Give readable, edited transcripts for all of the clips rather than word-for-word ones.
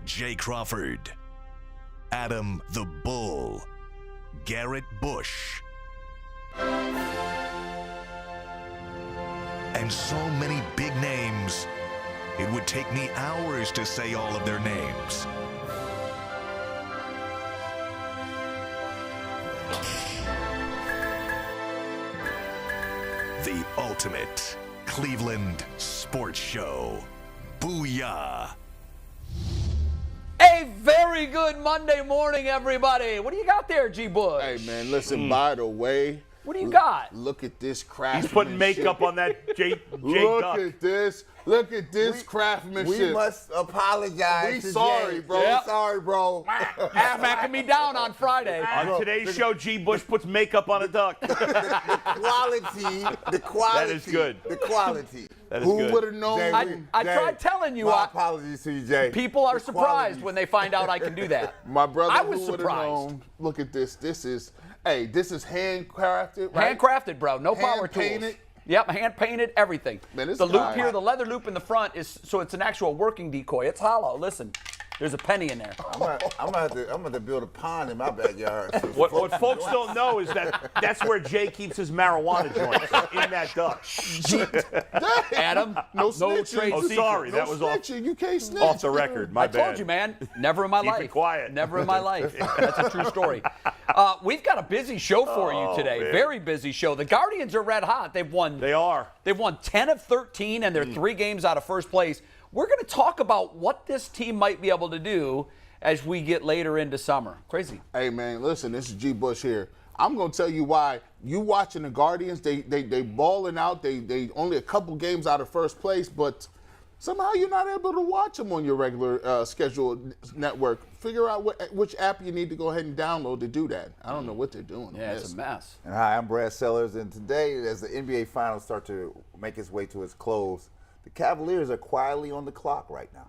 Jay Crawford, Adam the Bull, Garrett Bush, and so many big names, it would take me hours to say all of their names. The ultimate Cleveland sports show. Booyah! A very good Monday morning, everybody. What do you got there, G. Bush? Hey, man, listen, by the way. What do you got? Look at this craftsmanship. He's putting makeup on that Jay Duck. Look at this craftsmanship. We must apologize. We to sorry, Jay. bro. Yep. Sorry, bro. Smacking me down on Friday. On today's show, G. Bush puts makeup on a duck. The quality. That is good. The quality. That is Who good. would have known? Jay, I tried telling you. My apologies to you, Jay. People are The surprised quality. when they find out I can do that. My brother, I was who would have surprised. known? Look at this. This is handcrafted, right? Handcrafted, bro. No power Hand-painted? tools. Yep, hand painted, everything. Man, this the loop guy- here, the leather loop in the front is so it's an actual working decoy. It's hollow. Listen, there's a penny in there. I'm gonna have to build a pond in my backyard. What folks don't know is that that's where Jay keeps his marijuana joints, in that duck. Adam, No no snitching. trade Oh, secret. sorry, No that was off, snitching. You can't snitch. off the record. My I bad. told you, man. Never in my Keep life. it quiet. Never in my life. That's a true story. We've got a busy show for you today. man. Very busy show. The Guardians are red hot. They've won. They are. They've won 10 of 13, and they're 3 games out of first place. We're going to talk about what this team might be able to do as we get later into summer. Crazy. Hey, man, listen, this is G. Bush here. I'm going to tell you why. You watching the Guardians, they balling out. They only a couple games out of first place, but somehow you're not able to watch them on your regular scheduled network. Figure out which app you need to go ahead and download to do that. I don't know what they're doing. Yeah, it's a mess. And hi, I'm Brad Sellers, and today, as the NBA Finals start to make its way to its close, the Cavaliers are quietly on the clock right now.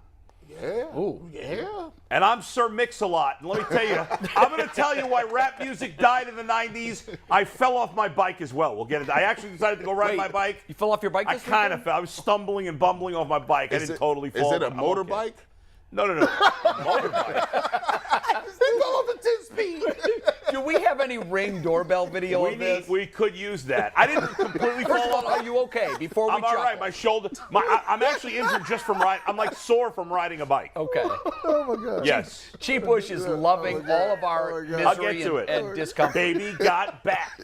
Yeah. Ooh. Yeah. And I'm Sir Mix-a-Lot. And let me tell you, I'm going to tell you why rap music died in the 90s. I fell off my bike as well. We'll get it. I actually decided to go ride my bike. You fell off your bike I this kind of weekend? fell. I was stumbling and bumbling off my bike. I didn't totally fall. Is it a but I'm okay. motorbike? No. Motorbike. They go up at 10 speed. Do we have any Ring doorbell video of this? We could use that. I didn't completely First of fall all, off. are you okay? Before we I'm all jump. right. My shoulder. I'm actually injured just from riding. I'm like sore from riding a bike. Okay. Oh, my God. Yes. Chief Bush is loving all of our I'll get misery to it. and discomfort. Baby got back.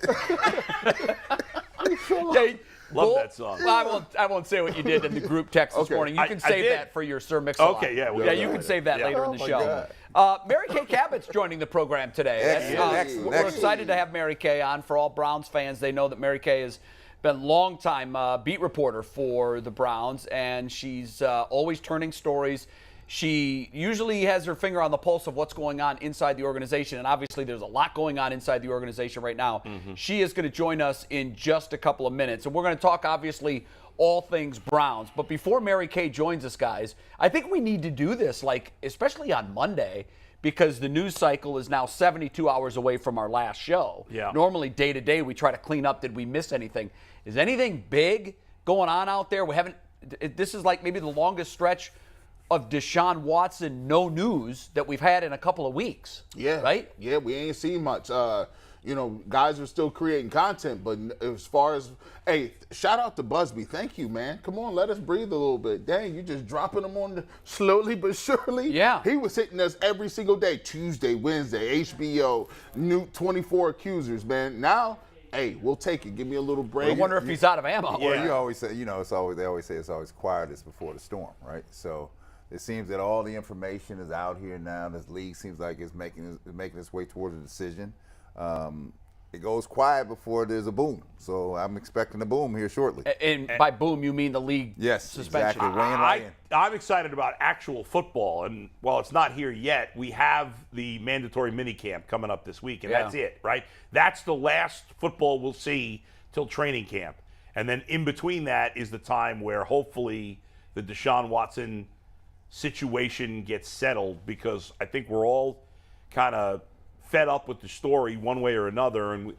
Hey, Love Bull, that song. well, I won't say what you did in the group text this Okay. morning. You I can save did. that for your Sir Mix-a-Lot. Okay, yeah, Yeah, you can save that Yeah. later in Oh, the my show. Mary Kay Cabot's joining the program today. Excellent, We're excellent. excited to have Mary Kay on. For all Browns fans, they know that Mary Kay has been a longtime beat reporter for the Browns, and she's always turning stories. She usually has her finger on the pulse of what's going on inside the organization, and obviously there's a lot going on inside the organization right now. She is going to join us in just a couple of minutes, and we're going to talk, obviously, all things Browns. But before Mary Kay joins us, guys, I think we need to do this, like, especially on Monday, because the news cycle is now 72 hours away from our last show. Yeah. Normally, day to day, we try to clean up. Did we miss anything? Is anything big going on out there? We haven't. This is like maybe the longest stretch of Deshaun Watson no news that we've had in a couple of weeks. Yeah. Right? Yeah, we ain't seen much. Guys are still creating content, but as far as, hey, shout out to Busby. Thank you, man. Come on, let us breathe a little bit. Dang, you just dropping them on slowly but surely. Yeah. He was hitting us every single day, Tuesday, Wednesday, HBO, new 24 accusers, man. Now, hey, we'll take it. Give me a little break. I wonder if he's out of ammo. Well, you always say, they always say it's always quietest before the storm, right? So it seems that all the information is out here now. This league seems like it's making its way towards a decision. It goes quiet before there's a boom. So I'm expecting a boom here shortly. And by boom, you mean the league suspension. exactly. Weighing right in. I'm excited about actual football, and while it's not here yet, we have the mandatory minicamp coming up this week, and Yeah. that's it, right? That's the last football we'll see till training camp. And then in between that is the time where hopefully the Deshaun Watson situation gets settled, because I think we're all kind of fed up with the story one way or another. And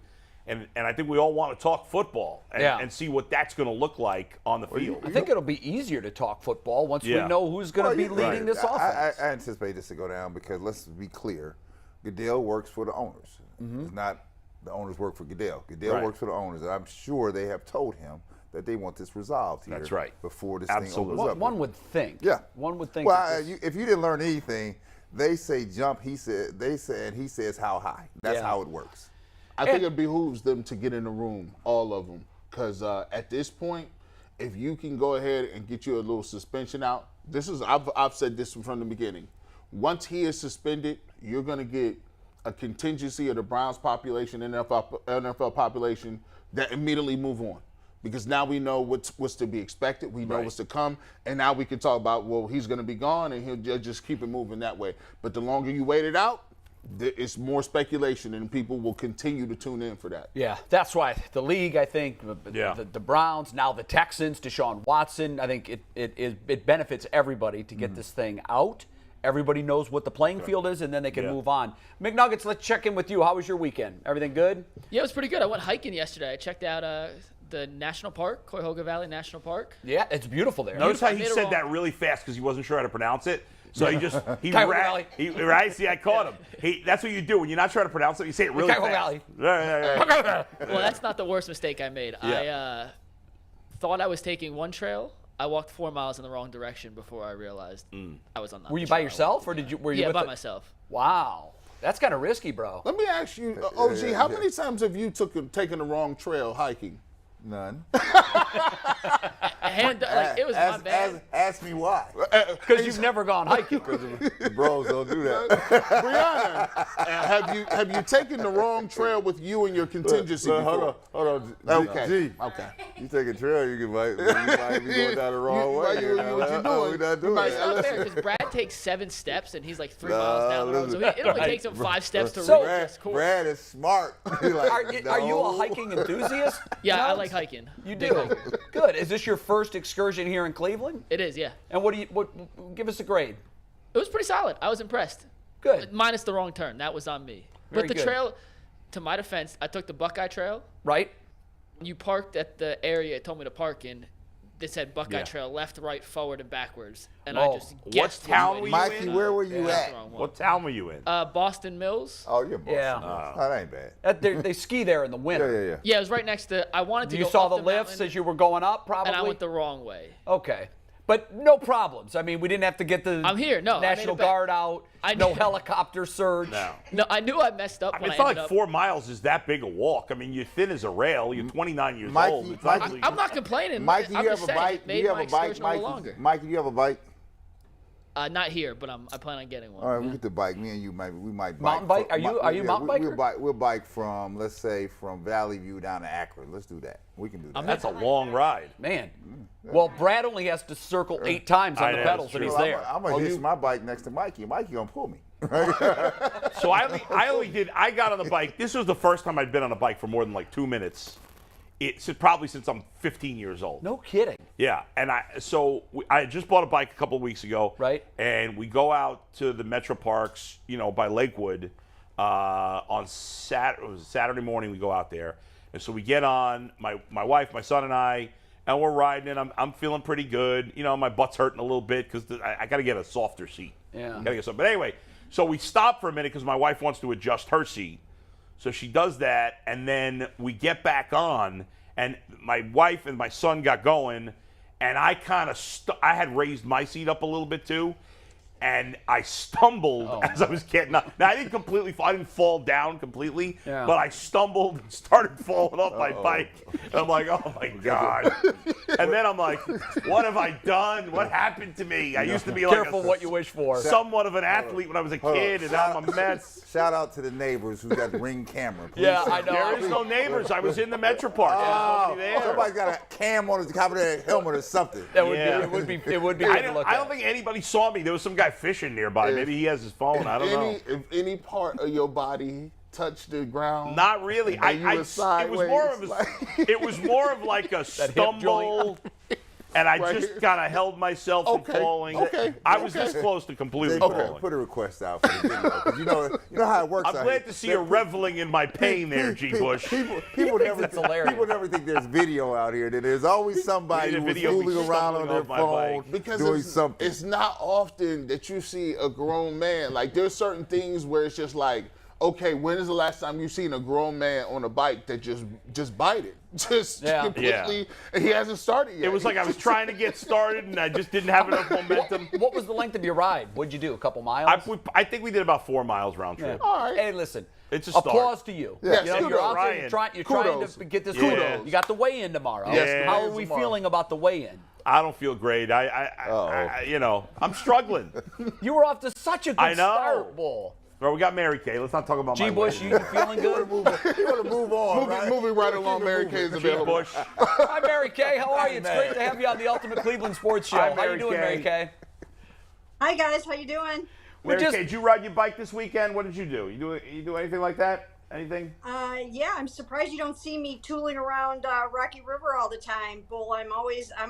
And I think we all want to talk football and see what that's going to look like on the field. I think it'll be easier to talk football once we know who's going to be leading this offense. I anticipate this to go down because let's be clear, Goodell works for the owners. It's not the owners work for Goodell. Goodell works for the owners, and I'm sure they have told him that they want this resolved here. That's right. Before this thing opens up. One would think. Yeah. One would think. Well, if you didn't learn anything, they say jump. He says how high. That's how it works. I think it behooves them to get in the room, all of them, because at this point, if you can go ahead and get you a little suspension out, I've said this from the beginning. Once he is suspended, you're going to get a contingency of the Browns population, NFL population, that immediately move on. Because now we know what's to be expected. We know what's to come. And now we can talk about, well, he's going to be gone, and he'll just keep it moving that way. But the longer you wait it out, it's more speculation, and people will continue to tune in for that. Yeah, that's why the league, I think, the Browns, now the Texans, Deshaun Watson, I think it benefits everybody to get this thing out. Everybody knows what the playing field is, and then they can move on. McNuggets, let's check in with you. How was your weekend? Everything good? Yeah, it was pretty good. I went hiking yesterday. I checked out the national park, Cuyahoga Valley National Park. Yeah, it's beautiful there. Notice how he said that really fast because he wasn't sure how to pronounce it. So right? See, I caught him. That's what you do when you're not trying to pronounce it. You say it really fast. Valley. Well, that's not the worst mistake I made. Yeah. I thought I was taking one trail. I walked 4 miles in the wrong direction before I realized I was on that. Were you by yourself, or were you? Yeah, with by myself. Wow, that's kind of risky, bro. Let me ask you, OG, how many times have you taken the wrong trail hiking? None. It was my bad. Ask me why. Because you've never gone hiking. Bros don't do that. Brianna, have you taken the wrong trail with you and your contingency before? Hold on. Okay. G, okay. You take a trail, you might be going down the wrong way. What you doing? We're not doing It's not fair because Brad takes 7 steps and he's like 3 miles down the road. So it only takes him 5 steps to reach this course. Brad is smart. Are you a hiking enthusiast? Yeah, I like hiking. You do? Good. Is this your first excursion here in Cleveland? It is, yeah. And give us a grade. It was pretty solid. I was impressed. Good. Minus the wrong turn. That was on me. Very but the good. trail, to my defense, I took the Buckeye Trail. Right? You parked at the area it told me to park in. They said Buckeye Trail, left, right, forward, and backwards. And I just guessed. What town were you Mikey, in? where were you at? What town were you in? Boston Mills. Oh, you're Boston. Yeah. Oh, that ain't bad. They ski there in the winter. Yeah. Yeah, it was right next to. I wanted to. You go saw up the lifts mountain, as you were going up, probably? and I went the wrong way. Okay. But no problems. I mean, we didn't have to get the I'm here. No, National Guard out. No helicopter surge. No, I knew I messed up. I mean, it's not like 4 miles is that big a walk. I mean, you're thin as a rail. You're 29 years old. It's ugly. I'm not complaining. Mike, do I'm you just have a saying, bike? it made my excursion a little longer. Mike, do you have a bike? Not here, but I plan on getting one. All right, we get the bike. Me and you might bike. Mountain bike? Are you mountain biker? We'll bike from, let's say, from Valley View down to Akron. Let's do that. We can do that. That's a long ride. Man. Well, Brad only has to circle 8 times on the pedals and he's there. I'm gonna hitch my bike next to Mikey. Mikey gonna pull me. So I got on the bike. This was the first time I'd been on a bike for more than like 2 minutes. It's probably since I'm 15 years old. No kidding. Yeah, and I just bought a bike a couple of weeks ago. Right. And we go out to the Metro Parks, by Lakewood, on Saturday morning. We go out there, and so we get on. My wife, my son, and I, and we're riding. And I'm feeling pretty good. My butt's hurting a little bit because I got to get a softer seat. Yeah. Gotta get some. But anyway, so we stop for a minute because my wife wants to adjust her seat. So she does that, and then we get back on, and my wife and my son got going, and I kind of I had raised my seat up a little bit too, and I stumbled as I was getting up. Now I didn't fall down completely, but I stumbled and started falling off my bike. And I'm like, oh my God. And then I'm like, what have I done? What happened to me? I used to be Careful what you wish for. Somewhat of an athlete when I was a kid, and now I'm a mess. Shout out to the neighbors who got the Ring camera. Please. Yeah, I know. There is no neighbors. I was in the Metro Park. There's nobody there. Somebody's got a cam on the top of their helmet or something. That would be. It would be. I don't think anybody saw me. There was some guy fishing nearby. Maybe he has his phone. I don't know. If any part of your body touched the ground, not really. It was more of like a stumble, and I Right just here. kind of held myself from falling. I was this close to completely falling. Put a request out for the video. 'Cause you know how it works. I'm glad to see you reveling in my pain there, G. Bush. People never That's hilarious. people never think there's video out here. That there's always somebody We need a who's video of me fooling around on stumbling their off my phone bike. Because doing something. it's not often that you see a grown man. Like, there's certain things where it's just like, okay, when is the last time you seen a grown man on a bike that just bite it? Just completely, and he hasn't started yet. It was like I was trying to get started, and I just didn't have enough momentum. What was the length of your ride? What'd you do? A couple miles? I think we did about 4 miles round trip. All right. Hey, listen. It's a start. Applause to you. Yes, You know, kudos. you're out there, Ryan. you're trying Kudos. to get this. Kudos. You got the weigh-in tomorrow. Yes, How the are we weigh-in's tomorrow. feeling about the weigh-in? I don't feel great. I'm struggling. You were off to such a good I know. start, Bull. Well, we got Mary Kay. Let's not talk about my G. Bush, wedding. you feeling good? You want to move on, right? moving right along. Mary Kay is G. available. Bush. Hi, Mary Kay. How are you? It's man. great to have you on the Ultimate Cleveland Sports Show. Hi, How Mary you doing, Kay. Mary Kay? Hi guys, how you doing? Mary just- Kay, did you ride your bike this weekend? What did you do? You do anything like that? Anything? Yeah, I'm surprised you don't see me tooling around Rocky River all the time, Bull. I'm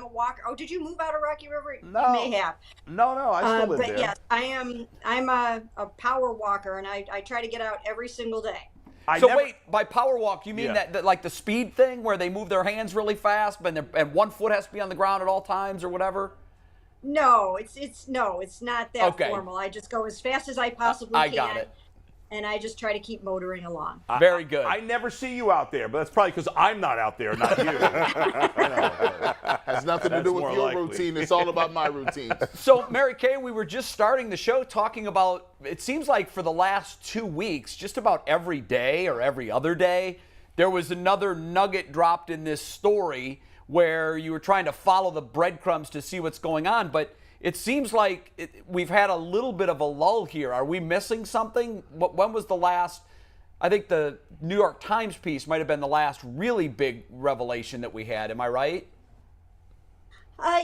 a walker. Oh, did you move out of Rocky River? No. You may have. No, I still live but there. yes, I'm a power walker, and I try to get out every single day. Wait, by power walk, you mean Yeah. that like the speed thing where they move their hands really fast, and one foot has to be on the ground at all times or whatever? No, it's not that Okay. formal. I just go as fast as I possibly I can. got it. And I just try to keep motoring along. Very good. I never see you out there, but that's probably because I'm not out there, not you. Has nothing to That's do with more your likely. routine. It's all about my routine. So, Mary Kay, we were just starting the show talking about, it seems like for the last 2 weeks, just about every day or every other day, there was another nugget dropped in this story where you were trying to follow the breadcrumbs to see what's going on. But it seems like we've had a little bit of a lull here. Are we missing something? When was the last? I think the New York Times piece might have been the last really big revelation that we had. Am I right?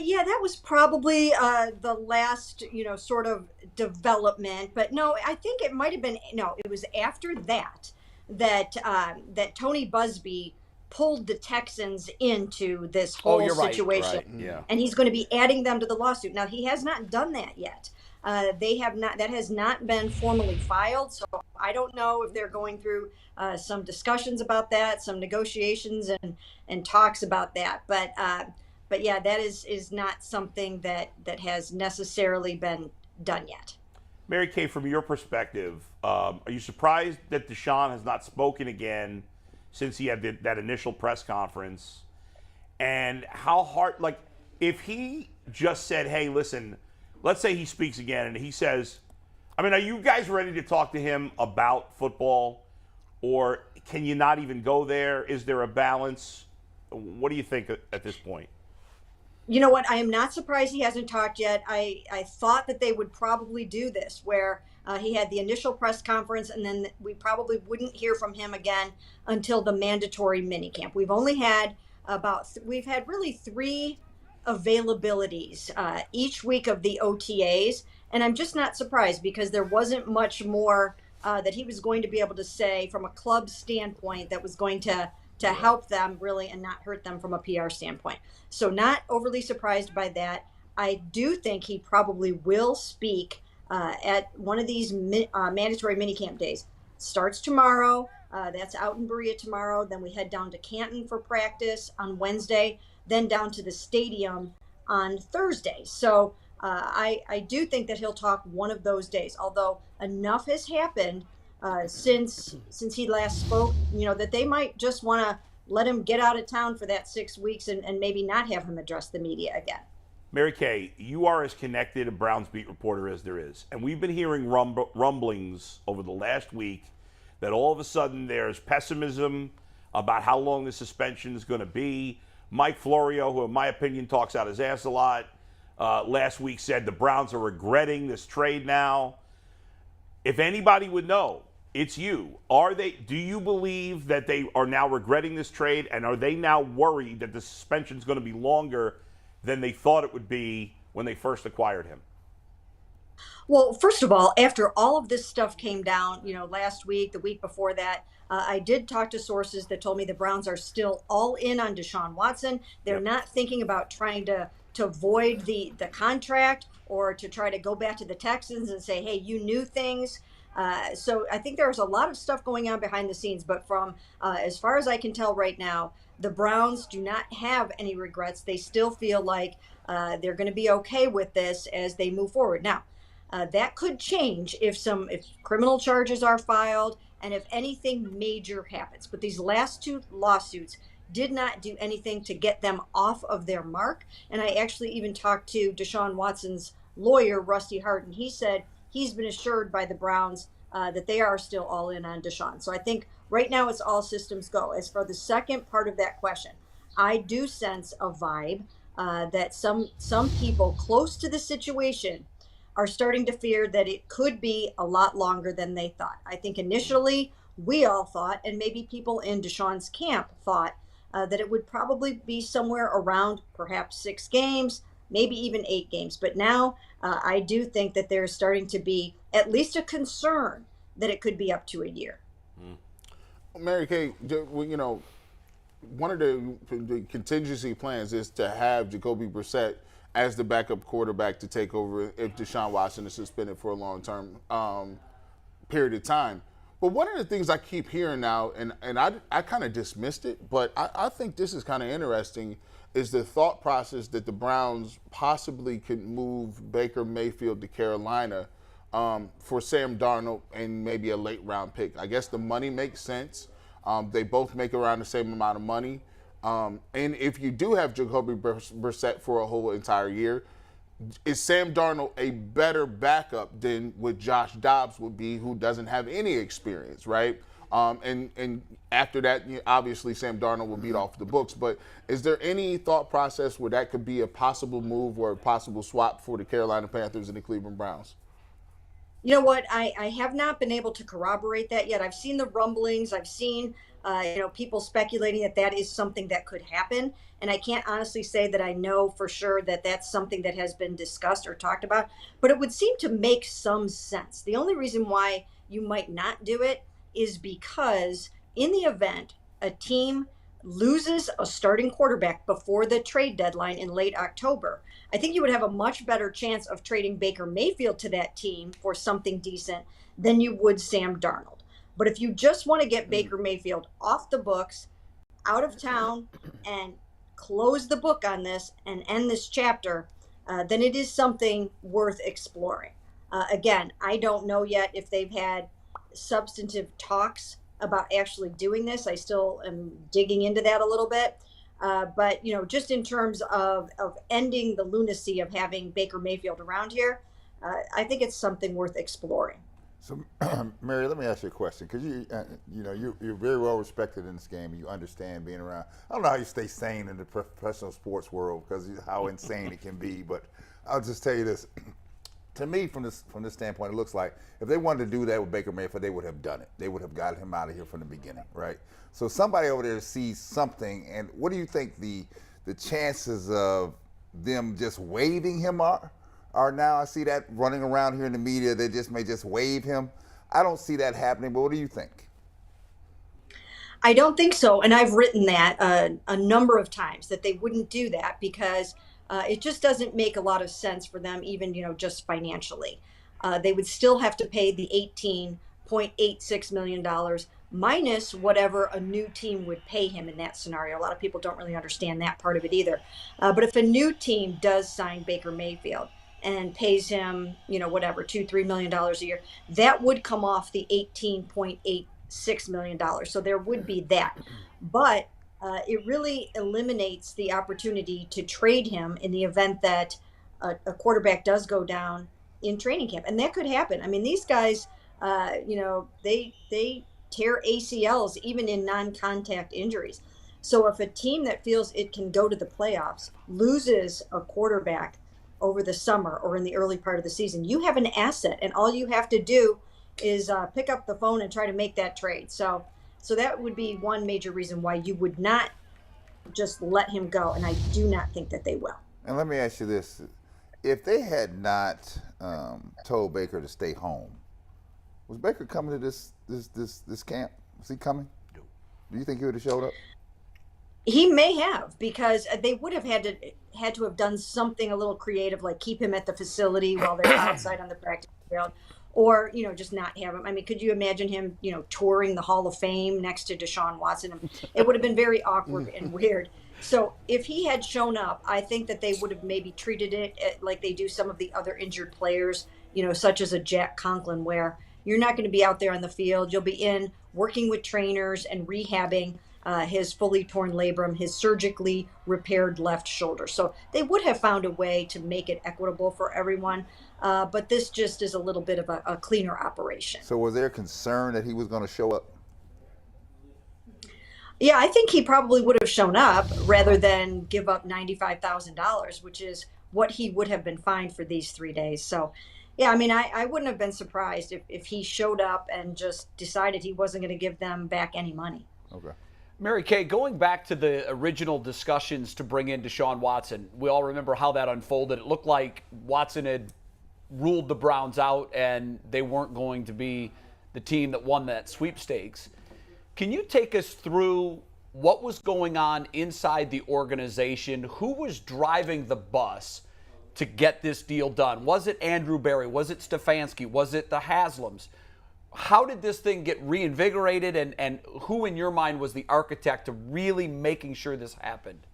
Yeah, that was probably the last, sort of development. But no, I think it might have been, it was after that Tony Busby pulled the Texans into this whole you're right, situation. right. Yeah. And he's going to be adding them to the lawsuit. Now, he has not done that yet. They have not. That has not been formally filed. So I don't know if they're going through some discussions about that, some negotiations and talks about that. But yeah, that is not something that has necessarily been done yet. Mary Kay, from your perspective, are you surprised that Deshaun has not spoken again since he had that initial press conference? And how hard, like, if he just said, hey, listen, let's say he speaks again and he says, I mean, are you guys ready to talk to him about football? Or can you not even go there? Is there a balance? What do you think at this point? You know what? I am not surprised he hasn't talked yet. I thought that they would probably do this, where he had the initial press conference, and then we probably wouldn't hear from him again until the mandatory minicamp. We've only had we've had really 3 availabilities each week of the OTAs, and I'm just not surprised because there wasn't much more that he was going to be able to say from a club standpoint that was going to help them really and not hurt them from a PR standpoint. So not overly surprised by that. I do think he probably will speak at one of these mandatory minicamp days. Starts tomorrow. That's out in Berea tomorrow. Then we head down to Canton for practice on Wednesday, then down to the stadium on Thursday. So I do think that he'll talk one of those days, although enough has happened since he last spoke, that they might just want to let him get out of town for that 6 weeks and maybe not have him address the media again. Mary Kay, you are as connected a Browns beat reporter as there is. And we've been hearing rumblings over the last week that all of a sudden there's pessimism about how long the suspension is going to be. Mike Florio, who in my opinion talks out his ass a lot, last week said the Browns are regretting this trade now. If anybody would know, it's you. Do you believe that they are now regretting this trade, and are they now worried that the suspension is going to be longer than they thought it would be when they first acquired him? Well, first of all, after all of this stuff came down, last week, the week before that, I did talk to sources that told me the Browns are still all in on Deshaun Watson. They're not thinking about trying to to void the contract or to try to go back to the Texans and say, hey, you knew things. So I think there's a lot of stuff going on behind the scenes. But from as far as I can tell right now, the Browns do not have any regrets. They still feel like they're going to be okay with this as they move forward. Now, that could change if criminal charges are filed and if anything major happens. But these last two lawsuits did not do anything to get them off of their mark. And I actually even talked to Deshaun Watson's lawyer, Rusty Hart, and he said he's been assured by the Browns that they are still all in on Deshaun. So I think right now it's all systems go. As for the second part of that question, I do sense a vibe that some people close to the situation are starting to fear that it could be a lot longer than they thought. I think initially we all thought, and maybe people in Deshaun's camp thought, that it would probably be somewhere around perhaps 6 games, maybe even 8 games. But now I do think that there's starting to be at least a concern that it could be up to a year. Mary Kay, one of the contingency plans is to have Jacoby Brissett as the backup quarterback to take over if Deshaun Watson is suspended for a long-term period of time. But one of the things I keep hearing now, and I kind of dismissed it, but I think this is kind of interesting, is the thought process that the Browns possibly could move Baker Mayfield to Carolina for Sam Darnold and maybe a late-round pick. I guess the money makes sense. They both make around the same amount of money. And if you do have Jacoby Brissett for a whole entire year, is Sam Darnold a better backup than what Josh Dobbs would be, who doesn't have any experience, right? And after that, obviously Sam Darnold will beat off the books. But is there any thought process where that could be a possible move or a possible swap for the Carolina Panthers and the Cleveland Browns? You know what? I have not been able to corroborate that yet. I've seen the rumblings. I've seen people speculating that is something that could happen. And I can't honestly say that I know for sure that that's something that has been discussed or talked about, but it would seem to make some sense. The only reason why you might not do it is because in the event a team loses a starting quarterback before the trade deadline in late October, I think you would have a much better chance of trading Baker Mayfield to that team for something decent than you would Sam Darnold. But if you just want to get Baker Mayfield off the books, out of town, and close the book on this and end this chapter, then it is something worth exploring. Again, I don't know yet if they've had substantive talks about actually doing this. I still am digging into that a little bit. But, just in terms of ending the lunacy of having Baker Mayfield around here, I think it's something worth exploring. So, Mary, let me ask you a question, because you're very well respected in this game, and you understand being around. I don't know how you stay sane in the professional sports world, because how insane it can be. But I'll just tell you this: to me, from this standpoint, it looks like if they wanted to do that with Baker Mayfield, they would have done it. They would have gotten him out of here from the beginning, right? So somebody over there sees something, and what do you think the chances of them just waiving him are now? I see that running around here in the media. They may just waive him. I don't see that happening, but what do you think? I don't think so. And I've written that a number of times, that they wouldn't do that because it just doesn't make a lot of sense for them, even, just financially. They would still have to pay the $18.86 million minus whatever a new team would pay him in that scenario. A lot of people don't really understand that part of it either. But if a new team does sign Baker Mayfield and pays him, $2-3 million a year, that would come off the $18.86 million. So there would be that. But it really eliminates the opportunity to trade him in the event that a quarterback does go down in training camp. And that could happen. I mean, these guys, they tear ACLs even in non-contact injuries. So if a team that feels it can go to the playoffs loses a quarterback over the summer or in the early part of the season, you have an asset, and all you have to do is pick up the phone and try to make that trade. So that would be one major reason why you would not just let him go, and I do not think that they will. And let me ask you this: if they had not told Baker to stay home, was Baker coming to this camp? Was he coming? No. Do you think he would have showed up? He may have, because they would have had to have done something a little creative, like keep him at the facility while they're outside on the practice field, or just not have him. I mean, could you imagine him touring the Hall of Fame next to Deshaun Watson? It would have been very awkward and weird. So if he had shown up, I think that they would have maybe treated it like they do some of the other injured players, such as a Jack Conklin, where you're not going to be out there on the field. You'll be in working with trainers and rehabbing his fully torn labrum, his surgically repaired left shoulder. So they would have found a way to make it equitable for everyone. But this just is a little bit of a cleaner operation. So was there concern that he was going to show up? Yeah, I think he probably would have shown up rather than give up $95,000, which is what he would have been fined for these 3 days. So, yeah, I mean, I wouldn't have been surprised if he showed up and just decided he wasn't going to give them back any money. Okay. Mary Kay, going back to the original discussions to bring in Deshaun Watson, we all remember how that unfolded. It looked like Watson had ruled the Browns out and they weren't going to be the team that won that sweepstakes. Can you take us through what was going on inside the organization? Who was driving the bus to get this deal done? Was it Andrew Berry? Was it Stefanski? Was it the Haslams? How did this thing get reinvigorated, and who in your mind was the architect of really making sure this happened?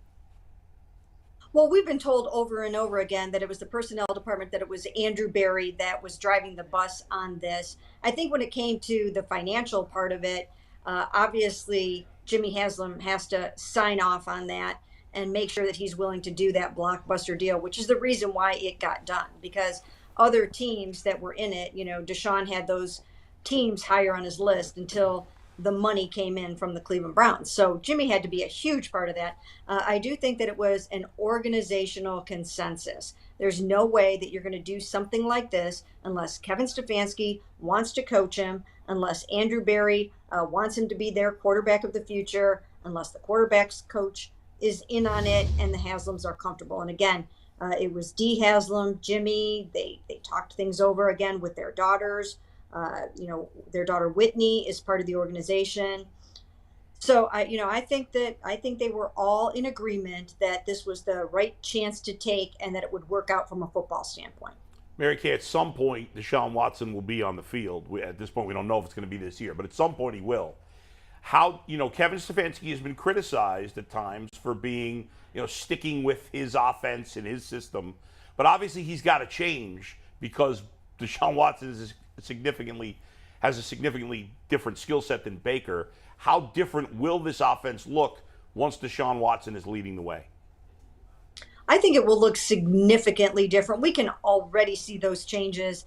Well, we've been told over and over again that it was the personnel department, that it was Andrew Berry that was driving the bus on this. I think when it came to the financial part of it, obviously Jimmy Haslam has to sign off on that and make sure that he's willing to do that blockbuster deal, which is the reason why it got done, because other teams that were in it, Deshaun had those teams higher on his list until the money came in from the Cleveland Browns. So Jimmy had to be a huge part of that. I do think that it was an organizational consensus. There's no way that you're going to do something like this unless Kevin Stefanski wants to coach him, unless Andrew Berry wants him to be their quarterback of the future, unless the quarterback's coach is in on it and the Haslams are comfortable. And again, it was Dee Haslam, Jimmy. They talked things over again with their daughters. Their daughter Whitney is part of the organization. So I think they were all in agreement that this was the right chance to take and that it would work out from a football standpoint. Mary Kay, at some point, Deshaun Watson will be on the field. At this point, we don't know if it's going to be this year, but at some point he will. Kevin Stefanski has been criticized at times for being, sticking with his offense and his system, but obviously he's got to change because Deshaun Watson has a significantly different skill set than Baker. How different will this offense look once Deshaun Watson is leading the way? I think it will look significantly different. We can already see those changes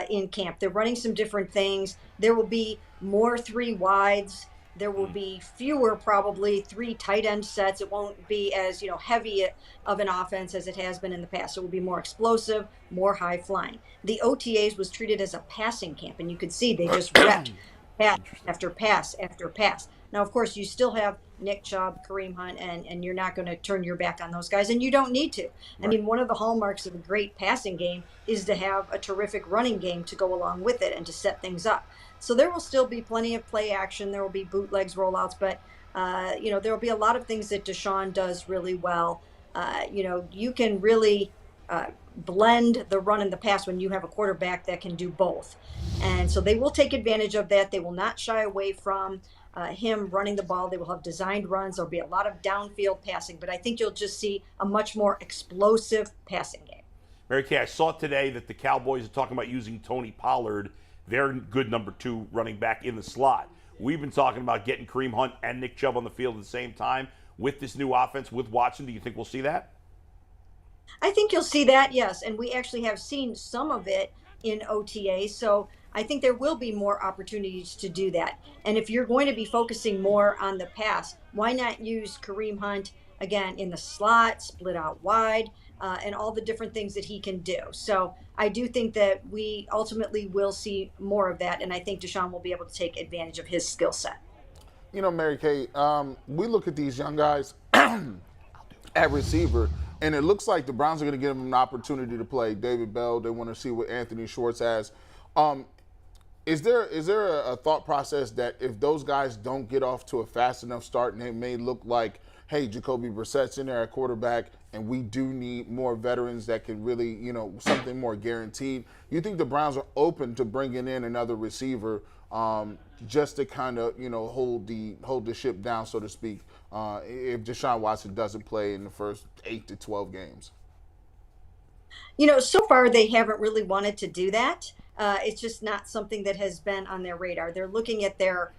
in camp. They're running some different things. There will be more 3 wides. There will be fewer, probably 3 tight end sets. It won't be as heavy of an offense as it has been in the past. It will be more explosive, more high flying. The OTAs was treated as a passing camp, and you could see they just repped pass after pass after pass. Now, of course, you still have Nick Chubb, Kareem Hunt, and you're not going to turn your back on those guys, and you don't need to. I mean, one of the hallmarks of a great passing game is to have a terrific running game to go along with it and to set things up. So there will still be plenty of play action. There will be bootlegs, rollouts, but there will be a lot of things that Deshaun does really well. You can really blend the run and the pass when you have a quarterback that can do both. And so they will take advantage of that. They will not shy away from him running the ball. They will have designed runs. There'll be a lot of downfield passing, but I think you'll just see a much more explosive passing game. Mary Kay, I saw today that the Cowboys are talking about using Tony Pollard, their good number 2 running back, in the slot. We've been talking about getting Kareem Hunt and Nick Chubb on the field at the same time. With this new offense, with Watson, do you think we'll see that? I think you'll see that, yes. And we actually have seen some of it in OTA. So I think there will be more opportunities to do that. And if you're going to be focusing more on the pass, why not use Kareem Hunt, again, in the slot, split out wide, and all the different things that he can do. So I do think that we ultimately will see more of that. And I think Deshaun will be able to take advantage of his skill set. Mary Kay, we look at these young guys at receiver, and it looks like the Browns are going to give them an opportunity to play David Bell. They want to see what Anthony Schwartz has. Is there a thought process that if those guys don't get off to a fast enough start and they may look like hey, Jacoby Brissett's in there at quarterback, and we do need more veterans that can really, something more guaranteed. You think the Browns are open to bringing in another receiver just to kind of, hold the ship down, so to speak, if Deshaun Watson doesn't play in the first 8 to 12 games? So far they haven't really wanted to do that. It's just not something that has been on their radar. They're looking at their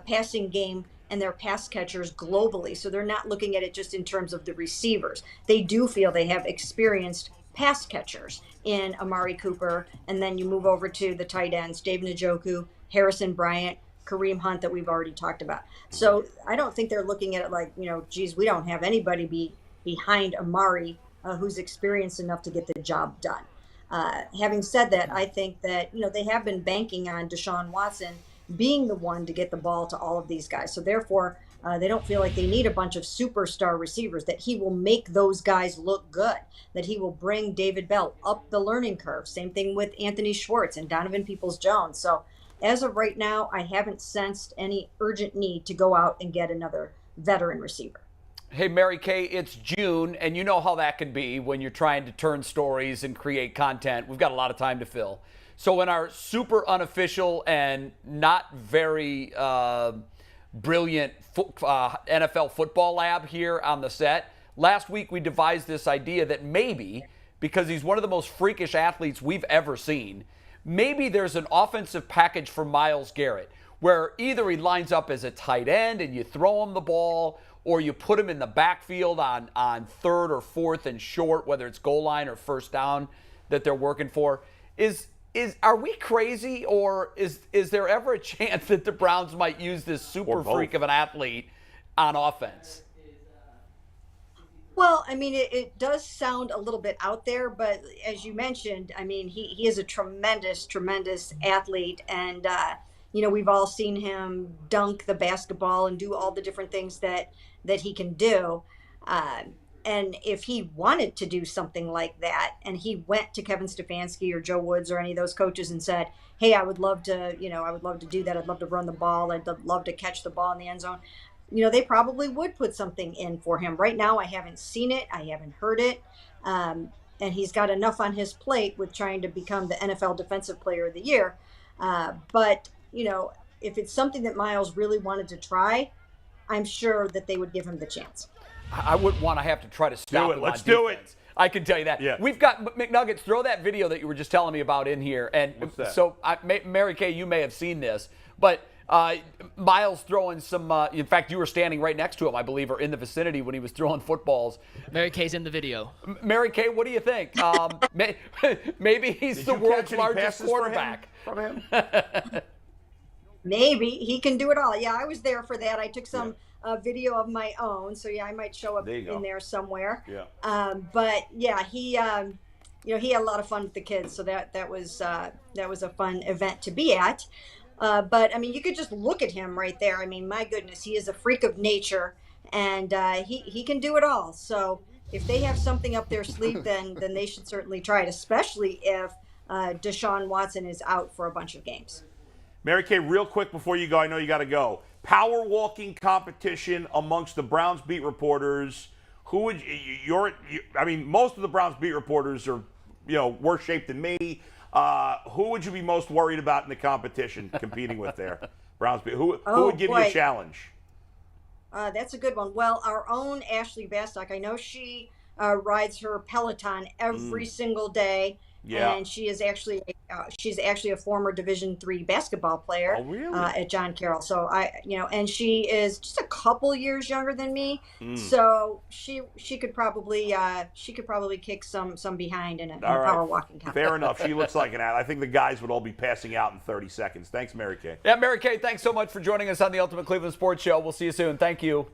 passing game and their pass catchers globally. So they're not looking at it just in terms of the receivers. They do feel they have experienced pass catchers in Amari Cooper. And then you move over to the tight ends, David Njoku, Harrison Bryant, Kareem Hunt that we've already talked about. So I don't think they're looking at it like, geez, we don't have anybody behind Amari who's experienced enough to get the job done. Having said that, I think that, they have been banking on Deshaun Watson being the one to get the ball to all of these guys. So therefore, they don't feel like they need a bunch of superstar receivers, that he will make those guys look good, that he will bring David Bell up the learning curve. Same thing with Anthony Schwartz and Donovan Peoples-Jones. So as of right now, I haven't sensed any urgent need to go out and get another veteran receiver. Hey, Mary Kay, it's June, and you know how that can be when you're trying to turn stories and create content. We've got a lot of time to fill. So in our super unofficial and not very brilliant NFL football lab here on the set, last week we devised this idea that maybe, because he's one of the most freakish athletes we've ever seen, maybe there's an offensive package for Myles Garrett where either he lines up as a tight end and you throw him the ball, or you put him in the backfield on third or fourth and short, whether it's goal line or first down that they're working for. Are we crazy, or is there ever a chance that the Browns might use this super freak of an athlete on offense? Well, I mean, it does sound a little bit out there, but as you mentioned, I mean, he is a tremendous, tremendous athlete. And, we've all seen him dunk the basketball and do all the different things that he can do. And if he wanted to do something like that, and he went to Kevin Stefanski or Joe Woods or any of those coaches and said, hey, I would love to do that. I'd love to run the ball. I'd love to catch the ball in the end zone. They probably would put something in for him. Right now, I haven't seen it. I haven't heard it. And he's got enough on his plate with trying to become the NFL Defensive Player of the Year. But if it's something that Myles really wanted to try, I'm sure that they would give him the chance. I wouldn't want to have to try to stop him. Let's do it. I can tell you that. Yeah. We've got McNuggets. Throw that video that you were just telling me about in here. And so, Mary Kay, you may have seen this, but Myles throwing some. In fact, you were standing right next to him, I believe, or in the vicinity when he was throwing footballs. Mary Kay's in the video. Mary Kay, what do you think? Maybe he's the world's largest quarterback. From him? Maybe he can do it all. Yeah, I was there for that. I took some video of my own, so I might show up in there somewhere. Yeah. But yeah, he had a lot of fun with the kids, so that was a fun event to be at. But I mean, you could just look at him right there. I mean, my goodness, he is a freak of nature, and he can do it all. So if they have something up their sleeve, then they should certainly try it, especially if Deshaun Watson is out for a bunch of games. Mary Kay, real quick before you go, I know you got to go. Power walking competition amongst the Browns beat reporters. Who would I mean, most of the Browns beat reporters are, worse shape than me. Who would you be most worried about in the competition competing with there? Browns beat. Who would give you a challenge? That's a good one. Well, our own Ashley Bastock, I know she rides her Peloton every single day. Yeah. And she is actually she's actually a former Division III basketball player. Oh, really? At John Carroll. So and she is just a couple years younger than me. So she could probably kick some behind in a power walking competition. Fair enough. She looks like an athlete. I think the guys would all be passing out in 30 seconds. Thanks, Mary Kay. Yeah, Mary Kay, thanks so much for joining us on the Ultimate Cleveland Sports Show. We'll see you soon. Thank you.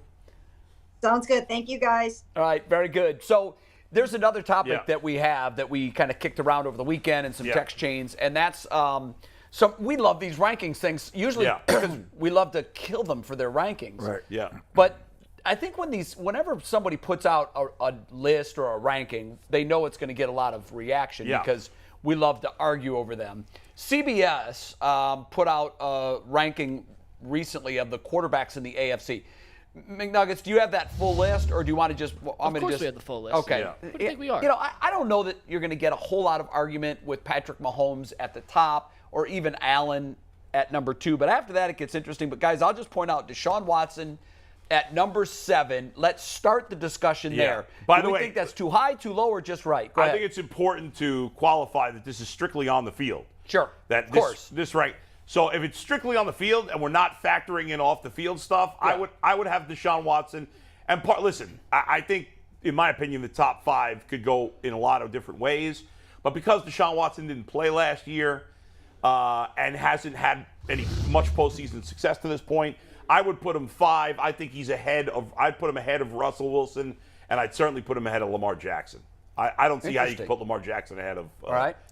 Sounds good. Thank you, guys. All right, very good. So there's another topic that we have that we kind of kicked around over the weekend in some text chains, and that's so we love these rankings things usually because we love to kill them for their rankings. Right. Yeah. But I think whenever somebody puts out a list or a ranking, they know it's going to get a lot of reaction because we love to argue over them. CBS put out a ranking recently of the quarterbacks in the AFC. McNuggets, do you have that full list, or do you want to just? Of course we have the full list. Okay. Yeah. What do you think we are? You know, I don't know that you're going to get a whole lot of argument with Patrick Mahomes at the top, or even Allen at number 2. But after that, it gets interesting. But guys, I'll just point out Deshaun Watson at number 7. Let's start the discussion there. By do the we way, think that's too high, too low, or just right? Go I ahead. think it's important to qualify that this is strictly on the field. Sure. That of course. This right. So if it's strictly on the field and we're not factoring in off the field stuff, Yeah. I would have Deshaun Watson. And listen, I think, in my opinion, the top 5 could go in a lot of different ways. But because Deshaun Watson didn't play last year and hasn't had any much postseason success to this point, I would put him 5. I think I'd put him ahead of Russell Wilson, and I'd certainly put him ahead of Lamar Jackson. I don't see how you can put Lamar Jackson ahead of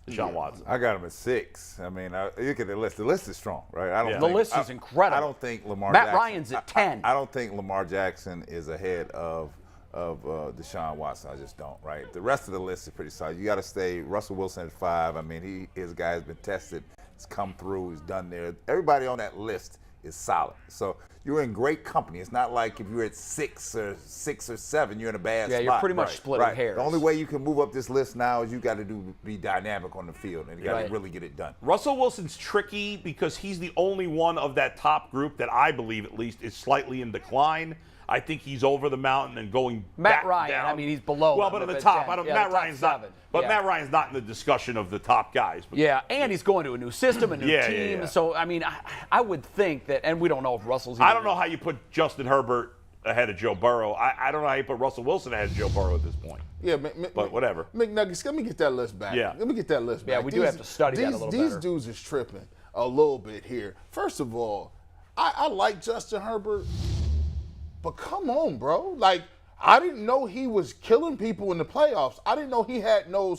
Deshaun Watson. I got him at 6. I mean, look at the list. The list is strong, right? The list is incredible. I don't think Lamar Matt Jackson, Ryan's at 10. I don't think Lamar Jackson is ahead of Deshaun Watson. I just don't, right? The rest of the list is pretty solid. You got to stay Russell Wilson at 5. I mean, his guy has been tested. He's come through. He's done there. Everybody on that list is solid. So you're in great company. It's not like if you're at 6 or 7, you're in a bad spot. Yeah, you're pretty much splitting hairs. The only way you can move up this list now is you got to be dynamic on the field, and you got to really get it done. Russell Wilson's tricky because he's the only one of that top group that I believe, at least, is slightly in decline. I think he's over the mountain and going Matt back Ryan, down. I mean, he's below. Well, but at the top, 10. Matt Ryan's not. 7. But Matt Ryan's not in the discussion of the top guys. But Yeah, and he's going to a new system, a new team. Yeah. So, I mean, I would think that, and we don't know if Russell's. I don't know how you put Justin Herbert ahead of Joe Burrow. I don't know how you put Russell Wilson ahead of Joe Burrow at this point. Yeah, but whatever. McNuggets, let me get that list back. Yeah. Let me get that list back. Yeah, we do have to study that a little These better. dudes is tripping a little bit here. First of all, I like Justin Herbert, but come on, bro. Like, I didn't know he was killing people in the playoffs. I didn't know he had no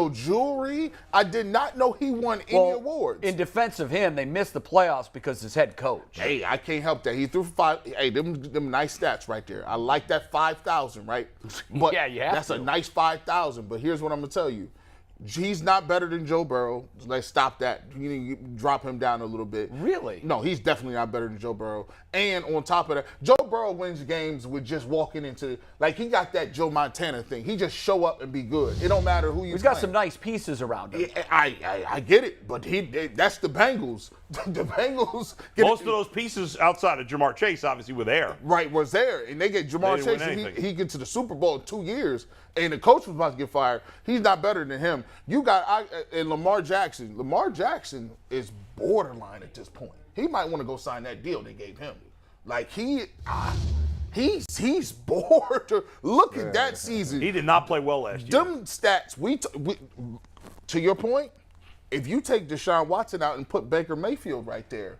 jewelry. I did not know he won any awards. In defense of him, they missed the playoffs because his head coach. Hey, I can't help that. He threw 5. Hey, them nice stats right there. I like that 5,000, right? But Yeah, you have that's to. a nice 5,000. But here's what I'm gonna tell you. He's not better than Joe Burrow. Let's stop that. You need to drop him down a little bit. Really? No, he's definitely not better than Joe Burrow. And on top of that, Joe Burrow wins games with just walking into, like, he got that Joe Montana thing. He just show up and be good. It don't matter who you. He's got some nice pieces around him. I get it, but that's the Bengals. The Bengals. Most of those pieces outside of Jamar Chase, obviously, were there. Right, was there. And they get Jamar They didn't Chase, win and anything. he get to the Super Bowl in 2 years, and the coach was about to get fired. He's not better than him. You got and Lamar Jackson. Lamar Jackson is borderline at this point. He might want to go sign that deal they gave him. Like, he's bored. Look at that season. He did not play well last year. Them stats, to your point, if you take Deshaun Watson out and put Baker Mayfield right there,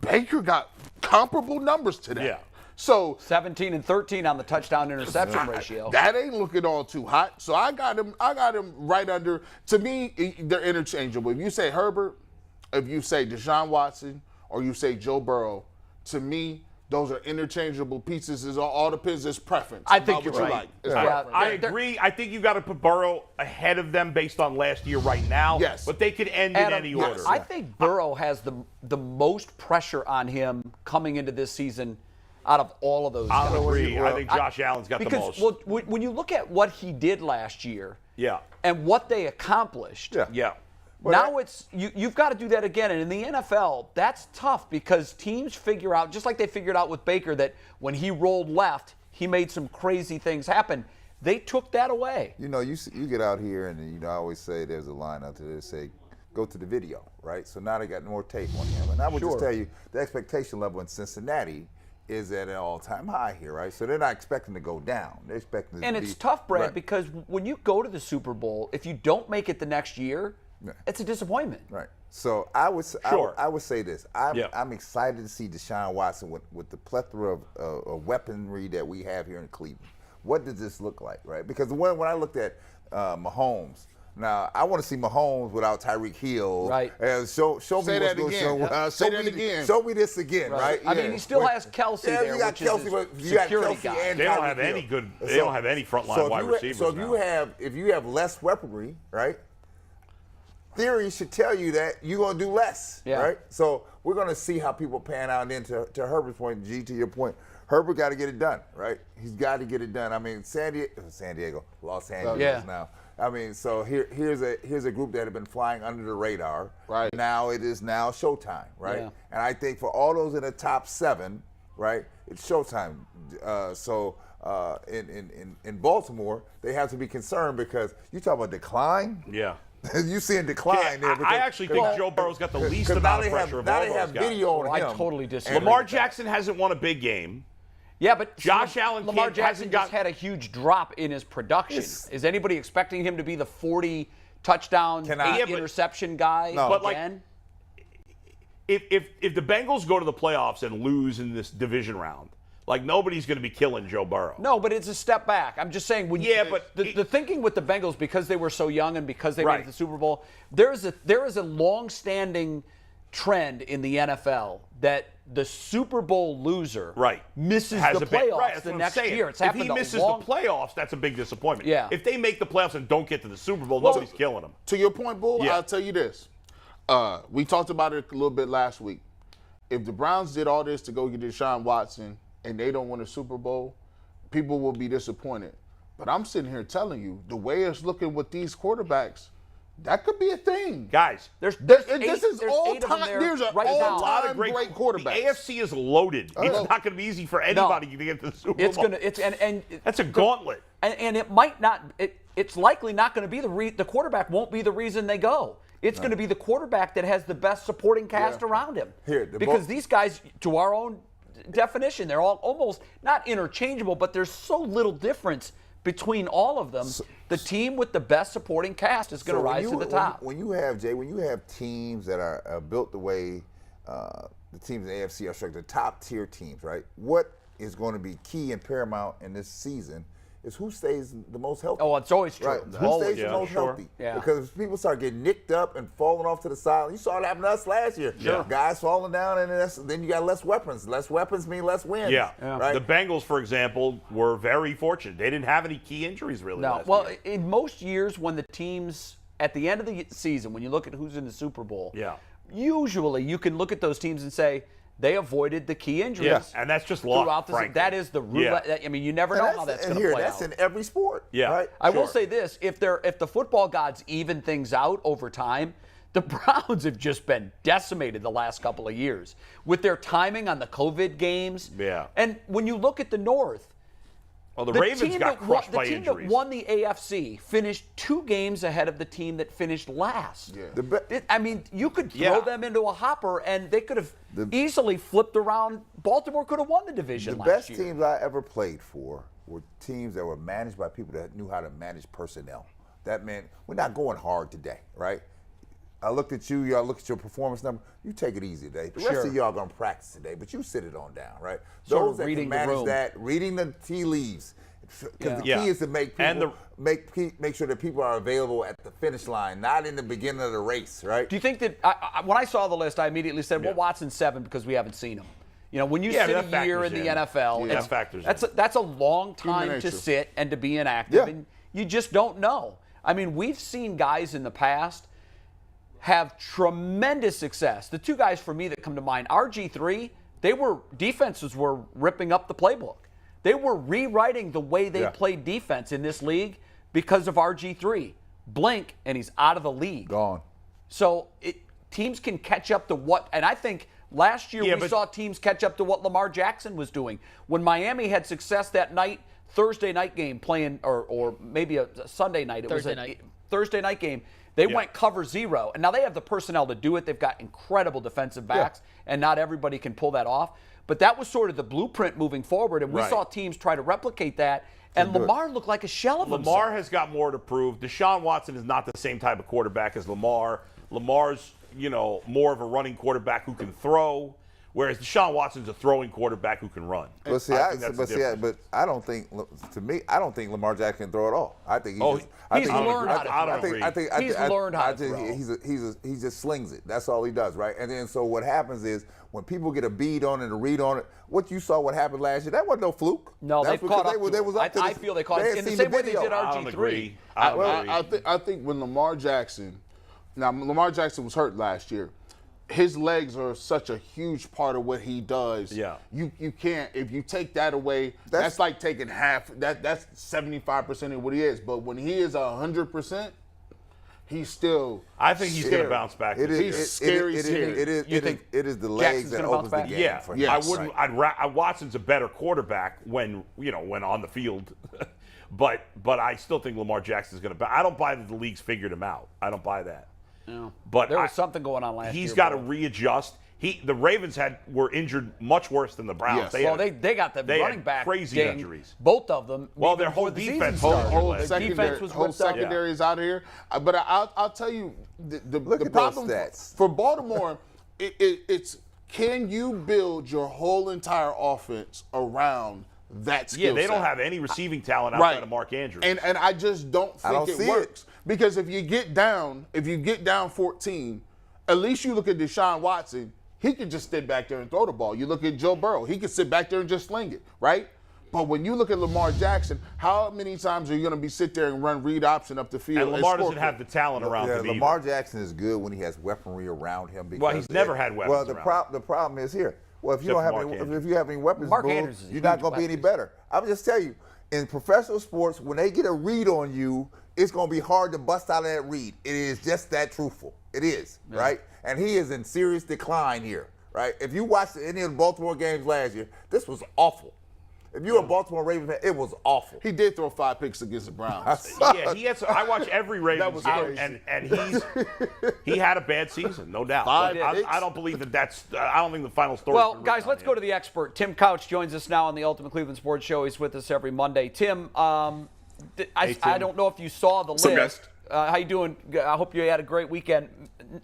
Baker got comparable numbers to that. Yeah. So 17 and 13 on the touchdown interception ratio. that ain't looking all too hot. So I got him right under. To me, they're interchangeable. If you say Herbert, if you say Deshaun Watson, or you say Joe Burrow, to me, those are interchangeable pieces. It all depends. It's preference. I think about you're what right. You like. It's Yeah. preference. I agree. I think you got to put Burrow ahead of them based on last year right now. Yes. But they could end Adam, in any order. I think Burrow has the most pressure on him coming into this season out of all of those guys. I'll agree. I think Josh Allen's got the most. Because when you look at what he did last year Yeah. and what they accomplished, Yeah. now it's you've got to do that again. And in the NFL, that's tough because teams figure out, just like they figured out with Baker, that when he rolled left, he made some crazy things happen. They took that away. You know, you get out here, and I always say there's a line out there that say, go to the video, right? So now they got more tape on him. And I would just tell you, the expectation level in Cincinnati is at an all-time high here, right? So they're not expecting to go down. They're expecting to And be, it's tough, Brad, right. because when you go to the Super Bowl, if you don't make it the next year, it's a disappointment. Right. So I would say this. I'm excited to see Deshaun Watson with the plethora of weaponry that we have here in Cleveland. What does this look like, right? Because when I looked at Mahomes, now I want to see Mahomes without Tyreek Hill. Right. And show Say me that what's going again. on. Say that again. Show me this again, right? I mean, he still has Kelsey there, you got which Kelsey, is but his you got security Kelsey guy. and They don't Tyreek have any Hill. good. They don't have any frontline wide receivers. So now. if you have less weaponry, right? Theory should tell you that you're going to do less, right? So we're going to see how people pan out. And then to Herbert's point, G, to your point, Herbert got to get it done, right? He's got to get it done. I mean, Los Angeles now. I mean, so here's a group that have been flying under the radar. Right. Now it is now showtime, right? Yeah. And I think for all those in the top 7, right, it's showtime. In Baltimore, they have to be concerned because you talk about decline. Yeah. You seeing decline there. I actually think Joe Burrow's got the least amount of pressure of all now they those have guys. video on I him. totally disagree. Lamar Jackson hasn't won a big game. Yeah, but Josh Allen Lamar hasn't Jackson just had a huge drop in his production. Is anybody expecting him to be the 40 touchdown, 8 interception guy again? If the Bengals go to the playoffs and lose in this division round, like nobody's going to be killing Joe Burrow. No, but it's a step back. I'm just saying. But the thinking with the Bengals, because they were so young and because they made it to the Super Bowl, there is a long-standing trend in the NFL that the Super Bowl loser misses the playoffs the next year. It's happened if he misses the playoffs, that's a big disappointment. Yeah. If they make the playoffs and don't get to the Super Bowl, nobody's killing them. To your point, Bull, I'll tell you this. We talked about it a little bit last week. If the Browns did all this to go get Deshaun Watson and they don't win a Super Bowl, people will be disappointed. But I'm sitting here telling you, the way it's looking with these quarterbacks, that could be a thing. Guys, There's There's an right now. all-time lot of great quarterbacks. The AFC is loaded. It's not going to be easy for anybody to get to the Super Bowl. That's a gauntlet. And it might not. It's likely not going to be the quarterback won't be the reason they go. It's going to be the quarterback that has the best supporting cast around him. Because these guys, to our own definition, they're all almost not interchangeable, but there's so little difference between all of them. The team with the best supporting cast is going to rise to the top. When you have teams that are built the way the teams in the AFC are structured, the top tier teams, right? What is going to be key and paramount in this season is who stays the most healthy. Oh, it's always true. Right. Who stays the most healthy? Yeah. Because people start getting nicked up and falling off to the side. You saw it happen to us last year. Guys falling down, and then you got less weapons. Less weapons mean less wins. Right? The Bengals, for example, were very fortunate. They didn't have any key injuries really last year. In most years when the teams, at the end of the season, when you look at who's in the Super Bowl, usually you can look at those teams and say, they avoided the key injuries. Yeah, and that's just luck, throughout the season. That is the roulette. I mean, you never know how that's going to play that's out. in every sport. Yeah, right? I will say this: if the football gods even things out over time, the Browns have just been decimated the last couple of years with their timing on the COVID games. Yeah. And when you look at the North, well, the Ravens got crushed by injuries. The team that won the AFC finished 2 games ahead of the team that finished last. Yeah. I mean, you could throw them into a hopper, and they could have easily flipped around. Baltimore could have won the division last year. The best teams I ever played for were teams that were managed by people that knew how to manage personnel. That meant we're not going hard today, right? I looked at you, y'all look at your performance number. You take it easy today. The rest of y'all going to practice today, but you sit it on down, right? Those that can manage that, reading the tea leaves. Because the key is to make people, make sure that people are available at the finish line, not in the beginning of the race, right? Do you think that when I saw the list, I immediately said, well, Watson's 7 because we haven't seen him. You know, when you sit a year in the NFL, that's a long time to sit and to be inactive, and you just don't know. I mean, we've seen guys in the past have tremendous success. The 2 guys for me that come to mind, RG3, defenses were ripping up the playbook. They were rewriting the way they played defense in this league because of RG3. Blink, and he's out of the league. Gone. So teams can catch up to what, and I think last year we saw teams catch up to what Lamar Jackson was doing. When Miami had success that night, Thursday night game playing, or maybe a Sunday night. It was a Thursday night game. They went cover 0, and now they have the personnel to do it. They've got incredible defensive backs, and not everybody can pull that off. But that was sort of the blueprint moving forward, and we saw teams try to replicate that, and Lamar looked like a shell of himself. Lamar has got more to prove. Deshaun Watson is not the same type of quarterback as Lamar. Lamar's, more of a running quarterback who can throw, whereas Deshaun Watson's a throwing quarterback who can run. But I don't think, to me, I don't think Lamar Jackson can throw at all. I think he's learned how to throw. He's learned how to throw. He just slings it. That's all he does, right? And then so what happens is when people get a bead on it, a read on it, what you saw what happened last year, that wasn't no fluke. No, they've caught up. I feel they caught up in the same way they did RG3. I think when Lamar Jackson was hurt last year. his legs are such a huge part of what he does. Yeah. You can't, if you take that away, that's like taking half. That's 75% of what he is. But when he is 100%, he's still. I think he's going to bounce back. He's scary. It is the legs that opens the game Yeah, for him. Yes. I wouldn't. Watson's a better quarterback when on the field, but I still think Lamar Jackson's going to. I don't buy that the league's figured him out. I don't buy that. No. But there was something going on last year. He's got to readjust. The Ravens were injured much worse than the Browns. Yes. They got the running back crazy ding, injuries. Both of them. Well, their whole defense, whole was secondary is out of here. But I'll tell you, the at problem those stats. for Baltimore, it's can you build your whole entire offense around that skill Yeah, they don't set? have any receiving talent outside of Mark Andrews. And I just don't think it works. Because if you get down 14, at least you look at Deshaun Watson, he can just sit back there and throw the ball. You look at Joe Burrow, he can sit back there and just sling it, right? But when you look at Lamar Jackson, how many times are you going to sit there and run read option up the field? And Lamar doesn't have the talent around him. Lamar Jackson is good when he has weaponry around him. Well, he's never had weapons. Well, the problem is here. Well, if you have any weapons, you're not going to be any better. I'm just tell you, in professional sports, when they get a read on you, it's going to be hard to bust out of that read. It is just that truthful. It is, right? And he is in serious decline here, right? If you watched any of the Baltimore games last year, this was awful. If you're a Baltimore Ravens fan, it was awful. He did throw 5 picks against the Browns. Yeah, he had. I watch every Ravens game, and he had a bad season, no doubt. I don't believe that's. I don't think the final story. Well, guys, let's go to the expert. Tim Couch joins us now on the Ultimate Cleveland Sports Show. He's with us every Monday. Tim, I don't know if you saw the list. How you doing? I hope you had a great weekend.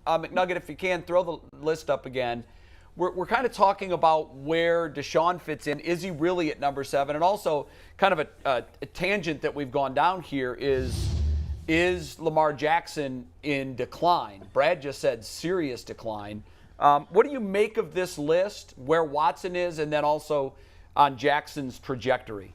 McNugget, if you can, throw the list up again. We're kind of talking about where Deshaun fits in. Is he really at number 7? And also kind of a tangent that we've gone down here is Lamar Jackson in decline? Brad just said serious decline. What do you make of this list, where Watson is, and then also on Jackson's trajectory?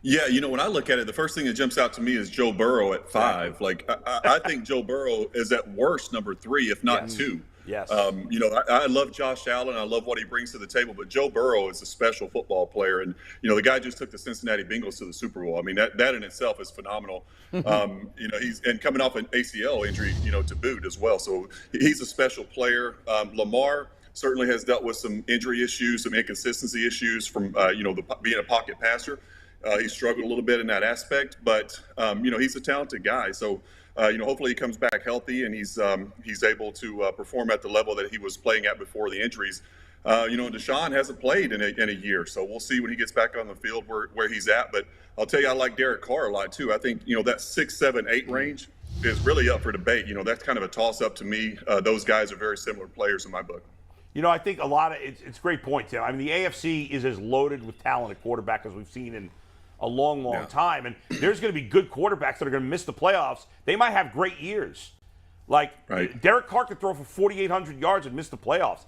Yeah, when I look at it, the first thing that jumps out to me is Joe Burrow at 5. Like, I think Joe Burrow is at worst number 3, if not 2. Yes. I love Josh Allen. I love what he brings to the table. But Joe Burrow is a special football player. And, the guy just took the Cincinnati Bengals to the Super Bowl. I mean, that in itself is phenomenal. He's coming off an ACL injury, to boot as well. So he's a special player. Lamar certainly has dealt with some injury issues, some inconsistency issues from, being a pocket passer. He struggled a little bit in that aspect. But, he's a talented guy. So, hopefully he comes back healthy and he's able to perform at the level that he was playing at before the injuries. Deshaun hasn't played in a year, so we'll see when he gets back on the field where he's at. But I'll tell you, I like Derek Carr a lot too. I think that 6, 7, 8 range is really up for debate. That's kind of a toss-up to me. Those guys are very similar players in my book. I think a lot of it's a great point, Tim. I mean, the AFC is as loaded with talent at quarterback as we've seen in a long time. And there's going to be good quarterbacks that are going to miss the playoffs. They might have great years. Like, Derek Carr could throw for 4,800 yards and miss the playoffs.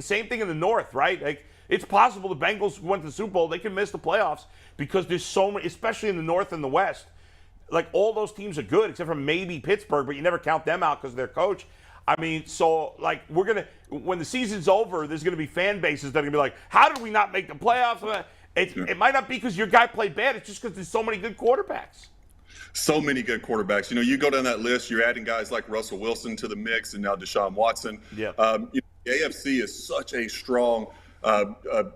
Same thing in the North, right? Like, it's possible the Bengals went to the Super Bowl. They can miss the playoffs because there's so many, especially in the North and the West. Like, all those teams are good except for maybe Pittsburgh, but you never count them out because of their coach. I mean, so, like, when the season's over, there's going to be fan bases that are going to be like, how did we not make the playoffs? It might not be because your guy played bad. It's just because there's so many good quarterbacks. So many good quarterbacks. You go down that list, you're adding guys like Russell Wilson to the mix and now Deshaun Watson. Yeah. The AFC is such a strong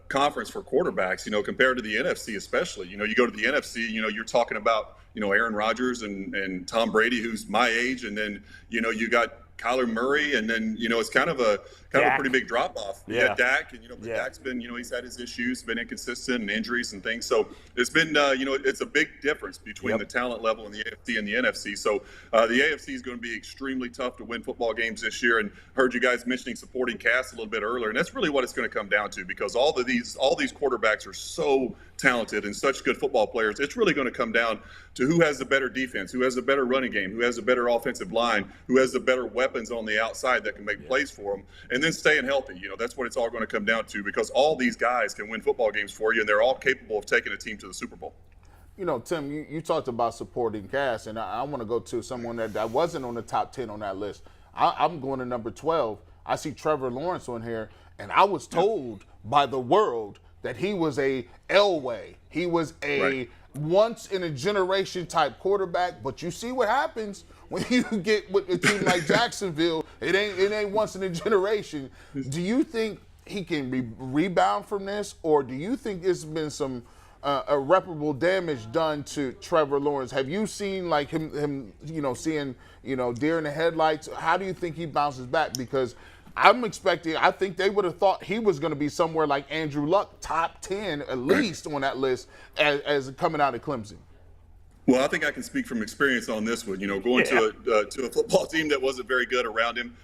conference for quarterbacks, compared to the NFC especially. You go to the NFC, you're talking about, Aaron Rodgers and Tom Brady, who's my age, and then, you got Kyler Murray, and then it's kind of a pretty big drop off. Yeah, Dak, and Dak's been he's had his issues, been inconsistent and injuries and things. So it's been it's a big difference between the talent level in the AFC and the NFC. So the AFC is going to be extremely tough to win football games this year. And heard you guys mentioning supporting cast a little bit earlier, and that's really what it's going to come down to because all these quarterbacks are so talented and such good football players. It's really going to come down to who has the better defense, who has the better running game, who has the better offensive line, who has the better weapons on the outside that can make plays for them, and then staying healthy. That's what it's all going to come down to because all these guys can win football games for you, and they're all capable of taking a team to the Super Bowl. Tim, you talked about supporting cast, and I want to go to someone that wasn't on the top 10 on that list. I'm going to number 12. I see Trevor Lawrence on here, and I was told by the world that he was a Elway. He was a once-in-a-generation type quarterback, but you see what happens when you get with a team like Jacksonville. It ain't once in a generation. Do you think he can rebound from this, or do you think there's been some irreparable damage done to Trevor Lawrence? Have you seen like him seeing deer in the headlights? How do you think he bounces back? Because I think they would have thought he was going to be somewhere like Andrew Luck, top 10 at least on that list as coming out of Clemson. Well, I think I can speak from experience on this one. Going to a football team that wasn't very good around him.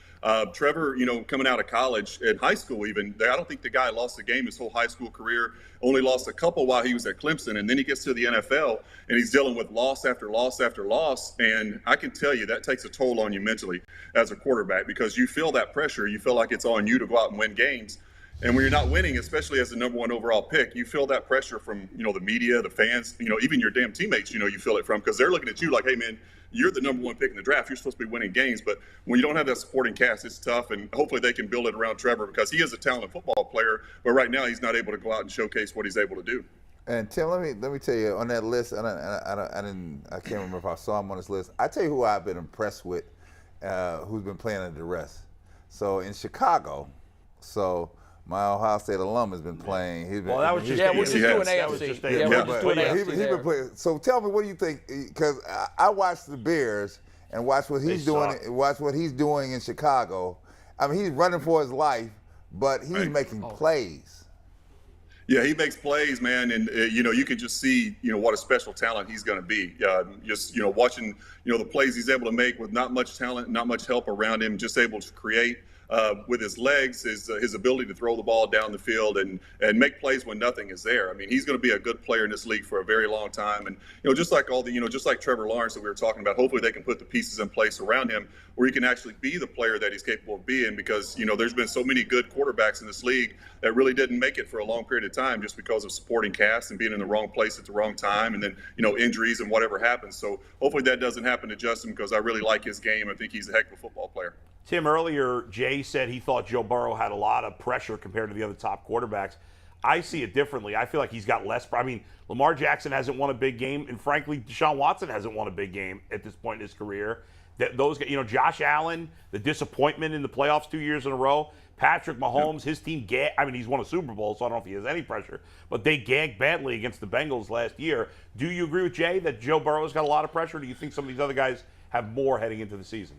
Trevor, coming out of college, in high school even, I don't think the guy lost a game his whole high school career, only lost a couple while he was at Clemson, and then he gets to the NFL, and he's dealing with loss after loss after loss, and I can tell you that takes a toll on you mentally as a quarterback because you feel that pressure. You feel like it's on you to go out and win games. And when you're not winning, especially as the number 1 overall pick, you feel that pressure from, the media, the fans, even your damn teammates, you feel it from because they're looking at you like, hey, man, you're the number 1 pick in the draft. You're supposed to be winning games. But when you don't have that supporting cast, it's tough. And hopefully they can build it around Trevor because he is a talented football player. But right now he's not able to go out and showcase what he's able to do. And Tim, let me tell you on that list. I can't remember if I saw him on this list. I tell you who I've been impressed with, who's been playing under duress. So in Chicago, my Ohio State alum has been playing. That was just we're just doing AFC. He's been playing. So tell me, what do you think? Because I watched the Bears and watch what he's doing. Watch what he's doing in Chicago. I mean, he's running for his life, but he's making plays. Yeah, he makes plays, man, and you can just see what a special talent he's going to be. Just watching the plays he's able to make with not much talent, not much help around him, just able to create. With his legs, his ability to throw the ball down the field and make plays when nothing is there. I mean, he's going to be a good player in this league for a very long time. And just like just like Trevor Lawrence that we were talking about, hopefully they can put the pieces in place around him where he can actually be the player that he's capable of being. Because there's been so many good quarterbacks in this league that really didn't make it for a long period of time just because of supporting cast and being in the wrong place at the wrong time, and then injuries and whatever happens. So hopefully that doesn't happen to Justin because I really like his game. I think he's a heck of a football player. Tim, earlier, Jay said he thought Joe Burrow had a lot of pressure compared to the other top quarterbacks. I see it differently. I feel like he's got less. I mean, Lamar Jackson hasn't won a big game, and frankly, Deshaun Watson hasn't won a big game at this point in his career. Those, Josh Allen, the disappointment in the playoffs 2 years in a row. Patrick Mahomes, his team he's won a Super Bowl, so I don't know if he has any pressure, but they gagged badly against the Bengals last year. Do you agree with Jay that Joe Burrow's got a lot of pressure, or do you think some of these other guys have more heading into the season?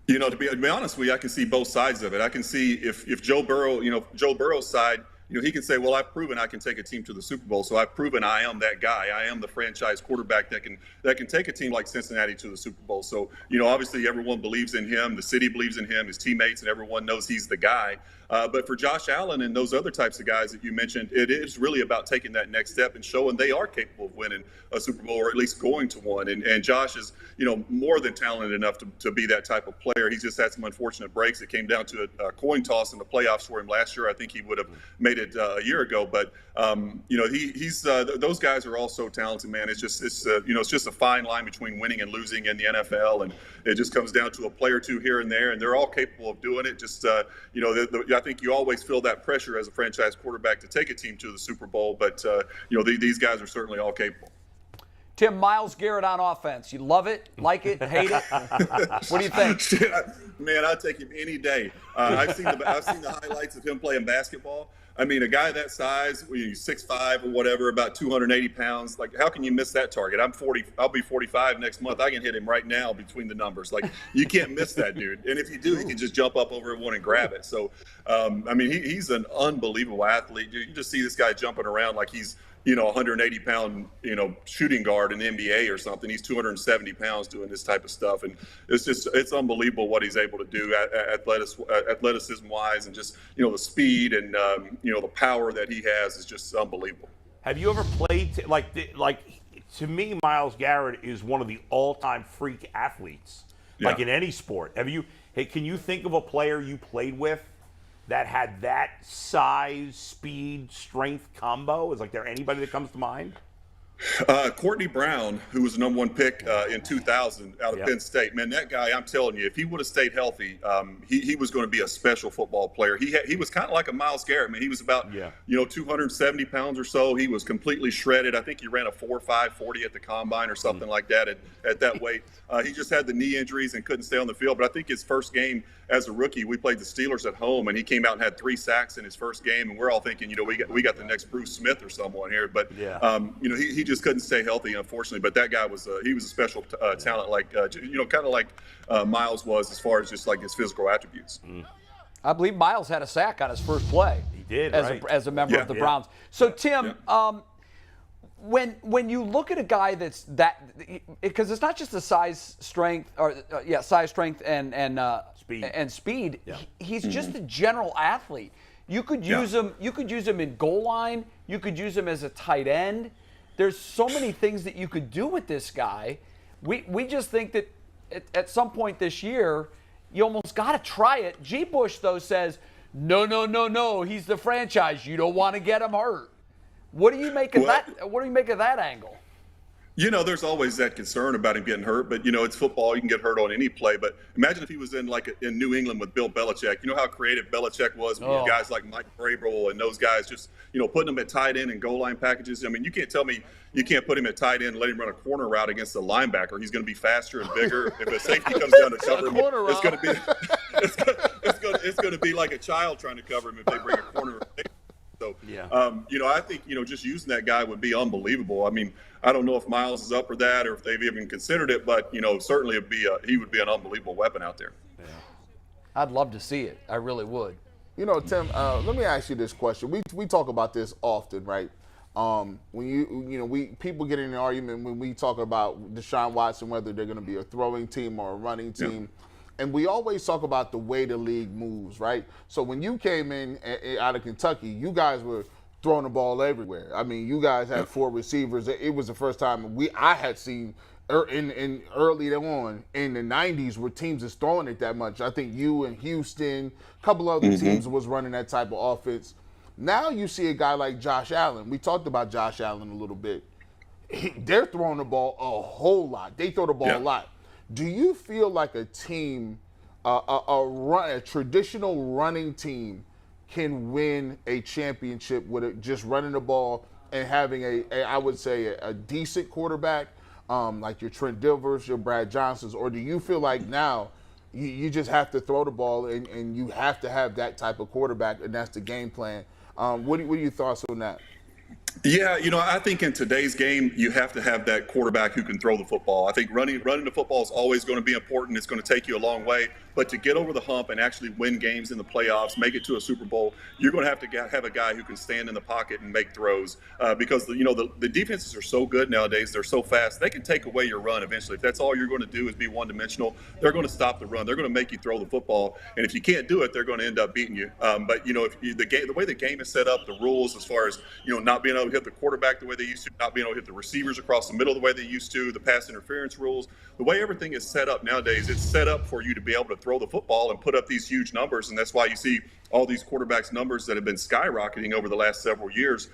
To be honest with you, I can see both sides of it. I can see if Joe Burrow, Joe Burrow's side, he can say, well, I've proven I can take a team to the Super Bowl. So I've proven I am that guy. I am the franchise quarterback that can take a team like Cincinnati to the Super Bowl. So, obviously everyone believes in him. The city believes in him, his teammates, and everyone knows he's the guy. But for Josh Allen and those other types of guys that you mentioned, it is really about taking that next step and showing they are capable of winning a Super Bowl or at least going to one. And Josh is, more than talented enough to be that type of player. He's just had some unfortunate breaks. It came down to a coin toss in the playoffs for him last year. I think he would have made it a year ago. But, he's those guys are all so talented, man. It's just a fine line between winning and losing in the NFL. And it just comes down to a play or two here and there. And they're all capable of doing it. Just, I think you always feel that pressure as a franchise quarterback to take a team to the Super Bowl, but these guys are certainly all capable. Tim, Myles Garrett on offense. You love it, like it, hate it? What do you think? Man, I'd take him any day. I've seen the highlights of him playing basketball. I mean, a guy that size, 6'5" or whatever, about 280 pounds. Like, how can you miss that target? I'm 40. I'll be 45 next month. I can hit him right now between the numbers. Like, you can't miss that dude. And if you do, he can just jump up over everyone and grab it. So, he's an unbelievable athlete. You just see this guy jumping around like he's, 180-pound, shooting guard in the NBA or something. He's 270 pounds doing this type of stuff. And it's unbelievable what he's able to do athleticism-wise, and just, the speed and, the power that he has is just unbelievable. Have you ever played, to me, Myles Garrett is one of the all-time freak athletes, in any sport. Can you think of a player you played with that had that size, speed, strength combo? Is there anybody that comes to mind? Courtney Brown, who was the number 1 pick in 2000 out of Penn State, man, that guy, I'm telling you, if he would have stayed healthy, he was going to be a special football player. He was kind of like a Myles Garrett, man. He was about 270 pounds or so. He was completely shredded. I think he ran a 4.5 40 at the combine or something like that at that weight. He just had the knee injuries and couldn't stay on the field. But I think his first game as a rookie, we played the Steelers at home, and he came out and had 3 sacks in his first game. And we're all thinking, we got the next Bruce Smith or someone here. But he just couldn't stay healthy, unfortunately. But that guy was he was a special talent, like kind of like Myles was, as far as just like his physical attributes. I believe Myles had a sack on his first play. He did, as a member of the Browns. So Tim, when you look at a guy that's that, because it's not just the size, strength, and speed. He's just a general athlete. You could use him. You could use him in goal line. You could use him as a tight end. There's so many things that you could do with this guy. We just think that at some point this year, you almost got to try it. G. Bush, though, says, no, he's the franchise. You don't want to get him hurt. What do you make of that? What do you make of that angle? There's always that concern about him getting hurt, but it's football. You can get hurt on any play. But imagine if he was in New England with Bill Belichick. You know how creative Belichick was with guys like Mike Vrabel and those guys, just putting them at tight end and goal line packages. I mean, you can't tell me you can't put him at tight end and let him run a corner route against a linebacker. He's going to be faster and bigger. If a safety comes down to cover him, it's going to be it's going to be like a child trying to cover him if they bring a corner. So, I think, just using that guy would be unbelievable. I mean, I don't know if Myles is up for that or if they've even considered it, but, certainly he would be an unbelievable weapon out there. Yeah. I'd love to see it. I really would. Tim, let me ask you this question. We talk about this often, right? When people get in an argument when we talk about Deshaun Watson, whether they're going to be a throwing team or a running team. Yeah. And we always talk about the way the league moves, right? So when you came in out of Kentucky, you guys were throwing the ball everywhere. I mean, you guys had 4 receivers. It was the first time I had seen in early on in the 90s where teams is throwing it that much. I think you and Houston, a couple other teams was running that type of offense. Now you see a guy like Josh Allen. We talked about Josh Allen a little bit. They're throwing the ball a whole lot. They throw the ball a lot. Do you feel like a team, a traditional running team, can win a championship with just running the ball and having I would say a decent quarterback, like your Trent Dilfers, your Brad Johnsons, or do you feel like now you just have to throw the ball and you have to have that type of quarterback and that's the game plan? What are your thoughts on that? Yeah, I think in today's game, you have to have that quarterback who can throw the football. I think running the football is always going to be important. It's going to take you a long way. But to get over the hump and actually win games in the playoffs, make it to a Super Bowl, you're going to have a guy who can stand in the pocket and make throws because, the defenses are so good nowadays. They're so fast. They can take away your run eventually. If that's all you're going to do is be one-dimensional, they're going to stop the run. They're going to make you throw the football. And if you can't do it, they're going to end up beating you. But, the way the game is set up, the rules as far as, not being able to hit the quarterback the way they used to, not being able to hit the receivers across the middle the way they used to, the pass interference rules, the way everything is set up nowadays, it's set up for you to be able to throw the football and put up these huge numbers. And that's why you see all these quarterbacks' numbers that have been skyrocketing over the last several years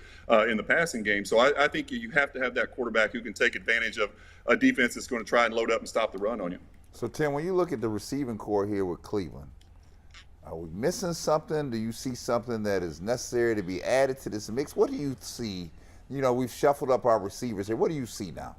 in the passing game. So I think you have to have that quarterback who can take advantage of a defense that's going to try and load up and stop the run on you. So, Tim, when you look at the receiving core here with Cleveland, are we missing something? Do you see something that is necessary to be added to this mix? What do you see? We've shuffled up our receivers here. What do you see now?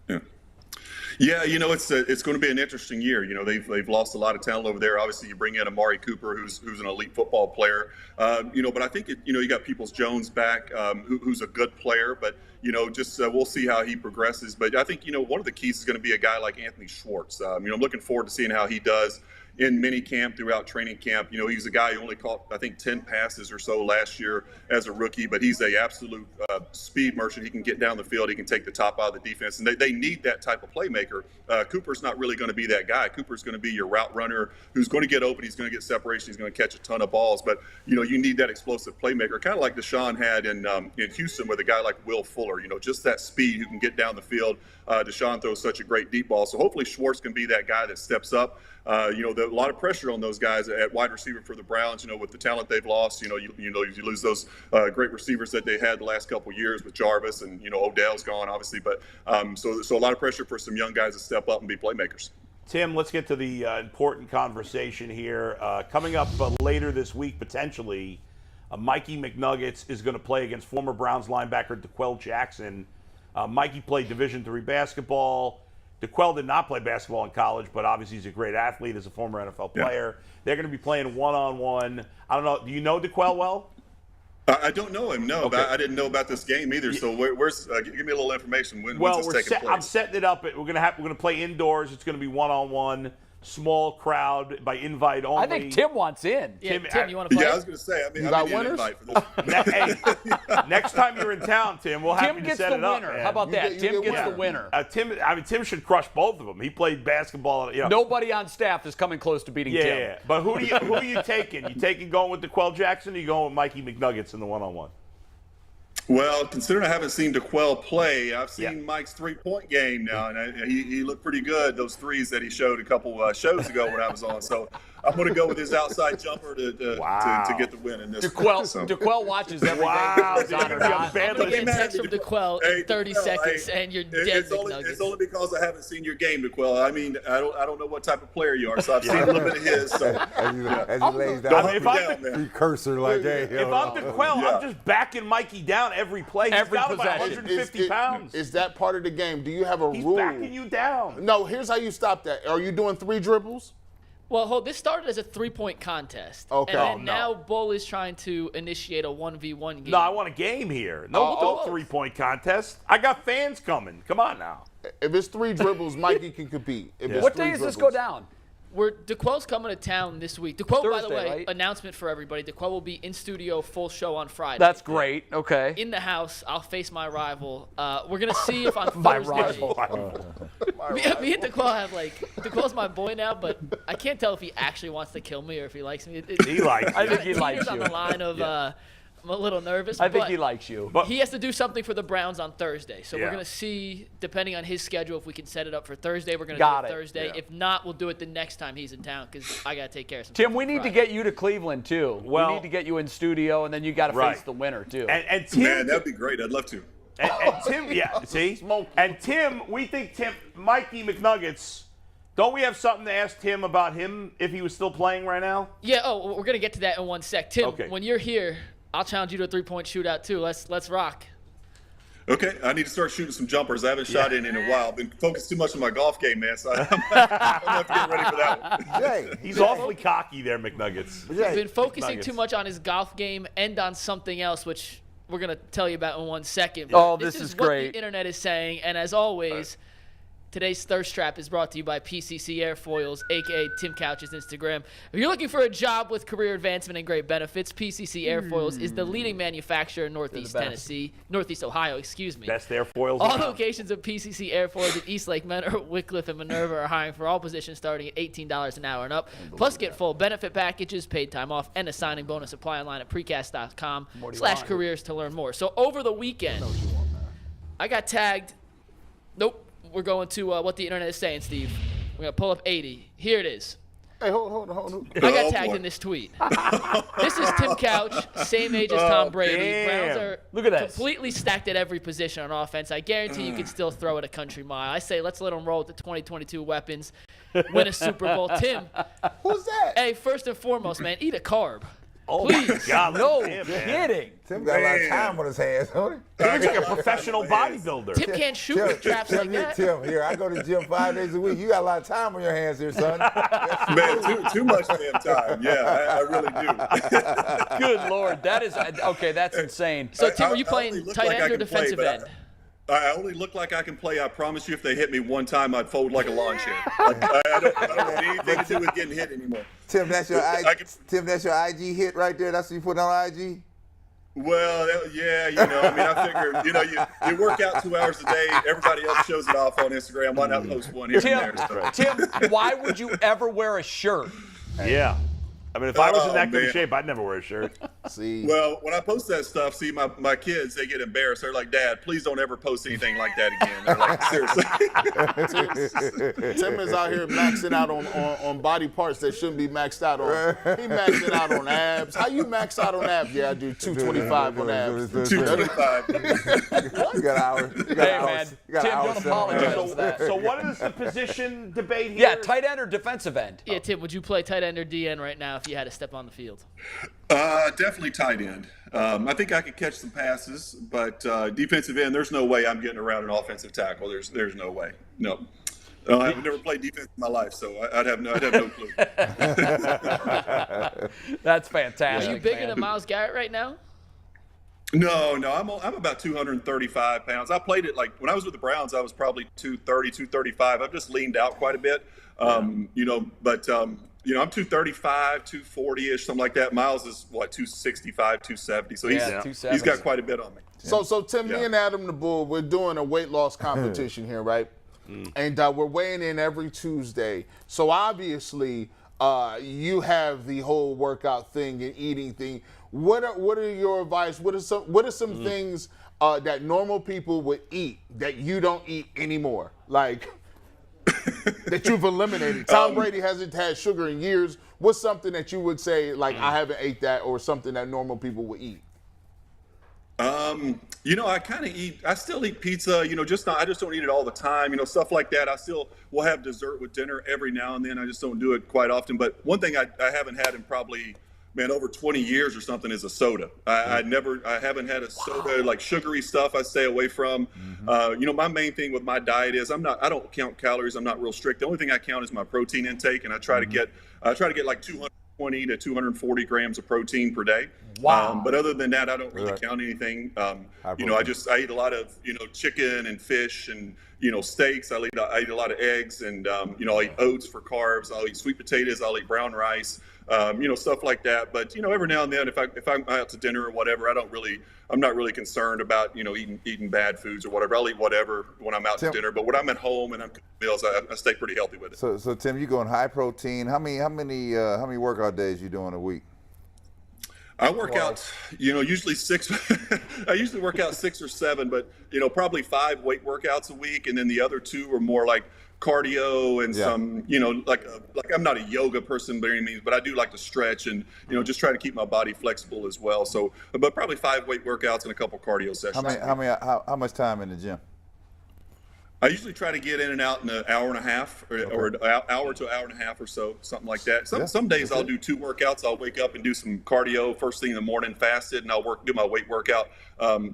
Yeah, it's going to be an interesting year. They've lost a lot of talent over there. Obviously, you bring in Amari Cooper, who's an elite football player. But I think you got Peoples-Jones back, who's a good player. But we'll see how he progresses. But I think one of the keys is going to be a guy like Anthony Schwartz. I'm looking forward to seeing how he does in mini camp, throughout training camp. He's a guy who only caught, I think, 10 passes or so last year as a rookie, but he's a absolute speed merchant. He can get down the field. He can take the top out of the defense, and they need that type of playmaker. Cooper's not really going to be that guy. Cooper's going to be your route runner who's going to get open. He's going to get separation. He's going to catch a ton of balls, but you need that explosive playmaker, kind of like Deshaun had in Houston with a guy like Will Fuller. Just that speed who can get down the field. Deshaun throws such a great deep ball, so hopefully Schwartz can be that guy that steps up. a lot of pressure on those guys at wide receiver for the Browns. With the talent they've lost, you lose those great receivers that they had the last couple of years with Jarvis and Odell's gone obviously, but so a lot of pressure for some young guys to step up and be playmakers. Tim, let's get to the important conversation here. Coming up later this week, potentially, Mikey McNuggets is going to play against former Browns linebacker DeQuell Jackson. Mikey played Division III basketball. DeQuell did not play basketball in college, but obviously he's a great athlete as a former NFL player. Yeah. They're going to be playing one-on-one. I don't know. Do you know DeQuell well? I don't know him, no. Okay. But I didn't know about this game either. So where's give me a little information. When's this taking place? I'm setting it up. We're gonna play indoors. It's gonna be one-on-one, small crowd by invite only. I think Tim wants in. Yeah, Tim, you want to play? Yeah, I was gonna say. I mean, you got winners? Next time you're in town, Tim, we'll have you to set it up. Tim gets the winner. How about that? Tim gets the winner. Tim should crush both of them. He played basketball. Nobody on staff is coming close to beating Tim. Yeah, but who are you taking? You going with DeQuell Jackson, or you going with Mikey McNuggets in the one-on-one? Well, considering I haven't seen DeQuell play, I've seen Mike's three-point game now, and he looked pretty good, those threes that he showed a couple shows ago when I was on. So I'm going to go with his outside jumper to get the win in this. DeQuell watches everything. I'm going to get a text from DeQuell in 30 seconds, and you're dead, it's only because I haven't seen your game, DeQuell. I mean, I don't know what type of player you are, so I've seen a little bit of his. So. As he lays down, if I'm precursor like that. If I'm DeQuell, I'm just backing Mikey down every play. He's got about 150 pounds. Is that part of the game? Do you have a rule? He's backing you down. No, here's how you stop that. Are you doing 3 dribbles? Well, this started as a 3-point contest. Okay. And then now Bull is trying to initiate a 1v1 game. No, I want a game here. No 3-point contest. I got fans coming. Come on now. If it's 3 dribbles, Mikey can compete. What day does this go down? DeQuell's coming to town this week. DeQuell, Thursday, by the way, right? Announcement for everybody. DeQuell will be in studio, full show on Friday. That's great. Okay. In the house, I'll face my rival. We're going to see if on My Thursday. rival. Me and DeQuell have DeQuell's my boy now, but I can't tell if he actually wants to kill me or if he likes me. He likes I think he likes you. on the line of I'm a little nervous. I think he likes you. But he has to do something for the Browns on Thursday. So we're going to see, depending on his schedule, if we can set it up for Thursday. We're going to do it Thursday. Yeah. If not, we'll do it the next time he's in town because I got to take care of some Tim, we need to get you to Cleveland, too. We need to get you in studio, and then you got to face the winner, too. And Tim, man, that'd be great. I'd love to. And Tim, see? And Tim, we think Mikey McNuggets, don't we have something to ask Tim about him if he was still playing right now? Yeah, we're going to get to that in one sec. Tim, when you're here, I'll challenge you to a 3-point shootout, too. Let's rock. Okay, I need to start shooting some jumpers. I haven't shot in a while. I've been focused too much on my golf game, man, so I'm not getting ready for that one. He's awfully cocky there, McNuggets. He's been focusing too much on his golf game and on something else, which we're going to tell you about in 1 second. This is great. What the internet is saying, and as always, today's Thirst Trap is brought to you by PCC Airfoils, a.k.a. Tim Couch's Instagram. If you're looking for a job with career advancement and great benefits, PCC Airfoils is the leading manufacturer in Northeast Ohio, Best airfoils. All locations of PCC Airfoils at Eastlake, Menor, Wickliffe, and Minerva are hiring for all positions starting at $18 an hour and up. Plus, get full benefit packages, paid time off, and a signing bonus. Apply online at precast.com/careers to learn more. So over the weekend, I got tagged. Nope. We're going to what the internet is saying, Steve. We're going to pull up 80. Here it is. Hey, hold on. I got tagged in this tweet. This is Tim Couch, same age as Tom Brady. Damn. Browns are completely stacked at every position on offense. I guarantee you can still throw it a country mile. I say let's let them roll with the 2022 weapons, win a Super Bowl. Tim. Who's that? Hey, first and foremost, man, eat a carb. Oh, please. God, no kidding. Tim got a lot of time on his hands, don't he? He looks like a professional bodybuilder. Tim can't shoot with traps like that. Tim, here, I go to the gym 5 days a week. You got a lot of time on your hands here, son. Man, too much damn time. Yeah, I really do. Good Lord. That is okay. That's insane. So, Tim, are you playing tight end or defensive end? I only look like I can play. I promise you, if they hit me one time, I'd fold like a lawn chair. I don't need anything to do with getting hit anymore. Tim, that's your IG hit right there. That's what you put on IG. Well, yeah, I figure, you work out 2 hours a day. Everybody else shows it off on Instagram. Why not post one here and there? So. Tim, why would you ever wear a shirt? Yeah. I mean, if I was in that good man. shape, I'd never wear a shirt. See, Well, when I post that stuff, see my kids, they get embarrassed. They're like, "Dad, please don't ever post anything like that again." They're like, seriously. Tim is out here maxing out on body parts that shouldn't be maxed out on. He maxing out on abs. How you max out on abs? Yeah, I do 225 on abs. 225. You got hours. You got Hey, hours. man, You got Tim, hours don't set on apologize. that. for that. So what is the position debate here? Yeah, tight end or defensive end? Yeah, Tim, would you play tight end or DN right now if you had to step on the field? Definitely tight end. I think I could catch some passes, but defensive end, there's no way I'm getting around an offensive tackle. There's no way. No. I've never played defense in my life, so I'd have no clue. That's fantastic. Are you bigger man. than Myles Garrett right now? No, I'm about 235 pounds. I played it like when I was with the Browns, I was probably 230, 235. I've just leaned out quite a bit, I'm 235, 240-ish, something like that. Myles is, 265, 270. So he's got quite a bit on me. So Tim, me and Adam the Bull, we're doing a weight loss competition here, right? And we're weighing in every Tuesday. So obviously, you have the whole workout thing and eating thing. What are your advice? What are some things that normal people would eat that you don't eat anymore? Like that you've eliminated. Tom Brady hasn't had sugar in years. What's something that you would say, like, I haven't ate that, or something that normal people would eat? I still eat pizza, I just don't eat it all the time, stuff like that. I still will have dessert with dinner every now and then. I just don't do it quite often. But one thing I haven't had in probably, over 20 years or something is a soda. I haven't had a soda, like sugary stuff I stay away from. My main thing with my diet is I don't count calories. I'm not real strict. The only thing I count is my protein intake, and I try to get like 220 to 240 grams of protein per day. Wow. But other than that, I don't really count anything. I eat a lot of, chicken and fish and, steaks. I eat a lot of eggs and, I eat oats for carbs. I'll eat sweet potatoes. I'll eat brown rice, stuff like that. But, every now and then, if I'm out to dinner or whatever, I'm not really concerned about, eating bad foods or whatever. I'll eat whatever when I'm out to dinner. But when I'm at home and I'm cooking meals, I stay pretty healthy with it. So Tim, you going high protein. How many workout days you do in a week? I work out, usually 6. I usually work out 6 or 7, but, probably 5 weight workouts a week. And then the other 2 are more like cardio and some, like I'm not a yoga person by any means, but I do like to stretch and, just try to keep my body flexible as well. So, but probably 5 weight workouts and a couple cardio sessions. How much time in the gym? I usually try to get in and out in an hour and a half or an hour to hour and a half or so, something like that. Some days I'll do 2 workouts. I'll wake up and do some cardio first thing in the morning, fasted, and I'll do my weight workout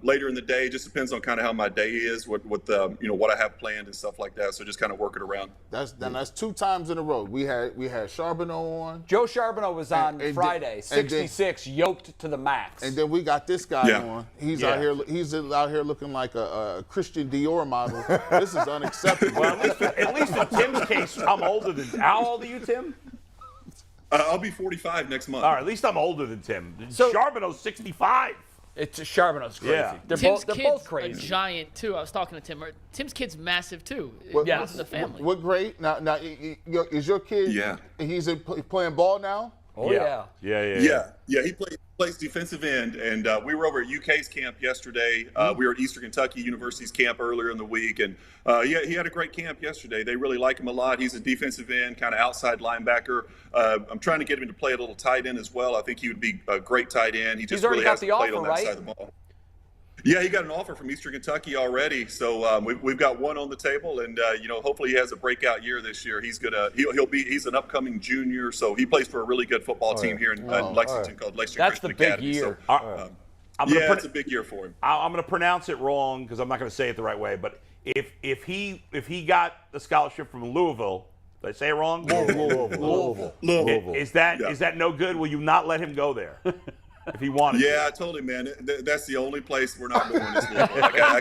later in the day. It just depends on kind of how my day is, what I have planned and stuff like that. So just kind of work it around. That's 2 times in a row. We had Charbonneau on. Joe Charbonneau was on Friday, 66, yoked to the max. And then we got this guy on. He's out here looking like a Christian Dior model. This is unacceptable. Well, at least in Tim's case, I'm older than. How old are you, Tim? I'll be 45 next month. All right, at least I'm older than Tim. So- Charbonneau's 65. It's Charbonneau's crazy. Yeah. They're Tim's both kid's crazy. a giant too. I was talking to Tim. Tim's kid's massive too. What- It runs in the family. What grade? Now, is your kid? Yeah. He's playing ball now. Oh yeah. Yeah, he plays defensive end, and we were over at UK's camp yesterday. We were at Eastern Kentucky University's camp earlier in the week, and he had a great camp yesterday. They really like him a lot. He's a defensive end, kind of outside linebacker. I'm trying to get him to play a little tight end as well. I think he would be a great tight end. He just already really got hasn't the played offer, on that right? side of the ball. Yeah, he got an offer from Eastern Kentucky already. So we've got one on the table, and hopefully he has a breakout year this year. He's he's an upcoming junior, so he plays for a really good football team here in Lexington called Lexington That's Christian the big Academy. year. So, it's a big year for him. I'm going to pronounce it wrong because I'm not going to say it the right way. But if he got a scholarship from Louisville, did I say it wrong? Louisville. Is that no good? Will you not let him go there? If he wanted to. Yeah, I told him, man. That's the only place we're not going. Is Louisville. Like, I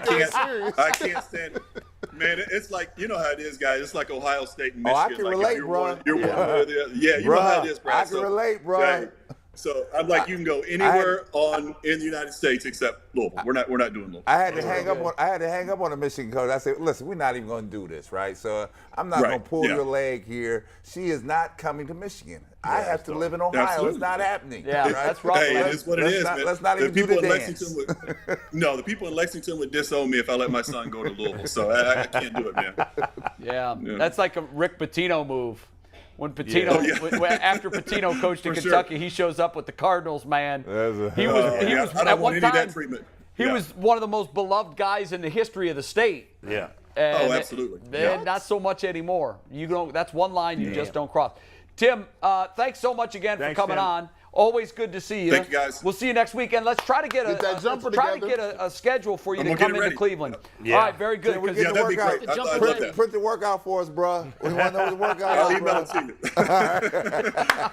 can't stand it. Man, it's like, you know how it is, guys. It's like Ohio State and Michigan. I can relate, bro. You know how it is, Brad. I can relate, bro. So I'm like, you can go anywhere in the United States except Louisville. We're not doing Louisville. I had to hang up on the Michigan coach. I said, listen, we're not even going to do this, right? So I'm not going to pull your leg here. She is not coming to Michigan. I have to live in Ohio. Absolutely. It's not happening. Yeah, right? that's right. Hey, it is what it is, man. Let's not even do the dance. The people in Lexington would disown me if I let my son go to Louisville. So I can't do it, man. Yeah, that's like a Rick Pitino move. When Pitino, after Pitino coached in Kentucky, he shows up with the Cardinals, man. He was at one time. He was one of the most beloved guys in the history of the state. Yeah. And absolutely. Not so much anymore. You don't. That's one line you just don't cross. Tim, thanks so much again for coming on. Always good to see you. Thank you, guys. We'll see you next week, and let's try to get a schedule for you to come into Cleveland. Yeah. All right, very good. We get the workout. Print the workout for us, bro. We want to know what the workout is, bro. I'll email it to you.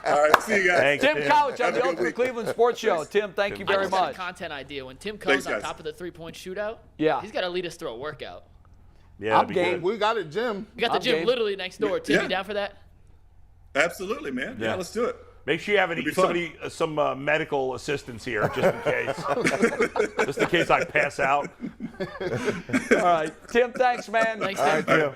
All right, see you guys. Thanks, Tim Couch on the Ultimate Cleveland Sports Show. Tim, thank you very I just have much. a content idea. When Tim comes on top of the three-point shootout, he's got to lead us through a workout. Yeah, I'm game. We got a gym. We got the gym literally next door. Tim, you down for that? Absolutely, man. Yeah, let's do it. Make sure you have some medical assistance here, just in case. Just in case I pass out. All right, Tim, thanks, man. Thanks, Tim.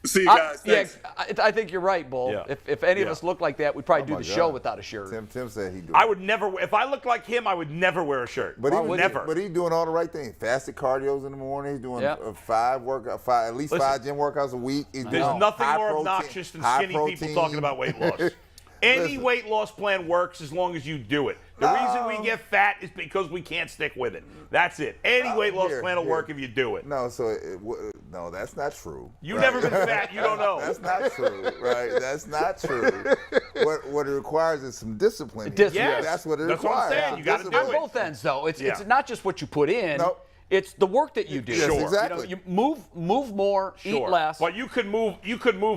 See you guys. Thanks. I think you're right, Bull. Yeah. If any of us look like that, we'd probably do the show without a shirt. Tim said he'd do it. I would never. If I looked like him, I would never wear a shirt. But never. But he's doing all the right things. Fasted cardios in the morning. He's doing at least 5 gym workouts a week. He's There's doing nothing more protein, obnoxious than skinny people talking about weight loss. Any weight loss plan works as long as you do it. The reason we get fat is because we can't stick with it. That's it. Any weight loss plan will work if you do it. No, no, that's not true. You've never been fat. You don't know. That's not true, right? That's not true. What it requires is some discipline. Yes. That's what it That's requires. what I'm saying. You got to do On it. both ends, though. It's not just what you put in. Nope. It's the work that you do. Yes, exactly. You move more, eat less. But you could move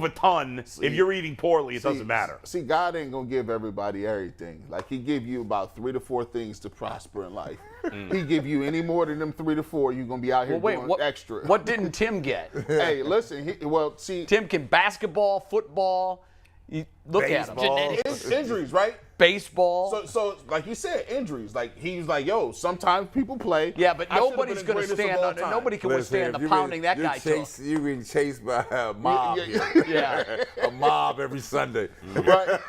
a ton if you're eating poorly. It doesn't matter. See, God ain't gonna give everybody everything. Like He give you about 3 to 4 things to prosper in life. He give you any more than them 3 to 4, you're gonna be out here doing extra. What didn't Tim get? Hey, listen. Tim can basketball, football. Look Baseball. at him. Injuries, right? Baseball. So, like you said, injuries. Like he's like, yo, sometimes people play. Yeah, but I should've nobody's been the going to greatest of stand all on it. time. Nobody can withstand the pounding that guy took. You're being chased by a mob. Yeah. A mob every Sunday. Right.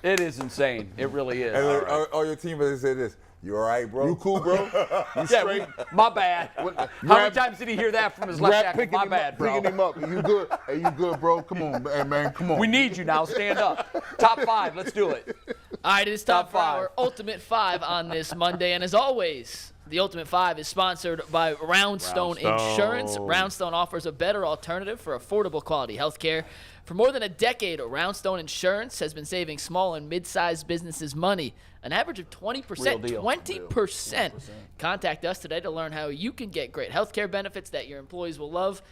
It is insane. It really is. And all your teammates say this. You all right, bro? You cool, bro? You straight? My bad. How many times did he hear that from his left tackle? My bad, bro. Picking him up. You good? Hey, you good, bro? Come on, man. Come on. We need you now. Stand up. Top 5. Let's do it. All right, it is time for our Ultimate 5 on this Monday. And as always, the Ultimate 5 is sponsored by Roundstone Insurance. Roundstone offers a better alternative for affordable quality health care. For more than a decade, Roundstone Insurance has been saving small and mid-sized businesses money, an average of 20%. 20%. Contact us today to learn how you can get great health care benefits that your employees will love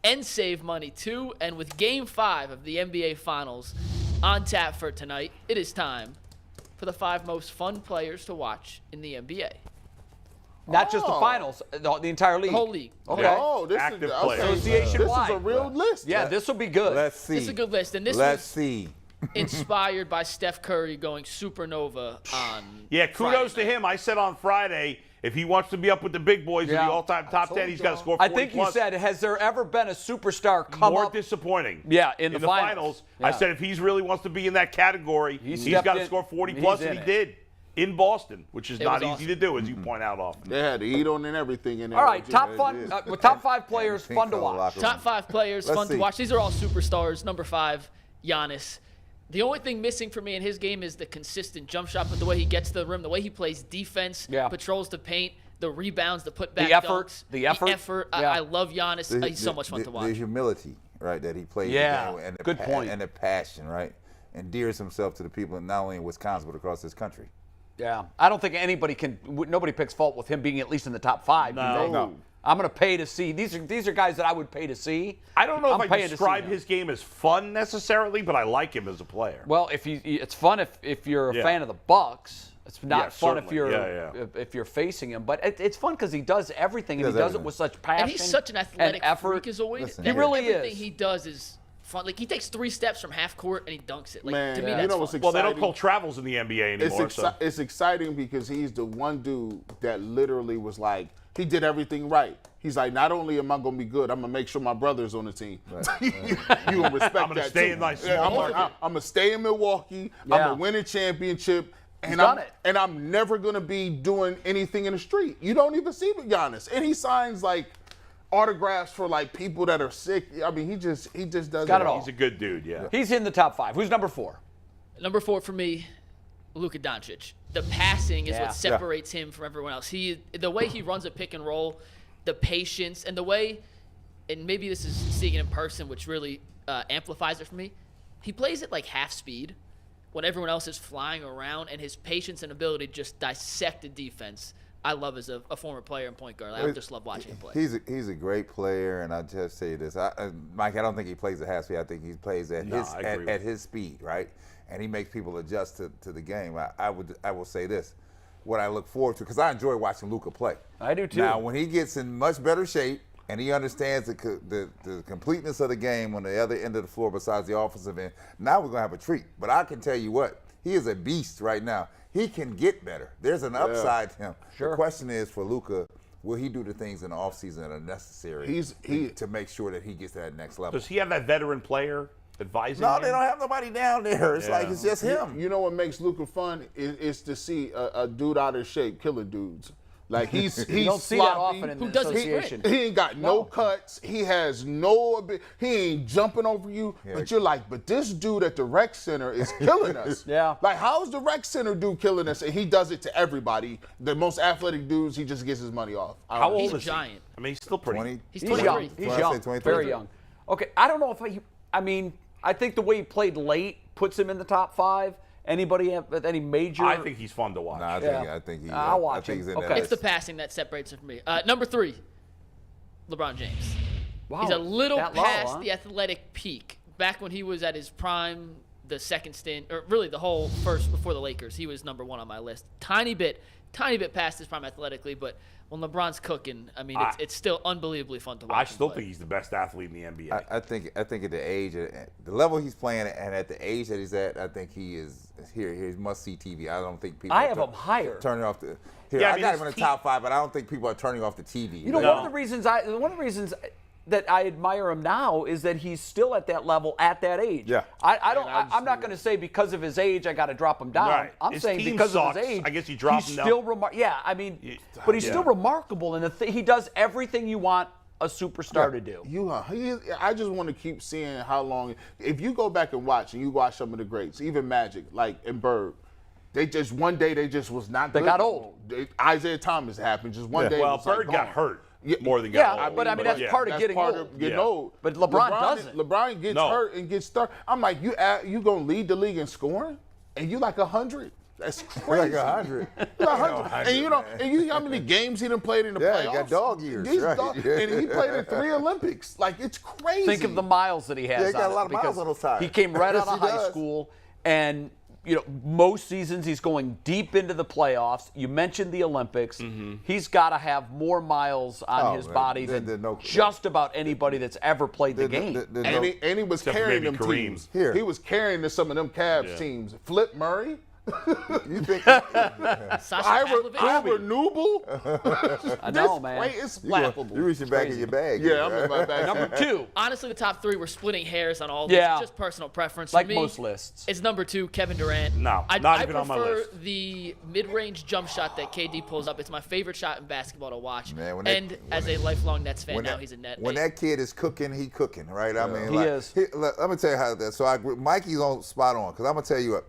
and save money too. And with Game 5 of the NBA Finals on tap for tonight, it is time for the 5 most fun players to watch in the NBA. Not just the finals, the entire league. The whole league. Okay. Oh, this Active is players. Association-wide. This is a real list. Yeah, this will be good. Let's see. This is a good list. And this Let's was see. inspired by Steph Curry going supernova on Kudos Friday to him. I said on Friday, if he wants to be up with the big boys in the all-time top 10, he's got to score 40 I think you plus. said, has there ever been a superstar come More up? disappointing. Yeah, in the finals. I Yeah. said if he really wants to be in that category, he's stepped got to in. score 40 He's plus, in and he it. did in Boston, which is It not was easy awesome. to do, as you point out often. They had to eat on and everything in there. All right, OG. top fun. With top 5 players, Pink fun to color watch. locker room. Top 5 players, Let's fun see. to watch. These are all superstars. Number 5, Giannis. The only thing missing for me in his game is the consistent jump shot, but the way he gets to the rim, the way he plays defense, patrols the paint, the rebounds, the putback dunks. The effort. Yeah. I love Giannis. He's so much fun to watch. The humility, right, that he plays. Yeah, the game, and the good point. And the passion, right, endears himself to the people not only in Wisconsin but across this country. Yeah, I don't think nobody picks fault with him being at least in the top 5. No. I'm going to pay to see. These are guys that I would pay to see. I don't know I'm if I paying to see describe them. his game as fun necessarily, but I like him as a player. Well, it's fun if you're a fan of the Bucks. It's not fun if certainly. if you're facing him, but it's fun because he does everything and he does it with such passion. And he's such an athletic and effort. freak as always. Listen, he really Everything is. he does is fun. Like, he takes 3 steps from half court and he dunks it. Like, Man, to me, you that's know fun. what's Well, they don't exciting? call travels in the NBA anymore. It's exciting because he's the one dude that literally was like, he did everything right. He's like, not only am I going to be good, I'm going to make sure my brother's on the team. You can respect I'm gonna that, stay too. in my small market. I'm going to stay in Milwaukee. I'm Yeah. going to win a championship. And done it. And I'm never going to be doing anything in the street. You don't even see Giannis. And he signs, like, autographs for, like, people that are sick. I mean, he just does Got it all. He's a good dude, yeah. He's in the top 5. Who's number 4? Number 4 for me, Luka Doncic. The passing is Yeah. what separates him from everyone else. The way he runs a pick and roll, the patience, and the way, and maybe this is seeing it in person, which really amplifies it for me. He plays at like half speed when everyone else is flying around, and his patience and ability to just dissect the defense. I love as a former player and point guard. I just love watching him play. He's a great player, and I just say this, Mike. I don't think he plays at half speed. I think he plays at at his speed, right? And he makes people adjust to the game. I will say this, what I look forward to, because I enjoy watching Luka play. I do too. Now, when he gets in much better shape and he understands the completeness of the game on the other end of the floor besides the offensive end, now we're gonna have a treat. But I can tell you what, he is a beast right now. He can get better. There's an upside to him. Sure. The question is for Luka, will he do the things in the offseason that are necessary to make sure that he gets to that next level? Does he have that veteran player advising No, him? they don't have nobody down there. It's like it's just him. You know what makes Luka fun is to see a dude out of shape killing dudes. Like he's You don't see that sloppy. often in Who the doesn't association. He ain't got no cuts. He has he ain't jumping over you. But you're like, but this dude at the rec center is killing us. Yeah. Like, how's the rec center dude killing us? And he does it to everybody. The most athletic dudes, he just gets his money off. How old He's a is giant. he? I mean, he's still pretty. 20. He's He's 23. young. He's Well, I young. say 23. Very young. Okay, I don't know if I mean, I think the way he played late puts him in the top 5. Anybody have any major? I think he's fun to watch. No, I think he. I'll watch I think him. he's in Okay. that It's the list. passing that separates him from me. Number 3, LeBron James. Wow, He's a little that low, past huh? the athletic peak. Back when he was at his prime, the second stint, or really the whole first before the Lakers, he was number 1 on my list. Tiny bit past his prime athletically, but when LeBron's cooking, I mean, it's still unbelievably fun to watch. I him still play. think he's the best athlete in the NBA. I think at the age, the level he's playing, and at the age that he's at, I think he is here. He's must-see TV. I don't think people. I have him higher. Turning off the. Here, Yeah, I I mean, got his him in the team- top 5, but I don't think people are turning off the TV. You know, one of the reasons that I admire him now is that he's still at that level at that age. Yeah. I'm not going to say because of his age I got to drop him down. Right. I'm His saying team because sucks. of his age. I guess you drop he's him down. still Yeah, I mean, but he's still remarkable, and he does everything you want a superstar to do. I just want to keep seeing how long. If you go back and watch some of the greats, even Magic, like in Bird, one day they just was not. They good. got old. Isaiah Thomas happened. Just one day. well, it was like Bird got gone. hurt Yeah, more than yeah, got old. but I mean, that's part of That's getting part old. of getting Yeah. old. But LeBron doesn't. LeBron gets hurt and gets started. I'm like, you gonna lead the league in scoring, and you like 100. That's crazy. Like 100. Like 100. And you how many games he done played in the Yeah, playoffs? he got dog years, He's right. and he played in 3 Olympics. Like, it's crazy. Think of the miles that he has. Yeah, he got on a lot it, of miles because on those tires. He came right Yes, out of he high does. school, and most seasons he's going deep into the playoffs. You mentioned the Olympics. He's got to have more miles on his man. body than just about anybody that's ever played the game. And he was Except for carrying maybe them Kareem. teams. Here. He was carrying some of them Cavs teams. Flip Murray. You think? Sasha Pavlovich. Ira Newble. I know, man. It's laughable. You reaching back in your bag. Yeah, I'm in my bag. Number 2, Honestly, the top 3, we're splitting hairs on all this. Yeah. It's just personal preference. like For me, most lists. it's number 2, Kevin Durant. No, I not even on my prefer list. the mid-range jump shot that KD pulls up. It's my favorite shot in basketball to watch. Man, As a lifelong Nets fan, now he's a net. When that kid is cooking, he cooking, right? I mean, He like, is. Let me tell you how that. So Mikey's on spot on, because I'm gonna tell you what.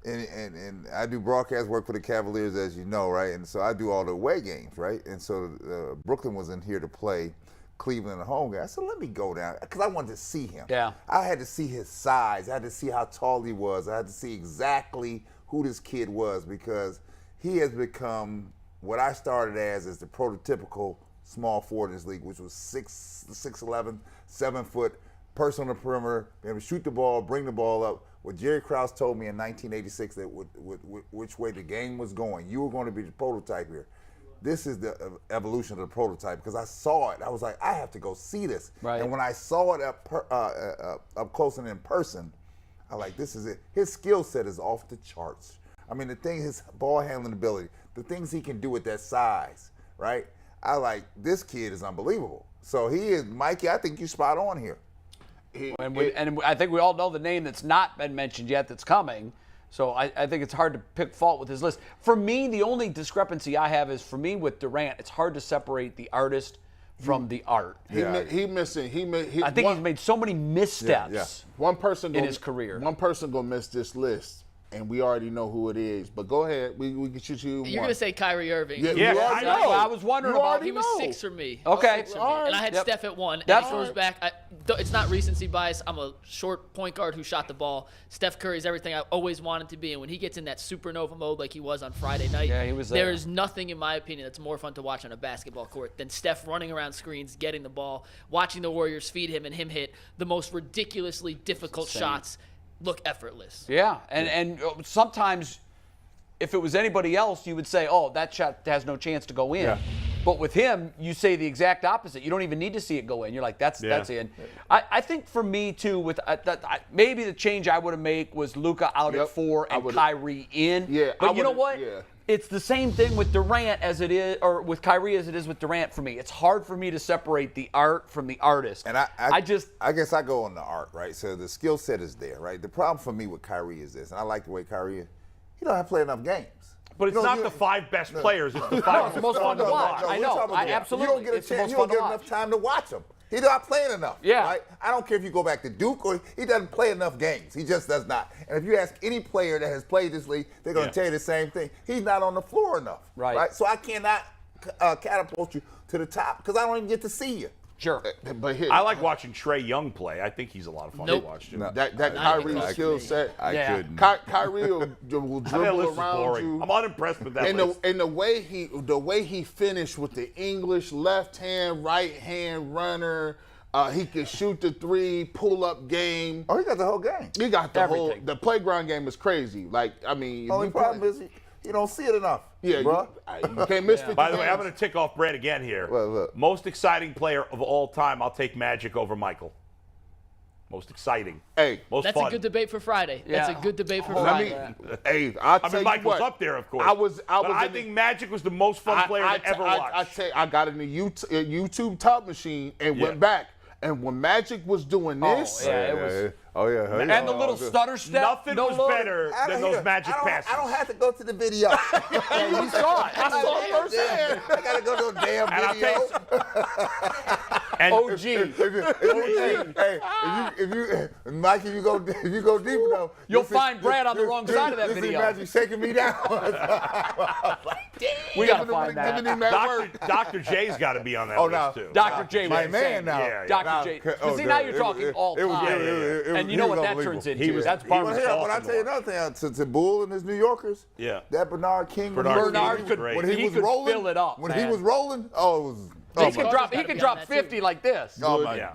And I do broadcast work for the Cavaliers, as you know, right? And so I do all the away games, right? And so Brooklyn was in here to play Cleveland at home game. I said, let me go down, because I wanted to see him. Yeah. I had to see his size. I had to see how tall he was. I had to see exactly who this kid was, because he has become what I started as the prototypical small forward in this league, which was 6'11", 7 foot, person on the perimeter, be able to shoot the ball, bring the ball up. What Jerry Krause told me in 1986 that which way the game was going, you were going to be the prototype here. this is the evolution of the prototype, because I saw it. I was like, I have to go see this. Right. And when I saw it up close and in person, I like, this is it. His skill set is off the charts. I mean, his ball handling ability, the things he can do at that size, right? I like, this kid is unbelievable. So he is, Mikey, I think you're spot on here. And I think we all know the name that's not been mentioned yet that's coming. So I think it's hard to pick fault with his list. For me, the only discrepancy I have is, for me with Durant, it's hard to separate the artist from the art. I think he's made so many missteps One person in his career. One person gonna miss this list, and we already know who it is. But go ahead, we can shoot you. You're gonna say Kyrie Irving. Yeah, Yeah, you already I know. know. I was wondering You about already He was know. 6 for me. Okay. 6 for me. And I had Yep. Steph at 1. That's And it goes back. It's not recency bias. I'm a short point guard who shot the ball. Steph Curry's everything I always wanted to be. And when he gets in that supernova mode like he was on Friday night, Yeah, he was there. there is nothing, in my opinion, that's more fun to watch on a basketball court than Steph running around screens, getting the ball, watching the Warriors feed him and him hit the most ridiculously difficult shots look effortless. Yeah, and sometimes if it was anybody else, you would say, oh, that shot has no chance to go in. Yeah. But with him, you say the exact opposite. You don't even need to see it go in. You're like, that's in. I think for me, too, with maybe the change I would have made was Luka out at 4 and Kyrie in. Yeah, but you know what? Yeah. It's the same thing with Durant as it is, or with Kyrie as it is with Durant for me. It's hard for me to separate the art from the artist. And I guess I go on the art, right? So the skill set is there, right? The problem for me with Kyrie is this, and I like the way Kyrie is. He don't have to play enough games. But it's not the 5 best players. It's the 5 it's the most fun to watch. I know. Absolutely. You don't get a chance. You don't get enough time to watch him. He's not playing enough. Yeah. Right? I don't care if you go back to Duke or he doesn't play enough games. He just does not. And if you ask any player that has played this league, they're going to tell you the same thing. He's not on the floor enough. Right. So I cannot catapult you to the top because I don't even get to see you. Sure. But here, I like watching Trae Young play. I think he's a lot of fun to watch, too. that Kyrie skill set. I couldn't. Kyrie will I mean, that dribble list is around boring. you. I'm unimpressed with that And list. the way he finished with the English left hand, right hand runner, he could shoot the 3, pull up game. Oh, he got the whole game. He got the Everything. the playground game is crazy. Like, I mean, if Only you problem play- is you don't see it enough. yeah, bro. you can't miss 50 By the way, I'm games. going to tick off Brad again here. Look. Most exciting player of all time, I'll take Magic over Michael. Most exciting. Hey, Most That's fun. a good debate for Friday. Yeah. That's a good debate for let Friday. me. Hey, I'll tell I mean, you Michael's what. up there, of course. I think Magic was the most fun player to ever watch. I got in the YouTube Top Machine and went back. And when Magic was doing this, yeah, it was. Oh, yeah. And the little stutter step. Nothing no was look. better than those Magic passes. I don't have to go to the video. Yeah, you saw it. I saw it firsthand. I gotta go to a damn And I'll video. tell you, and Hey, Mike, if you go deep enough, You'll find Brad on the wrong side of that this is video. Magic shaking me down. We got to find that. Dr. J's got to be on that Oh, list, no. too. Dr. J. My was man saying. now. Yeah, Dr. J. Because see, now you're talking all time. And you know what that turns into. That's But Barbara here, Salt. when I tell you another thing, to Bull and his New Yorkers, Yeah. that Bernard King, Bernard could- when he was could rolling, fill it up, when man. he was rolling, it was. He could drop 50 like this Oh my Yeah.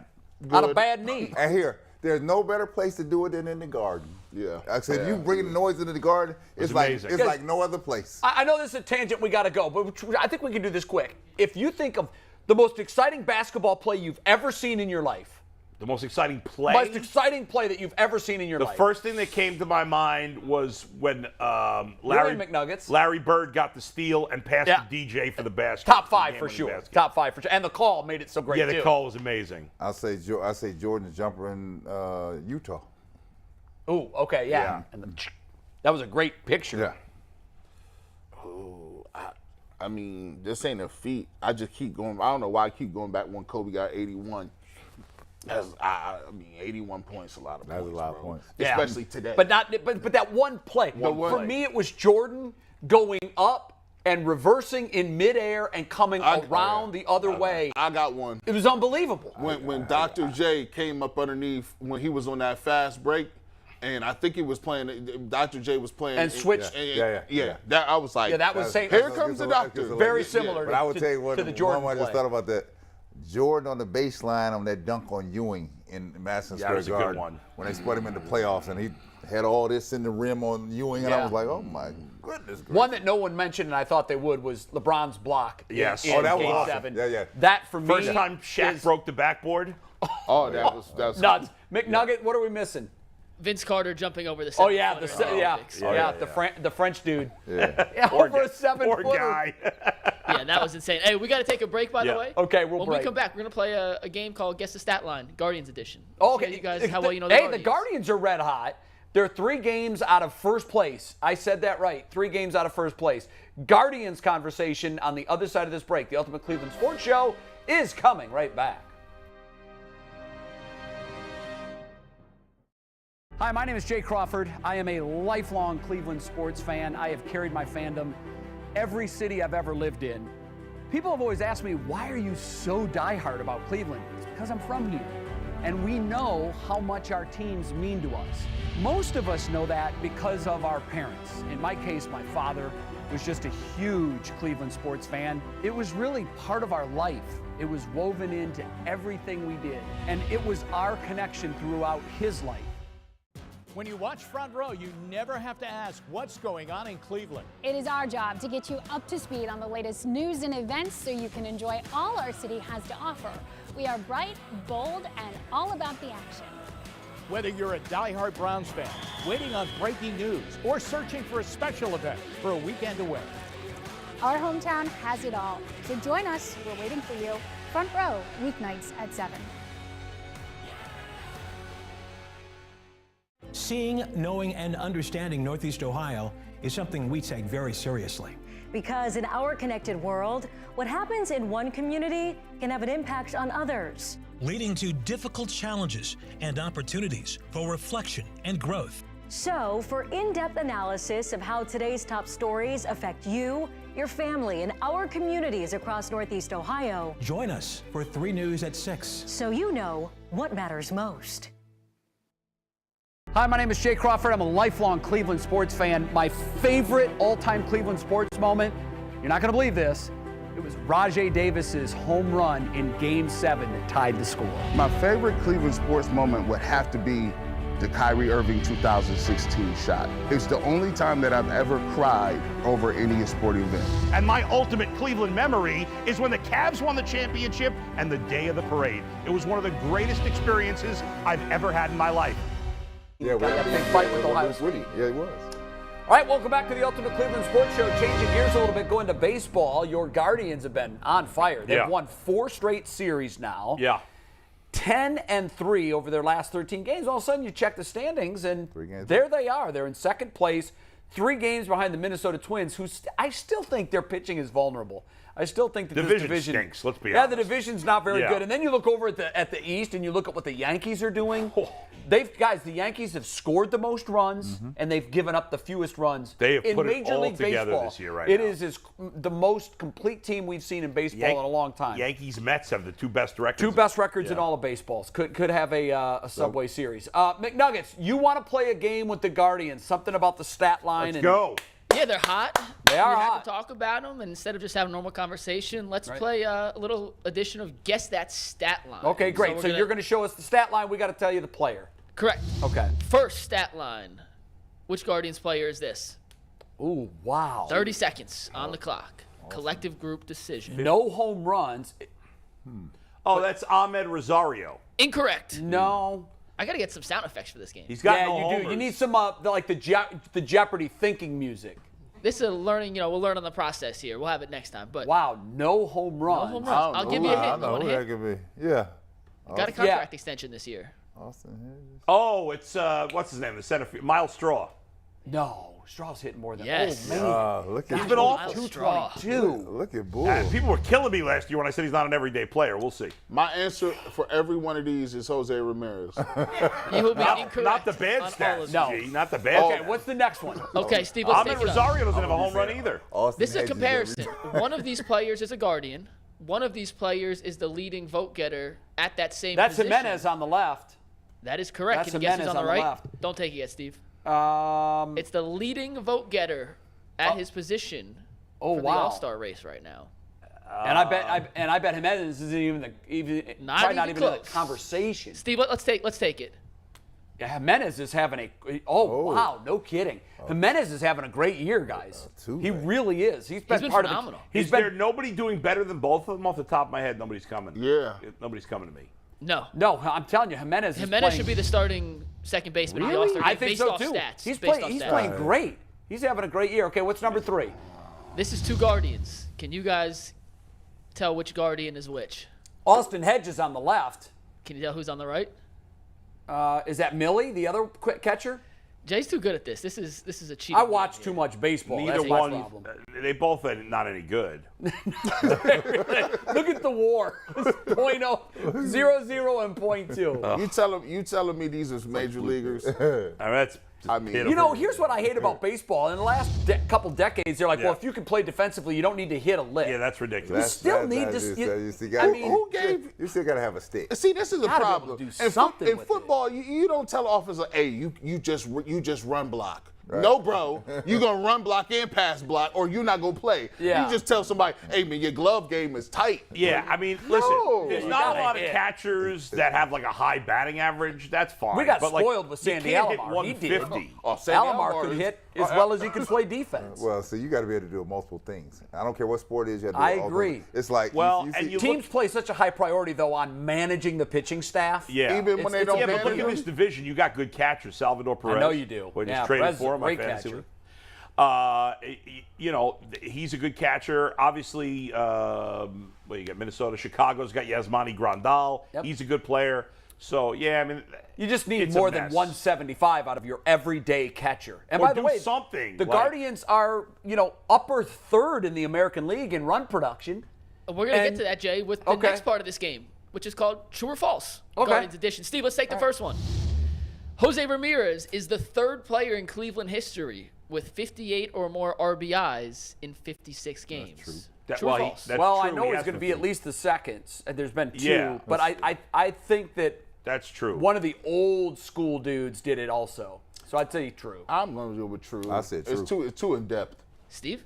on a bad knee. And here, there's no better place to do it than in the garden. Yeah. I said, if you bring the noise into the garden, it's amazing. like no other place. I know this is a tangent we got to go, but I think we can do this quick. If you think of the most exciting basketball play you've ever seen in your life, The most exciting play. most exciting play that you've ever seen in your The life. first thing that came to my mind was when Larry McNuggets. Larry Bird got the steal and passed Yeah. to DJ for the basket. Top 5 the for game-winning sure. basket. Top 5 for sure. And the call made it so great, Yeah, too. the call was amazing. I say Jordan's jumper in Utah. Ooh, okay, yeah. Yeah. And that was a great picture. Yeah. I mean, this ain't a feat. I just keep going. I don't know why I keep going back when Kobe got 81. I mean, 81 points, a lot of points. That's a lot of bro. points. Yeah. Especially today. But that one play. For me, it was Jordan going up and reversing in midair and coming around the other way. I got one. It was unbelievable. When Dr. J came up underneath when he was on that fast break, and I think he was playing. Dr. J was playing And switched. Yeah. That I was like, Yeah, that was saying. here comes the doctor. Very similar But I would tell you to the Jordan one I just play. thought about that. Jordan on the baseline on that dunk on Ewing in Madison Yeah, that Square was a good Garden one. when they split him in the playoffs and he had all this in the rim on Ewing, and I was like, oh my goodness. One that no one mentioned, and I thought they would, was LeBron's block. Yes. In Oh, that was Game awesome. 7. Yeah. That for me. First time Shaq broke the backboard. Oh, that was Nuts. McNugget, what are we missing? Vince Carter jumping over the Oh 7-footer yeah, in the Olympics. the French dude. Yeah. Over a 7-footer. Poor guy. Yeah, that was insane. Hey, we got to take a break, by the way. Okay, we'll when break. we come back, we're going to play a game called Guess the Stat Line, Guardians Edition. Okay, See you guys how well you know the Hey, Guardians. the Guardians are red hot. They're 3 games out of first place. I said that right. 3 games out of first place. Guardians conversation on the other side of this break. The Ultimate Cleveland Sports Show is coming right back. Hi, my name is Jay Crawford. I am a lifelong Cleveland sports fan. I have carried my fandom every city I've ever lived in. People have always asked me, why are you so diehard about Cleveland? It's because I'm from here. And we know how much our teams mean to us. Most of us know that because of our parents. In my case, my father was just a huge Cleveland sports fan. It was really part of our life. It was woven into everything we did. And it was our connection throughout his life. When you watch Front Row, you never have to ask what's going on in Cleveland. It is our job to get you up to speed on the latest news and events so you can enjoy all our city has to offer. We are bright, bold, and all about the action. Whether you're a diehard Browns fan, waiting on breaking news, or searching for a special event for a weekend away. Our hometown has it all. So join us. We're waiting for you. Front Row, weeknights at 7. Seeing, knowing, and understanding Northeast Ohio is something we take very seriously. Because in our connected world, what happens in one community can have an impact on others, leading to difficult challenges and opportunities for reflection and growth. So, for in-depth analysis of how today's top stories affect you, your family, and our communities across Northeast Ohio, join us for 3 News at 6. So you know what matters most. Hi, my name is Jay Crawford. I'm a lifelong Cleveland sports fan. My favorite all-time Cleveland sports moment, you're not going to believe this, it was Rajay Davis's home run in Game 7 that tied the score. My favorite Cleveland sports moment would have to be the Kyrie Irving 2016 shot. It's the only time that I've ever cried over any sporting event. And my ultimate Cleveland memory is when the Cavs won the championship and the day of the parade. It was one of the greatest experiences I've ever had in my life. Yeah, Got that big fight with Ohio State. Yeah, it was. All right, welcome back to the Ultimate Cleveland Sports Show. Changing gears a little bit, going to baseball. Your Guardians have been on fire. They've won 4 straight series now. Yeah. 10-3 over their last 13 games. All of a sudden, you check the standings, and there they are. They're in second place, 3 games behind the Minnesota Twins, who I still think their pitching is vulnerable. I still think that this division stinks. Let's be honest. Yeah, the division's not very good. And then you look over at the East, and you look at what the Yankees are doing. The Yankees have scored the most runs, and they've given up the fewest runs They have in put Major it all League together Baseball. this year right It now. is the most complete team we've seen in baseball in a long time. Yankees Mets have the 2 best records. 2 best records in all of baseballs. Could have a Subway Series. McNuggets, you want to play a game with the Guardians? Something about the stat line? Let's go. Yeah, they're hot. They are we hot. have to talk about them, and instead of just having a normal conversation, let's play a little edition of Guess That Stat Line. Okay, great. So you're going to show us the stat line. We got to tell you the player. Correct. Okay. First stat line. Which Guardians player is this? Ooh, wow. 30 seconds on the clock. Awesome. Collective group decision. No home runs. Oh, that's Ahmed Rosario. Incorrect. No. I got to get some sound effects for this game. He's got no homers. You need some the Jeopardy thinking music. This is a learning, we'll learn on the process here. We'll have it next time. But wow, no home runs. No home runs. I'll give you a hint. I know who that could be. Yeah. Got a contract extension this year. Austin Hayes. Oh, it's what's his name? The center field, Miles Straw. No, Straw's hitting more than. Yes. Oh man, look at he's been off 222. Look at Bull. People were killing me last year when I said he's not an everyday player. We'll see. My answer for every one of these is Jose Ramirez. You will be incorrect. Not the bad stats. No, G, not the bad. Okay, what's the next one? Okay, Steve. Let's Ahmed Rosario doesn't have a home run either. This is a comparison. One of these players is a Guardian. One of these players is the leading vote getter at that same position. That's Jimenez on the left. That is correct. That's Can you guess who's on the right? left. Don't take it yet, Steve. It's the leading vote getter at his position for the All-Star race right now. And I bet Jimenez isn't even not even the conversation. Steve, let's take it. Yeah, Jimenez is having wow, no kidding. Jimenez is having a great year, guys. He really is. He's been part phenomenal. Is there nobody doing better than both of them? Off the top of my head, nobody's coming. Yeah. Nobody's coming to me. No, I'm telling you, Jimenez should be the starting second baseman in the Really? All-Star I game think based so off too. stats. He's based off playing stats. great. He's having a great year. Okay, what's number 3? This is 2 Guardians. Can you guys tell which Guardian is which? Austin Hedges on the left. Can you tell who's on the right? Is that Millie, the other catcher? Jay's too good at this. This is a cheating I watch too much baseball. Neither That's my one. problem. They both are not any good. Look at the WAR. 0.0 and 0.2. You telling me these are major leaguers? I mean, you know, here's what I hate about baseball. In the last couple decades, they're like, well, if you can play defensively, you don't need to hit a lick. Yeah, that's ridiculous. You still need to. You still got to have a stick. See, this is the problem. In with football, you don't tell an officer, hey, you just run block. Right. No, bro. You're going to run block and pass block, or you're not going to play. Yeah. You just tell somebody, hey, man, your glove game is tight. Yeah, I mean, listen, there's not a lot of catchers that have like a high batting average. That's fine. We got but spoiled with Sandy Alomar. He did. 150. Alomar could hit as well as he could play defense. Well, so you got to be able to do multiple things. I don't care what sport it is. You have to do I all agree. those. It's like, teams play such a high priority, though, on managing the pitching staff. Yeah. Even when they don't manage but look at this division. You got good catchers. Salvador Perez. I know you do. Which is traded for him, my fantasy league. You know, he's a good catcher. Obviously, you got Minnesota. Chicago's got Yasmani Grandal. Yep. He's a good player. So, yeah, I mean, you just need more than 175 out of your everyday catcher. And or by the way, something. The Guardians are, upper third in the American League in run production. We're going to get to that, Jay, with the next part of this game, which is called True or False. Guardians edition. Steve, let's take the first one. Jose Ramirez is the 3rd player in Cleveland history with 58 or more RBIs in 56 games. True or false? I know he's going to be at least the 2nd. And there's been 2, but I think that that's true. One of the old school dudes did it also. So I'd say true. I'm going to go with true. I said true. It's too in depth. Steve?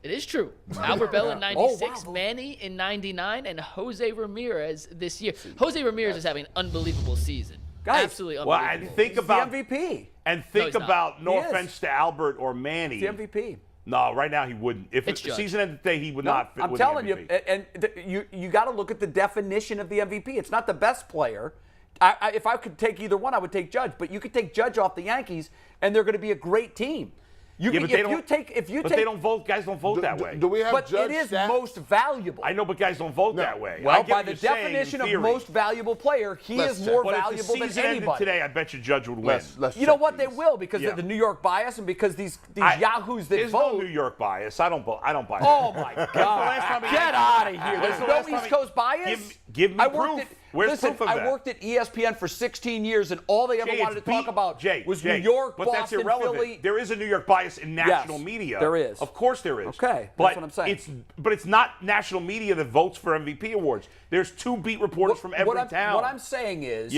It is true. Albert Bell in 96, Manny in 99, and Jose Ramirez this year. Jose Ramirez is having an unbelievable season. Guys, absolutely unbelievable. Well, and think about the MVP. And think about no offense to Albert or Manny. He's the MVP. No, right now he wouldn't. If it's the season ended today, he would not fit. I'm telling you, and you got to look at the definition of the MVP. It's not the best player. If I could take either one, I would take Judge. But you could take Judge off the Yankees, and they're going to be a great team. But they don't vote. Guys don't vote that way. Do we have But it is most valuable. I know, but guys don't vote that way. Well, by the definition of most valuable player, he is more valuable than anybody. If the season ended today, I bet you Judge would win. You know what? They will because of the New York bias and because these yahoos that there's vote. No New York bias. I don't buy it. Oh my God! Get out of here! There's no East Coast bias. Give me proof. Where's proof of that? I worked at ESPN for 16 years, and all they ever wanted to talk about was New York, but Boston, that's irrelevant. Philly. There is a New York bias in national media. There is. Of course there is. Okay, but that's what I'm saying. It's not national media that votes for MVP awards. There's 2 beat reporters from every town. What I'm saying is,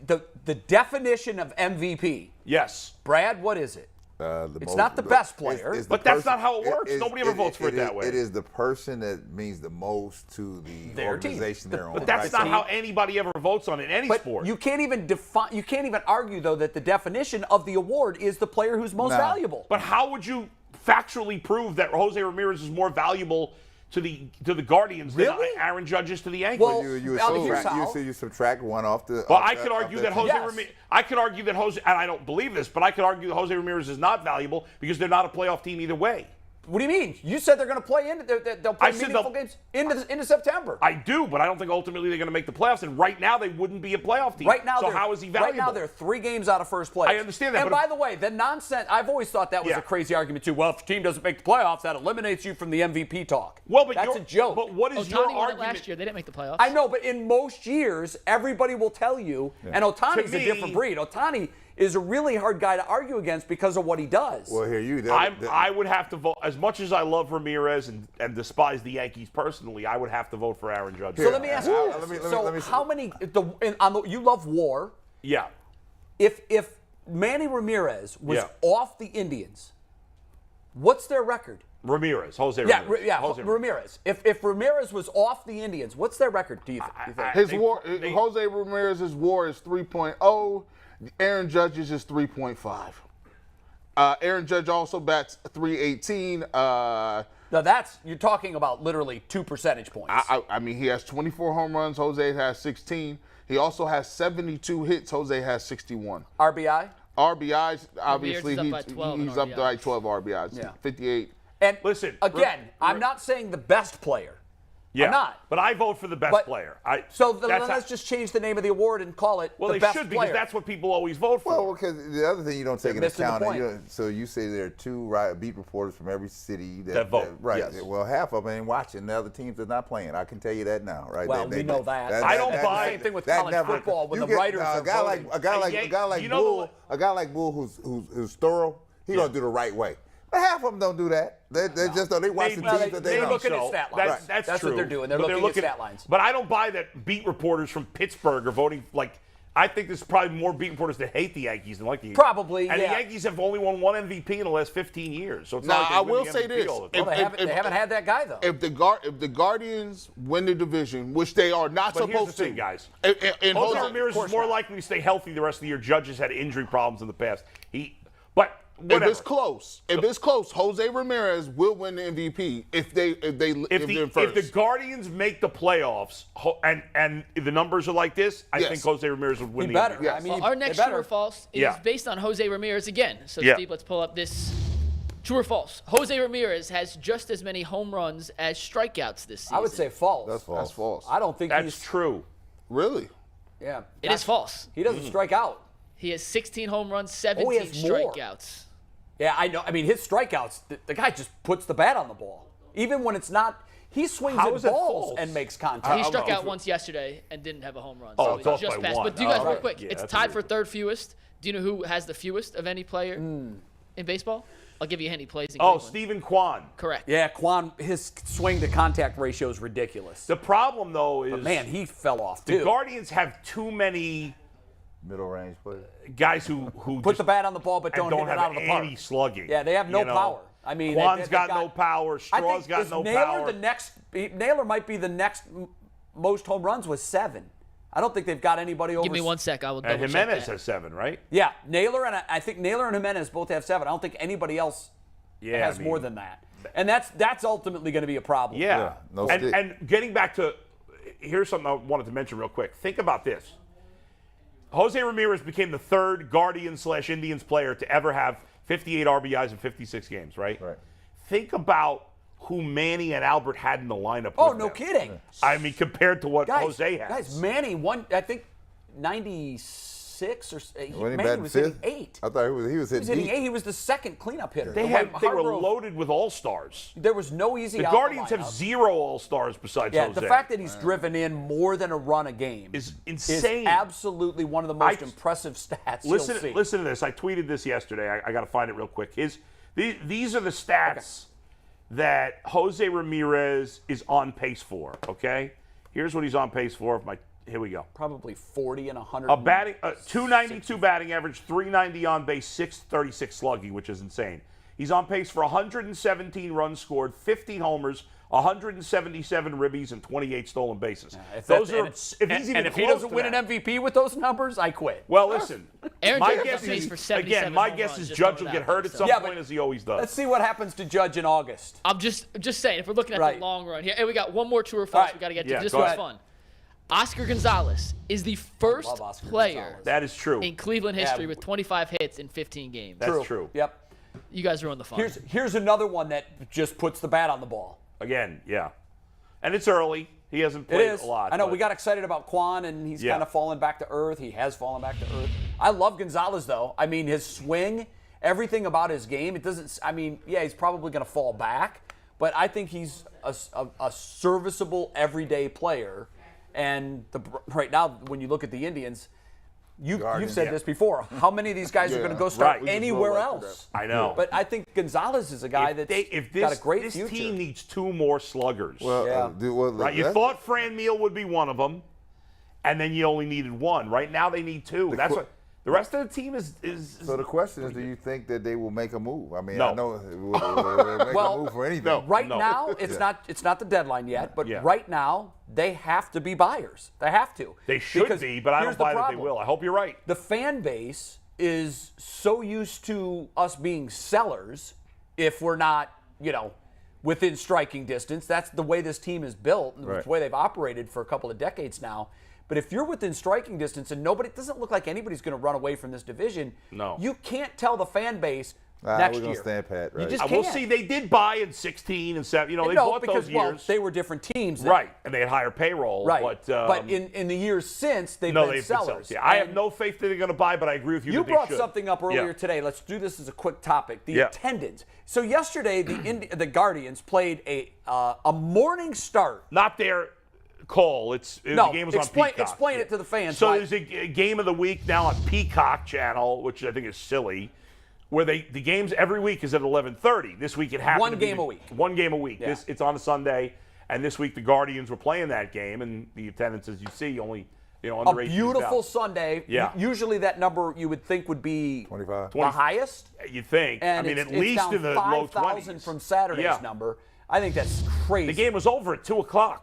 the definition of MVP. Yes. Brad, what is it? It's not the best player. But that's not how it works. Nobody ever votes for it that way. It is the person that means the most to the organization they're on. But that's not how anybody ever votes on it in any sport. You can't even define. You can't even argue though that the definition of the award is the player who's most valuable. But how would you factually prove that Jose Ramirez is more valuable to the Guardians than Aaron Judge is to the Yankees? Well, you subtract one off the. Well, I could argue that Jose Ramirez. I could argue that Jose, and I don't believe this, but I could argue that Jose Ramirez is not valuable because they're not a playoff team either way. What do you mean? You said they're going to play they'll play meaningful games into September. I do, but I don't think ultimately they're going to make the playoffs. And right now they wouldn't be a playoff team. Right now, so how is he valuable? Right now they're 3 games out of first place. I understand that. And by the way, the nonsense. I've always thought that was a crazy argument too. Well, if the team doesn't make the playoffs, that eliminates you from the MVP talk. Well, but that's a joke. But what is your argument? Last year they didn't make the playoffs. I know, but in most years, everybody will tell you. And Otani's a different breed. Otani is a really hard guy to argue against because of what he does. Well, I would have to vote. As much as I love Ramirez and despise the Yankees personally, I would have to vote for Aaron Judge. So let me ask you this. How many you love WAR. Yeah. If Manny Ramirez was off the Indians, what's their record? Jose Ramirez. Ramirez. If Ramirez was off the Indians, what's their record, do you think? His WAR, Jose Ramirez's WAR is 3.0. Aaron Judge's is 3.5. Aaron Judge also bats 318. Now you're talking about literally 2 percentage points. I mean, he has 24 home runs. Jose has 16. He also has 72 hits. Jose has 61. RBIs, obviously, Ramirez is up by 12 he's up by 12 RBIs. Yeah. 58. And listen, again, I'm not saying the best player. Yeah, I'm not. But I vote for the best player. Let's just change the name of the award and call it the best should, player. because that's what people always vote for. Well, because the other thing you don't take into missing the account, point. so you say there are 2 beat reporters from every city that vote. Right. Yes. Well, half of them ain't watching. The other teams are not playing. I can tell you that now, right? Well, we know that. I don't buy the same thing with college football when the writers are a guy voting. like Bull who's thorough. He gonna do the right way. But half of them don't do that. They just don't. They watch the teams that they They're know. looking at stat lines. That's true. What they're doing. They're looking at stat lines. But I don't buy that beat reporters from Pittsburgh are voting like. I think there's probably more beat reporters that hate the Yankees than like the Yankees. Probably, and yeah. the Yankees have only won 1 MVP in the last 15 years. So it's Now, not like I they win will the say MVP this. all the time. Well, they haven't had that guy though. If the Guardians win the division, which they are not But here's supposed the thing, to, guys. and Jose Ramirez is more likely to stay healthy the rest of the year. Judge has had injury problems in the past. Whatever. If it's close, Jose Ramirez will win the MVP if they're first. If the Guardians make the playoffs and the numbers are like this, I think Jose Ramirez would win the better. MVP. Yes. I mean, Our next true or false is based on Jose Ramirez again. So, Steve, let's pull up this. True or false? Jose Ramirez has just as many home runs as strikeouts this season. I would say false. That's false. That's false. I don't think That's true. Really? Yeah. It is false. He doesn't strike out. He has 16 home runs, 17 he has more. strikeouts. Yeah, I know. I mean, his strikeouts, the guy just puts the bat on the ball. Even when it's not, he swings How at is it balls false? and makes contact. He struck out once yesterday and didn't have a home run. Oh, So it's off just by passed. one. But do you guys, real right. quick, Yeah, it's that's tied a for third fewest. Do you know who has the fewest of any player in baseball? I'll give you a hint. He plays in Cleveland. Stephen Kwan. Correct. Yeah, Quan, his swing to contact ratio is ridiculous. The problem, though, is Man, he fell off, the too. Guardians have too many Middle range player. guys who Put just the bat on the ball but don't hit it have out of the park. any slugging. Yeah, they have no power. I mean, Kwan's they've got no power. Straw's got no power. Naylor might be the next most home runs with 7. I don't think they've got anybody over. Give me 1 sec. I will double And check Jimenez that. has 7, right? Yeah, Naylor and I think Naylor and Jimenez both have 7. I don't think anybody else has more than that. And that's ultimately going to be a problem. Yeah. No stick. And getting back to, here's something I wanted to mention real quick. Think about this. Jose Ramirez became the 3rd Guardians/Indians player to ever have 58 RBIs in 56 games, right? Right. Think about who Manny and Albert had in the lineup. Oh, with no them. kidding. I mean, compared to what Guys, Jose has. Guys, Manny won, I think, 96 or When he Manny batted was fifth? hitting 8. I thought he was He was hitting hitting deep. 8. He was the 2nd cleanup hitter. They were Hargrove- loaded with all-stars. There was no easy The out Guardians in the have lineup. 0 all-stars besides Yeah, Jose. the fact that he's driven in more than a run a game is insane. Is absolutely one of the most impressive stats you'll see. Listen to this. I tweeted this yesterday. I got to find it real quick. These are the stats that Jose Ramirez is on pace for, okay? Here's what he's on pace for. Here we go. Probably 40 and 100. 292 batting average, 390 on base, 636 slugging, which is insane. He's on pace for 117 runs scored, 50 homers, 177 ribbies, and 28 stolen bases. If he doesn't win an MVP with those numbers, I quit. Well, listen. Aaron my Judge guess is is for 77 my home guess runs, is just Judge throwing will it get out hurt there, at so. some Yeah, point, but as he always does. Let's see what happens to Judge in August. I'm just saying, if we're looking at Right. the long run here, and we got one more true or false Right. we got to get to. Yeah, This go was ahead. fun. Oscar Gonzalez is the first love Oscar player Gonzalez. That is true. in Cleveland history Yeah. with 25 hits in 15 games. That's true. Yep. You guys ruined the fun. Here's another one that just puts the bat on the ball. Again, yeah. And it's early. He hasn't It played is. a lot. I know but- we got excited about Quan, and he's Yeah. kind of fallen back to earth. He has fallen back to earth. I love Gonzalez, though. I mean, his swing, everything about his game. It doesn't. I mean, yeah, he's probably going to fall back, but I think he's a serviceable everyday player. And right now, when you look at the Indians, you've said this before. How many of these guys are going to go start Right. anywhere else? I know. But I think Gonzalez is a guy that's got a great this future. team needs 2 more sluggers. Well, Yeah. Right? You thought Fran Meal would be one of them, and then you only needed 1. Right now they need 2. The rest of the team is. So the question is, do you think that they will make a move? I mean, No. I know they will make a move for anything. Right now, it's not the deadline yet, but right now they have to be buyers. They have to. They should be, but I don't buy that they will. I hope you're right. The fan base is so used to us being sellers if we're not, within striking distance. That's the way this team is built, and the way they've operated for a couple of decades now. But if you're within striking distance and it doesn't look like anybody's going to run away from this division, you can't tell the fan base next we're year. Gonna stand pat, right? You just can't. We'll see. They did buy in 16 and 7. They bought those years. Well, they were different teams. Right, and they had higher payroll. Right. But in the years since, they've been sellers. Yeah, I have no faith that they're going to buy, but I agree with you. You that they brought should. something up earlier today. Let's do this as a quick topic. The attendance. So yesterday, the Guardians played a morning start. Not their call. The game was on Peacock. Explain it to the fans. So there's a game of the week now on Peacock channel, which I think is silly, where the games every week is at 11:30. This week it happened. One game a week. One game a week. Yeah. It's on a Sunday, and this week the Guardians were playing that game, and the attendance, as you see, only under a beautiful 18,000. Sunday. Yeah. Usually that number you would think would be 25. the highest. You think? And I mean, it's at least down in the low 5,000 20s from Saturday's number. I think that's crazy. The game was over at 2:00,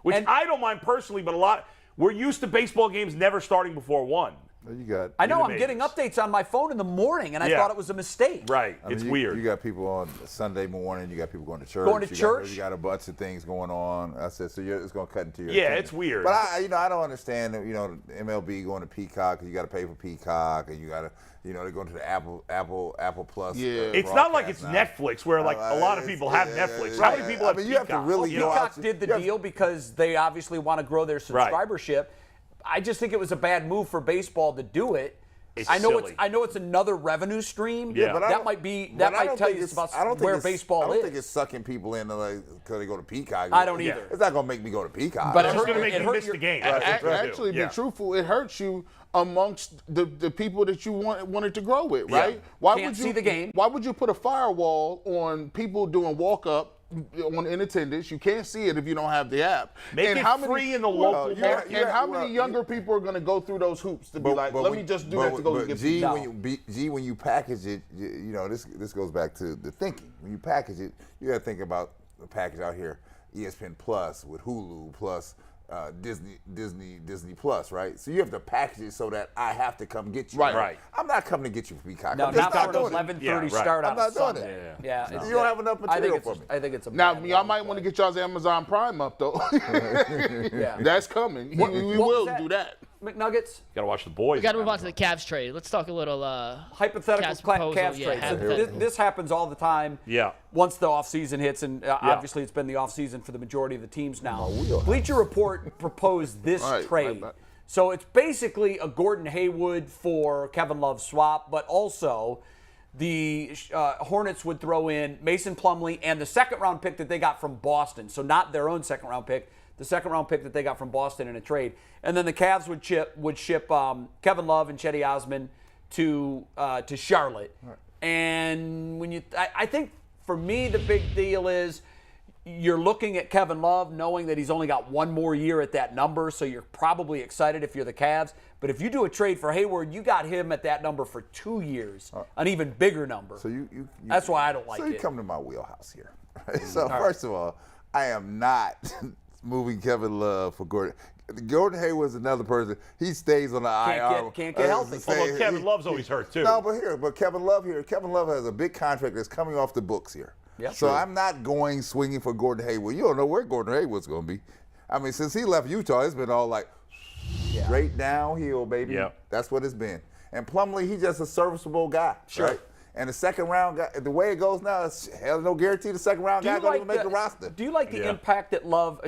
which I don't mind personally, but we're used to baseball games never starting before 1. You got. I know. I'm getting updates on my phone in the morning, and I thought it was a mistake. Right. It's weird. You got people on Sunday morning. You got people going to church. You got a bunch of things going on. I said, so it's going to cut into your. Yeah, attendance. it's weird. But I don't understand. MLB going to Peacock, and you got to pay for Peacock, and you got to. They're going to the Apple Plus. Yeah. It's not like it's Netflix, where a lot of people have Netflix. How many people have Peacock? You have to really. Peacock did the deal because they obviously want to grow their subscribership. I just think it was a bad move for baseball to do it. I know it's another revenue stream. Yeah, but that might tell you about where baseball is. I don't think it's sucking people in because they go to Peacock. I don't either. It's not going to make me go to Peacock. But it's going to make you miss the game. Actually, be truthful, it hurts you amongst the people that you wanted to grow with, right? Yeah. Why Can't would you see the game? Why would you put a firewall on people doing walk-up in attendance? You can't see it if you don't have the app. Make it free in the local market. And how many younger people are going to go through those hoops to be like, let me just do that to go get when you package it, this goes back to the thinking. When you package it, you got to think about the package out here, ESPN Plus with Hulu plus Disney Plus, right? So you have to package it so that I have to come get you. Right. I'm not coming to get you for Peacock. No, not for an 11:30 start on I'm not doing Sunday. it. Yeah. You don't have enough material for me. I think it's a Now, bad y'all might want to get y'all's Amazon Prime up, though. That's coming. We will do that. McNuggets? Got to watch the boys. We got to move on to the Cavs trade. Let's talk a little hypothetical Cavs trade. So this happens all the time. Yeah. Once the offseason hits, and obviously it's been the offseason for the majority of the teams now. Bleacher Report proposed this trade. So it's basically a Gordon Hayward for Kevin Love swap, but also the Hornets would throw in Mason Plumlee and the second-round pick that they got from Boston. So not their own second-round pick, the second-round pick that they got from Boston in a trade. And then the Cavs would ship Kevin Love and Cedi Osman to Charlotte. Right. And I think for me the big deal is you're looking at Kevin Love knowing that he's only got one more year at that number, so you're probably excited if you're the Cavs. But if you do a trade for Hayward, you got him at that number for 2 years, an even bigger number. So you that's why I don't like it. So you come to my wheelhouse here. Right? So first of all, I am not moving Kevin Love for Gordon. Gordon Hayward's another person. He stays on the IR. Can't get healthy. Although Kevin Love's always hurt too. No, but Kevin Love has a big contract that's coming off the books here. Yep. So I'm not going swinging for Gordon Hayward. You don't know where Gordon Hayward's going to be. I mean, since he left Utah, it's been all like straight downhill, baby. Yeah. That's what it's been. And Plumlee, he's just a serviceable guy. Sure. Right? And the second round guy, the way it goes now, hell, no guarantee the second round guy going to make the roster. Do you like the impact that Love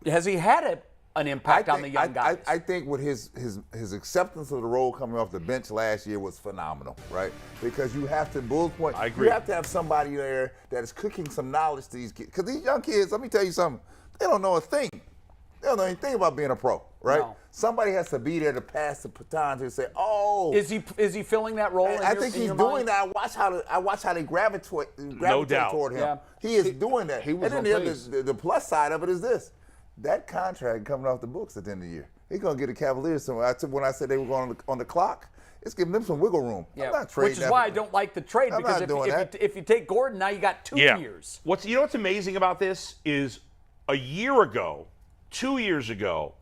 has he had an impact on the young guys? I think with his acceptance of the role coming off the bench last year was phenomenal, right? Because you have to, Bull's point, I agree. You have to have somebody there that is cooking some knowledge to these kids. Because these young kids, let me tell you something, they don't know a thing. They don't know anything about being a pro, right? No. Somebody has to be there to pass the baton to say, oh. Is he filling that role? I think he's doing that. I watch how they gravitate toward him. Yeah. He is doing that. He was and then the plus side of it is this. That contract coming off the books at the end of the year. He's going to get the Cavaliers somewhere. When I said they were going on the clock, it's giving them some wiggle room. Yeah, I'm not trading which is why I don't like the trade, I'm because if you take Gordon, now you got 2 years. You know what's amazing about this is a year ago, 2 years ago,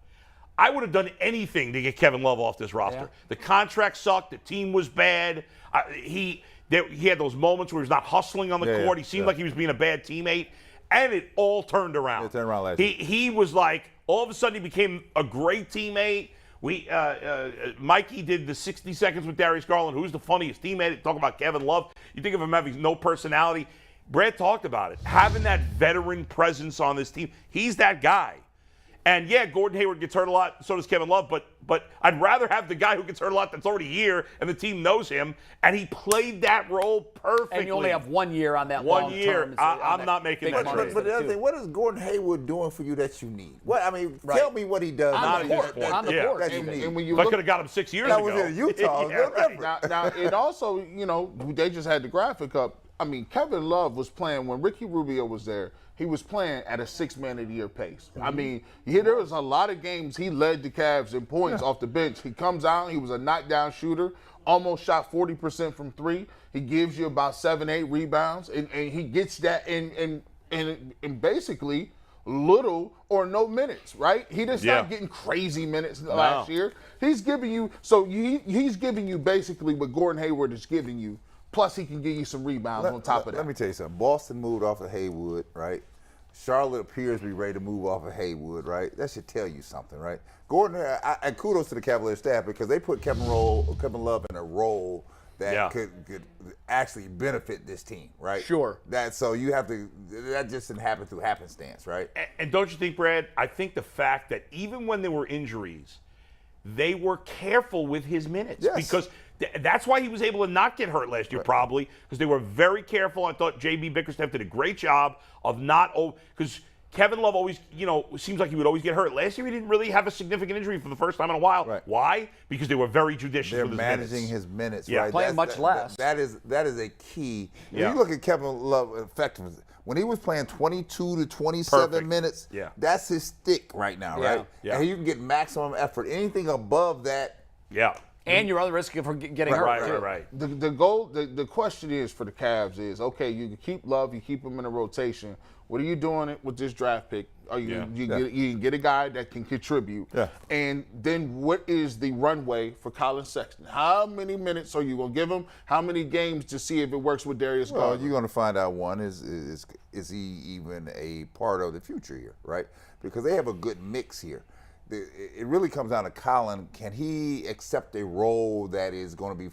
I would have done anything to get Kevin Love off this roster. Yeah. The contract sucked. The team was bad. He had those moments where he was not hustling on the court. He seemed like he was being a bad teammate. And it all turned around. It turned around last year. He was like, all of a sudden he became a great teammate. Mikey did the 60 seconds with Darius Garland, who's the funniest teammate. Talk about Kevin Love. You think of him having no personality. Brad talked about it. Having that veteran presence on this team. He's that guy. And yeah, Gordon Hayward gets hurt a lot, so does Kevin Love, but I'd rather have the guy who gets hurt a lot that's already here and the team knows him, and he played that role perfectly. And you only have 1 year on that long term. I'm not making that trade. But the other thing, what is Gordon Hayward doing for you that you need? Tell me what he does. On the court. That you need. And when you I could have got him 6 years ago. That was in Utah. Now, it also, they just had the graphic up. I mean, Kevin Love was playing when Ricky Rubio was there. He was playing at a 6-man-a-year pace. I mean, there was a lot of games he led the Cavs in points off the bench. He comes out, he was a knockdown shooter, almost shot 40% from three. He gives you about 7-8 rebounds, and he gets that in basically little or no minutes, right? He just not getting crazy minutes last year. He's giving you he's giving you basically what Gordon Hayward is giving you. Plus, he can give you some rebounds on top of that. Let me tell you something. Boston moved off of Hayward, right? Charlotte appears to be ready to move off of Hayward, right? That should tell you something, right? Gordon, and kudos to the Cavaliers staff because they put Kevin Love in a role that could actually benefit this team, right? Sure. That just didn't happen through happenstance, right? And don't you think, Brad, I think the fact that even when there were injuries, they were careful with his minutes. Yes. Because that's why he was able to not get hurt last year, probably, because they were very careful. I thought J.B. Bickerstaff did a great job of not – because Kevin Love always, seems like he would always get hurt. Last year he didn't really have a significant injury for the first time in a while. Right. Why? Because they were very judicious with his minutes. Managing his minutes, Yeah. right? Playing much less. That is a key. Yeah. When you look at Kevin Love effectiveness, when he was playing 22 to 27 minutes, that's his stick right now, right? Yeah. And you can get maximum effort. Anything above that, And you're on the risk of getting hurt. Right. The question is for the Cavs is, okay, you can keep Love, you keep him in a rotation. What are you doing with this draft pick? You get a guy that can contribute. Yeah. And then what is the runway for Colin Sexton? How many minutes are you going to give him? How many games to see if it works with Darius Garland? you're going to find out one is he even a part of the future here, right? Because they have a good mix here. It really comes down to Colin. Can he accept a role that is going to be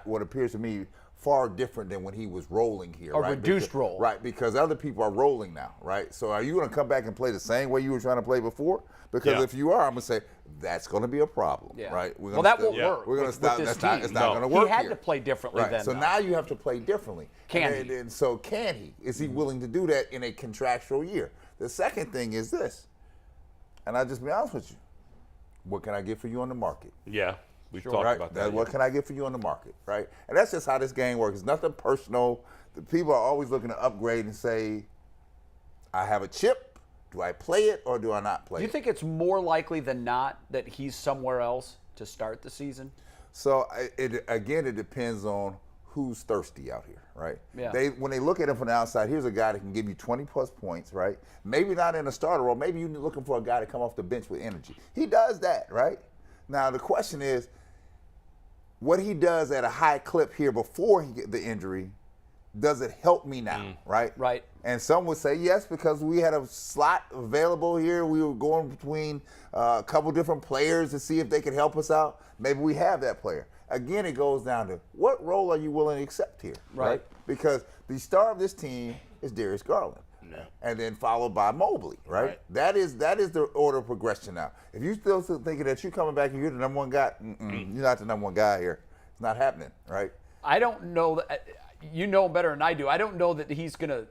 what appears to me far different than when he was rolling here? A reduced role. Right, because other people are rolling now, right? So are you going to come back and play the same way you were trying to play before? Because if you are, I'm going to say that's going to be a problem, right? That won't work. We're going to stop. It's not going to work. He had here. to play differently right. then. So now you have to play differently. Can he? And so can he? Is he willing to do that in a contractual year? The second thing is this, and I'll just be honest with you. What can I get for you on the market? Yeah, we've talked about that. What can I get for you on the market, right? And that's just how this game works. It's nothing personal. The people are always looking to upgrade and say, I have a chip. Do I play it or do I not play it? Do you think it's more likely than not that he's somewhere else to start the season? So, it depends on who's thirsty out here, right? Yeah. When they look at him from the outside, here's a guy that can give you 20-plus points, right? Maybe not in a starter role. Maybe you're looking for a guy to come off the bench with energy. He does that, right? Now, the question is, what he does at a high clip here before he get the injury, does it help me now, right? Right. And some would say yes, because we had a slot available here. We were going between a couple different players to see if they could help us out. Maybe we have that player. Again, it goes down to what role are you willing to accept here, right? Because the star of this team is Darius Garland, and then followed by Mobley, right? That is the order of progression now. If you still thinking that you're coming back and you're the number one guy, you're not the number one guy here. It's not happening, right? I don't know that. You know better than I do. I don't know that he's going to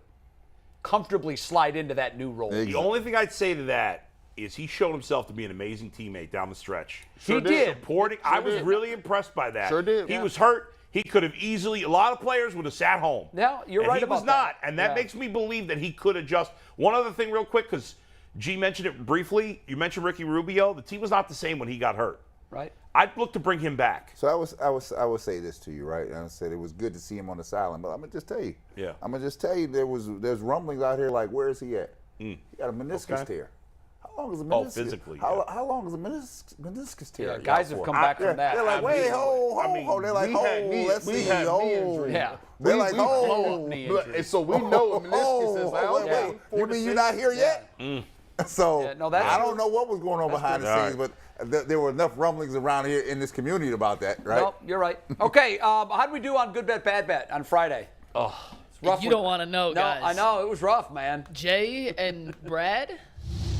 comfortably slide into that new role. The only thing I'd say to that is he showed himself to be an amazing teammate down the stretch. He did. I was really impressed by that. Sure did. He was hurt. He could have easily, a lot of players would have sat home. Yeah, you're right about that. He was not, and that makes me believe that he could adjust. One other thing real quick, because G mentioned it briefly. You mentioned Ricky Rubio. The team was not the same when he got hurt. right? I'd look to bring him back. So I would say this to you, right? And I said it was good to see him on the sideline, but I'm gonna just tell you. Yeah. I'm gonna just tell you there's rumblings out here like, where is he at? He got a meniscus tear. How long is a meniscus? Oh, physically. How long is a meniscus tear? Yeah, guys have come back from that. They're like, wait, hold. They're like, let's see. Yeah. They're like, So we know a meniscus is out. Wait. You mean you're not here yet? So I don't know what was going on behind the scenes, but there were enough rumblings around here in this community about that, right? No, you're right. Okay, how did we do on Good Bet, Bad Bet on Friday? Oh, it's rough. You don't want to know, guys. No, I know. It was rough, man. Jay and Brad,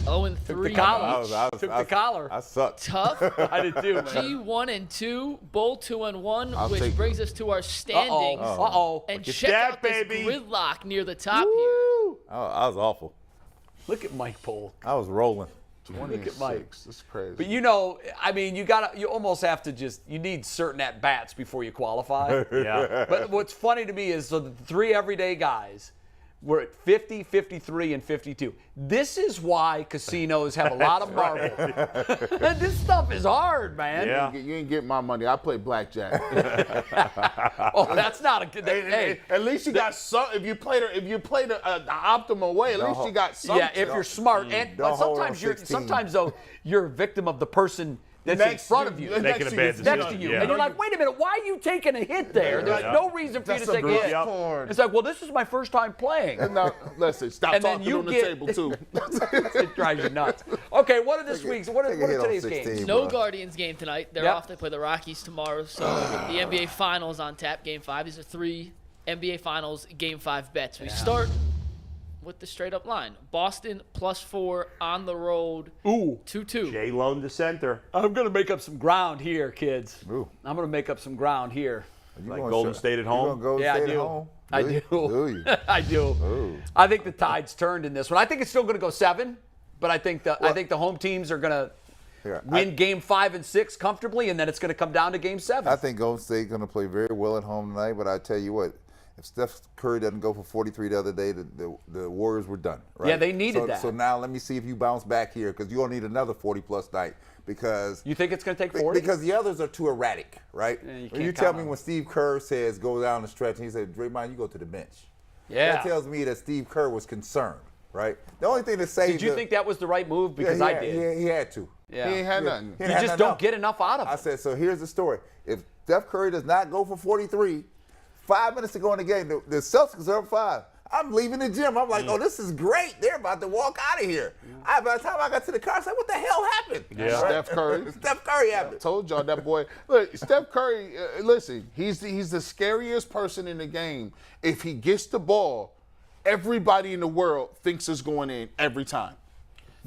0-3. Took the collar. Took the collar. I sucked. Tough. I did too, man. G1-2, Bull 2-1, which brings us to our standings. And check out this gridlock near the top here. Oh, I was awful. Look at Mike Bull. I was rolling. 26. Look at Mike. That's crazy. But you almost have to you need certain at-bats before you qualify. Yeah. But what's funny to me is the three everyday guys were at 50, 53, and 52. This is why casinos have a lot of marbles. This stuff is hard, man. Yeah. You ain't getting my money. I play blackjack. Oh, that's not a good thing. Hey, at least you got some. If you played the optimal way, at least you got some. yeah, if you're smart. But sometimes though you're a victim of the person that's in front of you. Making a bad decision. Next to you. And you're like, wait a minute, why are you taking a hit there? There's no reason for you to take a hit. It's like, well, this is my first time playing. No, listen, stop And then talking you on the table, too. It drives you nuts. Okay, what are today's games? No Guardians game tonight. They're off. They play the Rockies tomorrow. So the NBA Finals on tap, Game 5. These are 3 NBA Finals Game 5 bets. We start with the straight-up line. Boston +4 on the road. Ooh. 2-2. Jay Lone to center. I'm going to make up some ground here, kids. Ooh. I'm going to make up some ground here. Like Golden State at home? Yeah, I do. I do. I do. I think the tide's turned in this one. I think it's still going to go 7, but I think the home teams are going to win Game 5 and 6 comfortably, and then it's going to come down to Game 7. I think Golden State's going to play very well at home tonight, but I tell you what, if Steph Curry doesn't go for 43 the other day, the Warriors were done, right? Yeah, they needed that. So now let me see if you bounce back here, because you're going to need another 40-plus night. Because you think it's going to take 40? Because the others are too erratic, right? Yeah, you tell me when Steve Kerr says go down the stretch, and he said, Draymond, you go to the bench. Yeah. That tells me that Steve Kerr was concerned, right? The only thing to say Did you think that was the right move? Because I did. He had to. Yeah. He ain't had nothing. You just don't get enough out of it. I said, so here's the story. If Steph Curry does not go for 43, 5 minutes to go in the game, the Celtics are up 5. I'm leaving the gym. I'm like, oh, this is great. They're about to walk out of here. By the time I got to the car, I said, what the hell happened? Yeah. Steph Curry. Steph Curry happened. I told y'all that boy. Look, Steph Curry, listen, he's the scariest person in the game. If he gets the ball, everybody in the world thinks it's going in every time.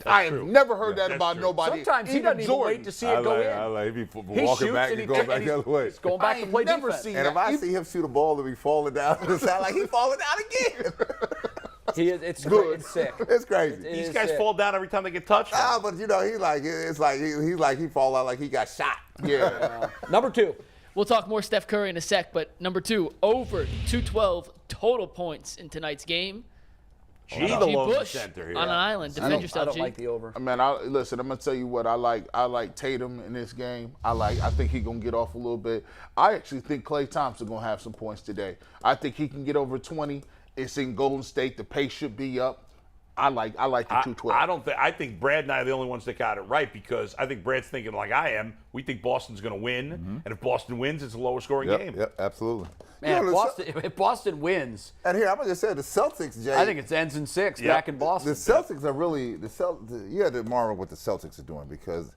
I have never heard that about nobody. Sometimes he doesn't even wait to see it go in. I like he walking back and going back the other way. He's going back to play defense. And if I see him shoot a ball and be falling down, it sounds like he's falling down again. It's good. It's sick. It's crazy. These guys fall down every time they get touched. Ah, but you know, he fall out like he got shot. Yeah. Number 2. We'll talk more Steph Curry in a sec, but number 2, over 212 total points in tonight's game. G the lone center here. On an island. Defend yourself, I don't G. like the over. Man, listen, I'm going to tell you what I like. I like Tatum in this game. I think he's going to get off a little bit. I actually think Klay Thompson going to have some points today. I think he can get over 20. It's in Golden State. The pace should be up. I like the 212. I think Brad and I are the only ones that got it right, because I think Brad's thinking like I am. We think Boston's going to win, and if Boston wins, it's a lower scoring game. Yep, absolutely. Man, if Boston wins, and here I'm gonna just say the Celtics, Jay. I think it ends in 6 back in Boston. The Celtics are really you had to admire what the Celtics are doing, because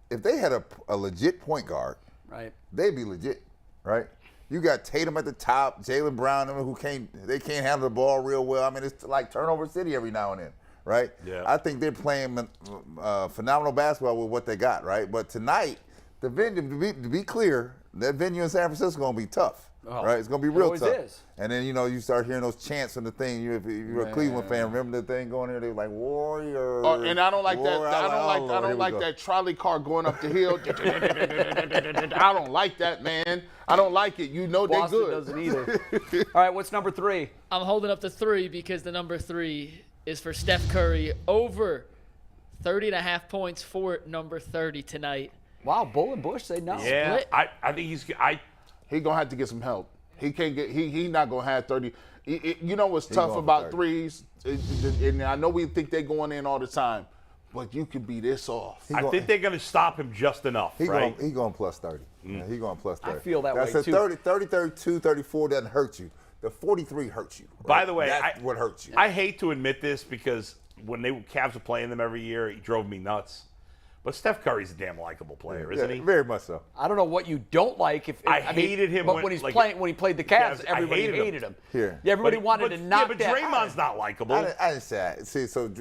if they had a legit point guard, right, they'd be legit, right? You got Tatum at the top, Jaylen Brown, who can't handle the ball real well. I mean, it's like turnover city every now and then, right? Yeah. I think they're playing phenomenal basketball with what they got, right? But tonight, the venue, to be clear, that venue in San Francisco is going to be tough. Right, it's gonna be real tough. Is. And then you start hearing those chants from the thing. If you're a Cleveland fan, remember the thing going there? They were like Warriors. And I don't like that. I don't like that trolley car going up the hill. I don't like that, man. I don't like it. You know they're good. Boston doesn't either. All right, what's number 3? I'm holding up the 3 because the number 3 is for Steph Curry, over 30.5 points for number 30 tonight. Wow, Bull and Bush say no. Yeah, I think he's going to have to get some help. He can't get. He not going to have 30. You know what's tough about threes? And I know we think they're going in all the time, but you could be this off. I think they're going to stop him just enough, right? He's going plus 30. Yeah, he's going plus 30. I feel that way, too. 30, 32, 34 doesn't hurt you. The 43 hurts you. Right? By the way, that's what hurts you. I hate to admit this because when Cavs were playing them every year, he drove me nuts. But Steph Curry's a damn likable player, isn't he? Very much so. I don't know what you don't like. I hated him. But when he played the Cavs, everybody hated him. Yeah, everybody wanted to knock but that. Draymond's not likable. I didn't say that. See, so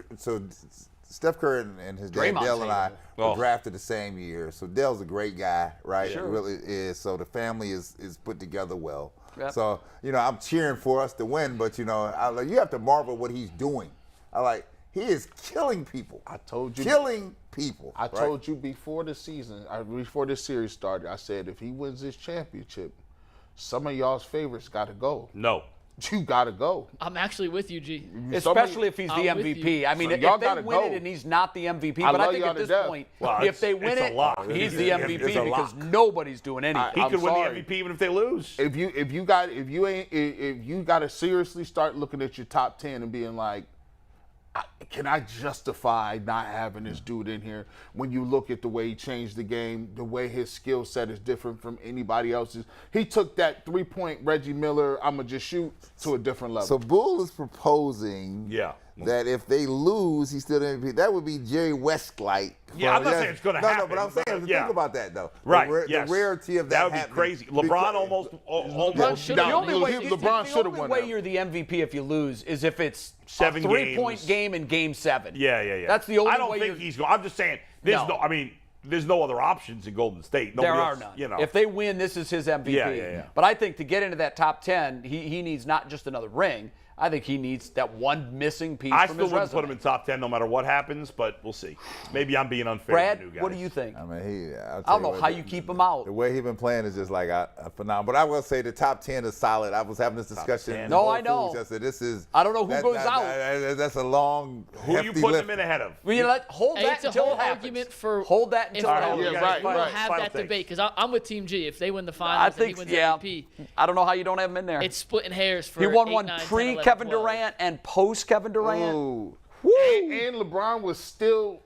Steph Curry and his dad Dell and I were drafted the same year. So Dell's a great guy, right? Sure. It really is. So the family is put together well. Yep. So I'm cheering for us to win, but you have to marvel what he's doing. He is killing people. I told you. Killing people. I told you before the season, before this series started, I said if he wins this championship, some of y'all's favorites got to go. No. You got to go. I'm actually with you, G. Especially if he's the MVP. I mean, if they win it and he's not the MVP, but I think at this point, if they win it, he's the MVP because nobody's doing anything. He could win the MVP even if they lose. If you got to seriously start looking at your top 10 and being like, can I justify not having this dude in here when you look at the way he changed the game, the way his skill set is different from anybody else's? He took that 3-point Reggie Miller, I'm going to just shoot, to a different level. So Bull is proposing that if they lose, he's still the MVP. That would be Jerry West-like. Yeah, I'm not saying it's going to happen. No, but I'm saying, think about that, though. Right, The rarity of that would be crazy. LeBron almost The only way you're the MVP if you lose is if it's a 3-point game in Game 7. Yeah. That's the only way. I don't think he's going. I'm just saying. There's no other options in Golden State. There are none. If they win, this is his MVP. Yeah. But I think to get into that top 10, he needs not just another ring. I think he needs that one missing piece from his resume. I still wouldn't put him in top 10 no matter what happens, but we'll see. Maybe I'm being unfair Brad, to the new guys. what do you think? I mean, I don't know how you keep him out. The way he's been playing is just like phenomenal. But I will say the top 10 is solid. I was having this discussion. No, I know. I said, I don't know who goes out. That's a long, Who are you putting him in ahead of? Hold that until it happens. Hold that until it happens. Right. We'll have that debate because I'm with Team G. If they win the finals and he wins MVP. I don't know how you don't have him in there. It's splitting hairs for He won 8, one 9, 10, pre-Kevin 11, 12. Durant and post-Kevin Durant. Ooh. And LeBron was still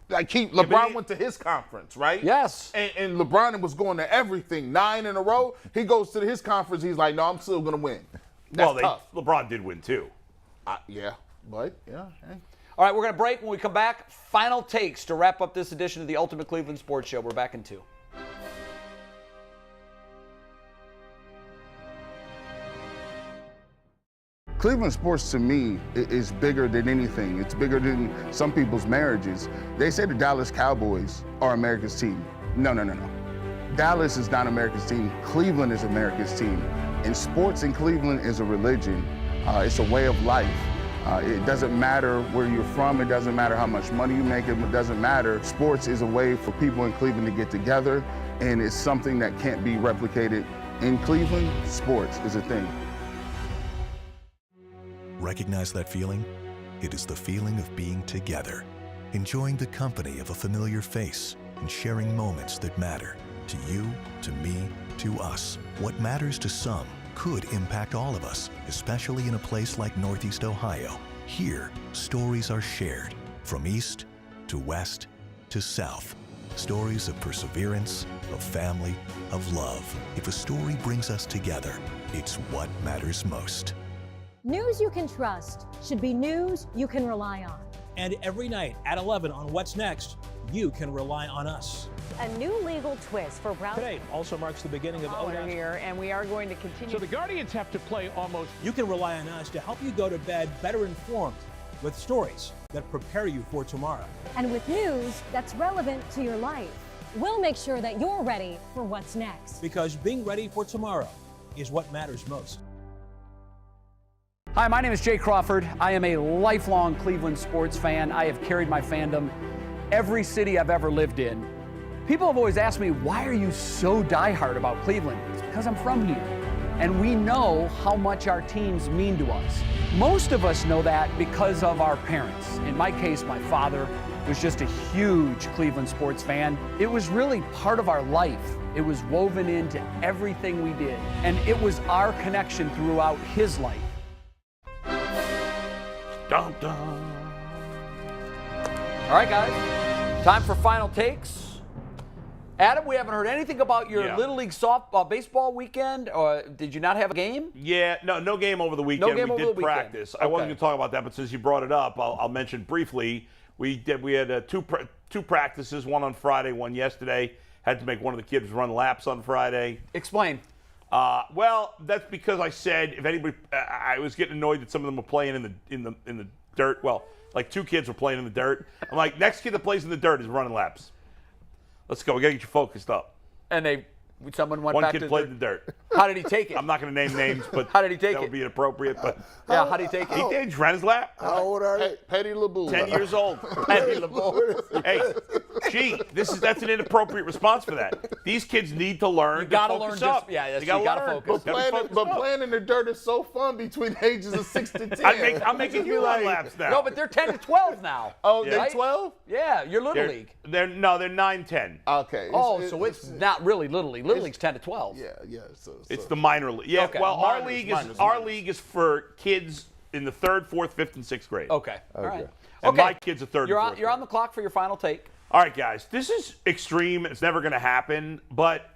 LeBron went to his conference, right? Yes. And LeBron was going to everything 9 in a row. He goes to his conference. He's like, no, I'm still going to win. That's tough. LeBron did win too. Hey. All right, we're going to break. When we come back, final takes to wrap up this edition of the Ultimate Cleveland Sports Show. We're back in 2. Cleveland sports to me is bigger than anything. It's bigger than some people's marriages. They say the Dallas Cowboys are America's team. No. Dallas is not America's team. Cleveland is America's team. And sports in Cleveland is a religion. It's a way of life. It doesn't matter where you're from. It doesn't matter how much money you make. It doesn't matter. Sports is a way for people in Cleveland to get together, and it's something that can't be replicated in Cleveland. Sports is a thing. Recognize that feeling? It is the feeling of being together, enjoying the company of a familiar face, and sharing moments that matter to you, to me, to us. What matters to some could impact all of us, especially in a place like Northeast Ohio. Here, stories are shared from east to west to south. Stories of perseverance, of family, of love. If a story brings us together, it's what matters most. News you can trust should be news you can rely on. And every night at 11 on What's Next, you can rely on us. A new legal twist for Brown. Today also marks the beginning of ODOT's here, and we are going to continue. So the Guardians have to play almost. You can rely on us to help you go to bed better informed with stories that prepare you for tomorrow. And with news that's relevant to your life. We'll make sure that you're ready for what's next. Because being ready for tomorrow is what matters most. Hi, my name is Jay Crawford. I am a lifelong Cleveland sports fan. I have carried my fandom every city I've ever lived in. People have always asked me, why are you so diehard about Cleveland? It's because I'm from here. And we know how much our teams mean to us. Most of us know that because of our parents. In my case, my father. was just a huge Cleveland sports fan. It was really part of our life. It was woven into everything we did. And it was our connection throughout his life. Dun, dun. All right, guys. Time for final takes. Adam, we haven't heard anything about your Little League baseball weekend. Or did you not have a game? Yeah, no game over the weekend. No game over the weekend. Practice. I wasn't going to talk about that, but since you brought it up, I'll mention briefly. We had two practices, one on Friday, one yesterday. Had to make one of the kids run laps on Friday. Explain. Well, that's because I said if anybody, I was getting annoyed that some of them were playing in the dirt. Well, like two kids were playing in the dirt. I'm like, next kid that plays in the dirt is running laps. Let's go. We got to get you focused up. And someone went One back kid to played in the dirt. How did he take it? I'm not going to name names, but how did he take that it? would be inappropriate. But yeah, how did he take it? He did. He ran his lap. How old are they? Petty LeBoon. 10 years old. Petty LeBoon. Hey, that's an inappropriate response for that. These kids need to learn. You got to focus learn. up. Yeah, you got to focus. But playing in the dirt is so fun between ages of 6 to 10. I'm making you run laps now. No, but they're 10 to 12 now. Oh, yeah. they're 12? Yeah, you're Little League. They're 9-10. Okay. So it's not really Little League. Little League's 10 to 12. Yeah. So it's the minor league. Yeah. Okay. Well, our Minors. league is for kids in the 3rd, 4th, 5th, and 6th grade. Okay. All right. And my kids are 3rd. You're on the clock for your final take. All right, guys. This is extreme. It's never going to happen. But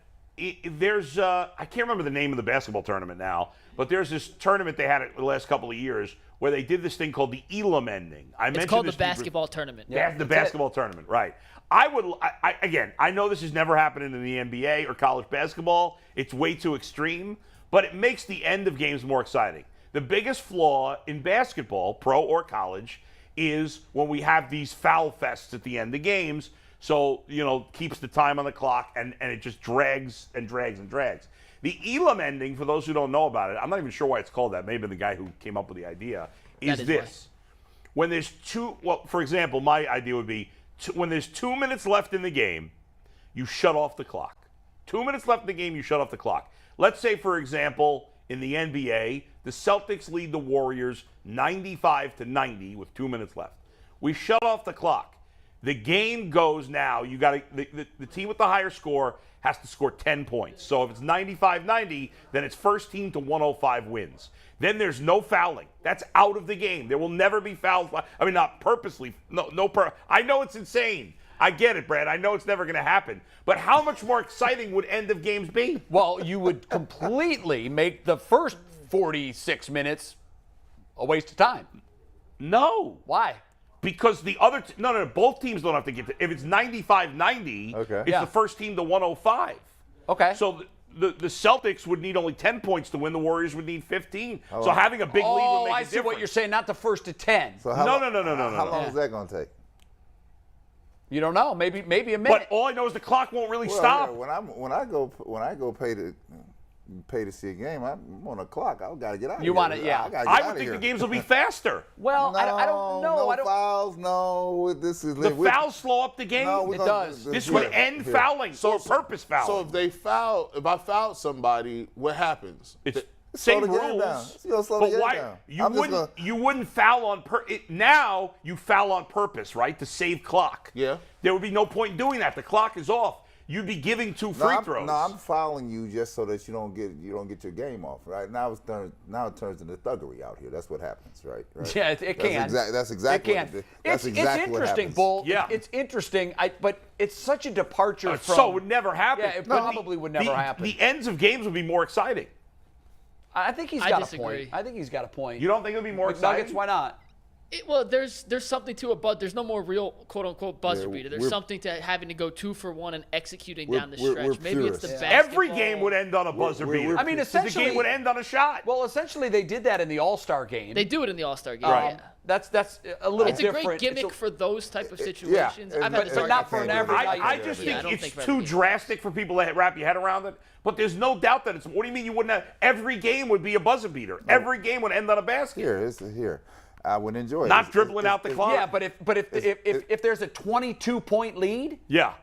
there's I can't remember the name of the basketball tournament now. But there's this tournament they had the last couple of years where they did this thing called the Elam ending. It's called the basketball tournament. Yeah, the basketball tournament, right. I know this has never happened in the NBA or college basketball. It's way too extreme, but it makes the end of games more exciting. The biggest flaw in basketball, pro or college, is when we have these foul fests at the end of games. So, keeps the time on the clock and it just drags and drags and drags. The Elam ending, for those who don't know about it, I'm not even sure why it's called that. Maybe the guy who came up with the idea is this. When there's for example, my idea would be when there's 2 minutes left in the game, you shut off the clock. 2 minutes left in the game, you shut off the clock. Let's say, for example, in the NBA, the Celtics lead the Warriors 95-90 with 2 minutes left. We shut off the clock. The game goes now. You got the team with the higher score has to score 10 points. So if it's 95-90, then it's first team to 105 wins. Then there's no fouling. That's out of the game. There will never be fouls. I mean, not purposely. I know it's insane. I get it, Brad. I know it's never going to happen. But how much more exciting would end of games be? Well, you would completely make the first 46 minutes a waste of time. No. Why? Because the other both teams don't have to get to. If it's 95-90, it's the first team to 105. Okay. So the Celtics would need only 10 points to win. The Warriors would need 15. So having a big lead would make a difference. I see what you're saying. Not the first to 10. So No. How long is that going to take? You don't know. Maybe a minute. But all I know is the clock won't really stop. Yeah, when I go pay to see a game, I'm on a clock. I got to get out of here. You want it, yeah. I would think the games will be faster. Well, I don't know. No fouls, no. The fouls slow up the game. No, it does. This would end fouling or purpose fouling. So if I foul somebody, what happens? It's same rules. But why you wouldn't foul on now you foul on purpose, right? To save clock. Yeah. There would be no point in doing that. The clock is off. You'd be giving two free throws. No, I'm fouling you just so that you don't get your game off, right? Now it turns into thuggery out here. That's what happens, right? Yeah, it can. That's exactly. It's interesting, Bull. Yeah. It's interesting. But it's such a departure from. So it would never happen. Yeah, it probably would never happen. The ends of games would be more exciting. I think he's got a point. I think he's got a point. You don't think it would be more exciting? Nuggets, why not? Well, there's something to it, but there's no more real quote-unquote buzzer beater. There's something to having to go 2 for 1 and executing down the stretch. Maybe it's the basketball. Every game would end on a buzzer beater. I mean, essentially, the game would end on a shot. Well, essentially, they did that in the All-Star game. They do it in the All-Star game. Right. Yeah. That's a little It's different. a great gimmick for those type of situations. Yeah. I've had this but not for an every night. I just think it's too drastic for people to wrap your head around it. But there's no doubt that it's. What do you mean you wouldn't have? Every game would be a buzzer beater. Every game would end on a basket. Here. I would enjoy it. Not dribbling out the clock. Yeah, but if there's a 22-point lead, yeah,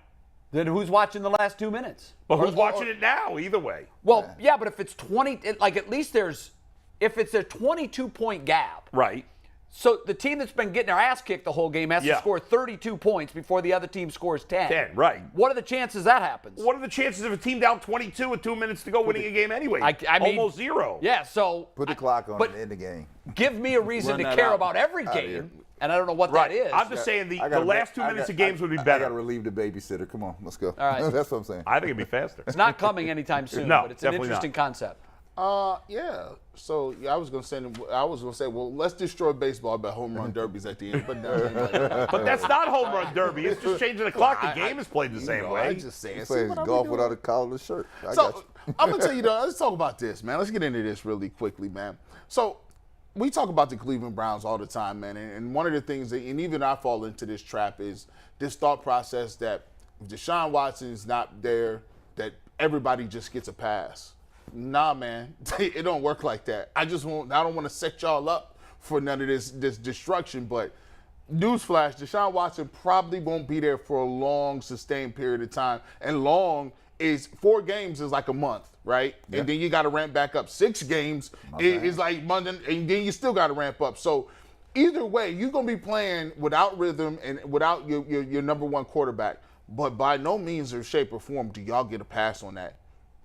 then who's watching the last 2 minutes? But who's watching it now? Either way. Well, yeah, but if it's 20, like at least if it's a 22-point gap, right? So the team that's been getting their ass kicked the whole game has to score 32 points before the other team scores 10. 10, right. What are the chances that happens? What are the chances of a team down 22 with 2 minutes to go winning a game anyway? I mean, almost zero. Yeah, so. Put the clock on and end the game. Give me a reason to care about every game, and I don't know what that is. I'm just saying the last 2 minutes of games would be better. I got to relieve the babysitter. Come on, let's go. All right. That's what I'm saying. I think it'd be faster. It's not coming anytime soon, No, but it's an definitely interesting concept. Yeah. So I was gonna say, well, let's destroy baseball by home run derbies at the end. But no, but that's not home run derby. It's just changing the clock. The game is played the same way. I'm just saying. He plays golf without a collarless shirt. So I'm gonna tell you though. Let's talk about this, man. Let's get into this really quickly, man. So we talk about the Cleveland Browns all the time, man. And one of the things that, and even I fall into this trap, is this thought process that if Deshaun Watson is not there, that everybody just gets a pass. Nah, man, it don't work like that. I don't want to set y'all up for none of this destruction, but newsflash, Deshaun Watson probably won't be there for a long, sustained period of time. And long is 4 games is like a month, right? Yeah. And then you got to ramp back up. 6 games is like Monday, and then you still got to ramp up. So either way, you're going to be playing without rhythm and without your number one quarterback. But by no means or shape or form do y'all get a pass on that.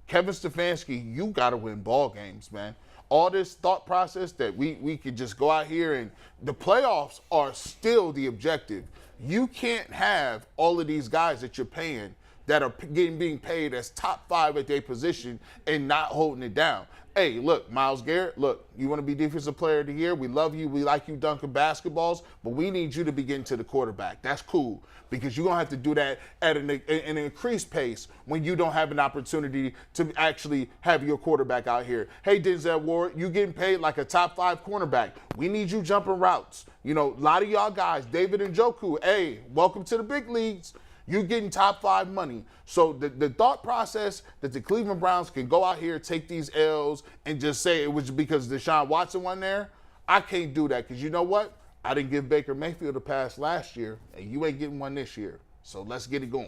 Kevin Stefanski, you got to win ball games, man. All this thought process that we could just go out here and the playoffs are still the objective. You can't have all of these guys that you're paying that are being paid as top 5 at their position and not holding it down. Hey, look, Myles Garrett, look, you want to be Defensive Player of the Year? We love you. We like you dunking basketballs, but we need you to be getting to the quarterback. That's cool, because you're going to have to do that at an increased pace when you don't have an opportunity to actually have your quarterback out here. Hey, Denzel Ward, you getting paid like a top 5 cornerback. We need you jumping routes. You know, a lot of y'all guys, David Njoku, hey, welcome to the big leagues. You're getting top 5 money. So the thought process that the Cleveland Browns can go out here, take these L's, and just say it was because Deshaun Watson wasn't there, I can't do that, because you know what? I didn't give Baker Mayfield a pass last year, and you ain't getting one this year. So let's get it going.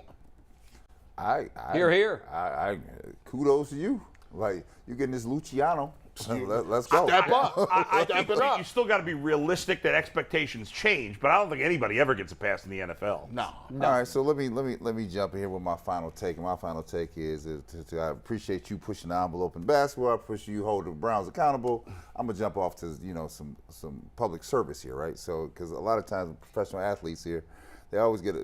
Here. Kudos to you. Like, you getting this Luciano. Let's go. Step up. I think you still got to be realistic that expectations change, but I don't think anybody ever gets a pass in the NFL. No. All right, so let me jump in here with my final take. And my final take is I appreciate you pushing the envelope in basketball. I appreciate you holding the Browns accountable. I'm gonna jump off to some public service here, right? So because a lot of times professional athletes here, they always get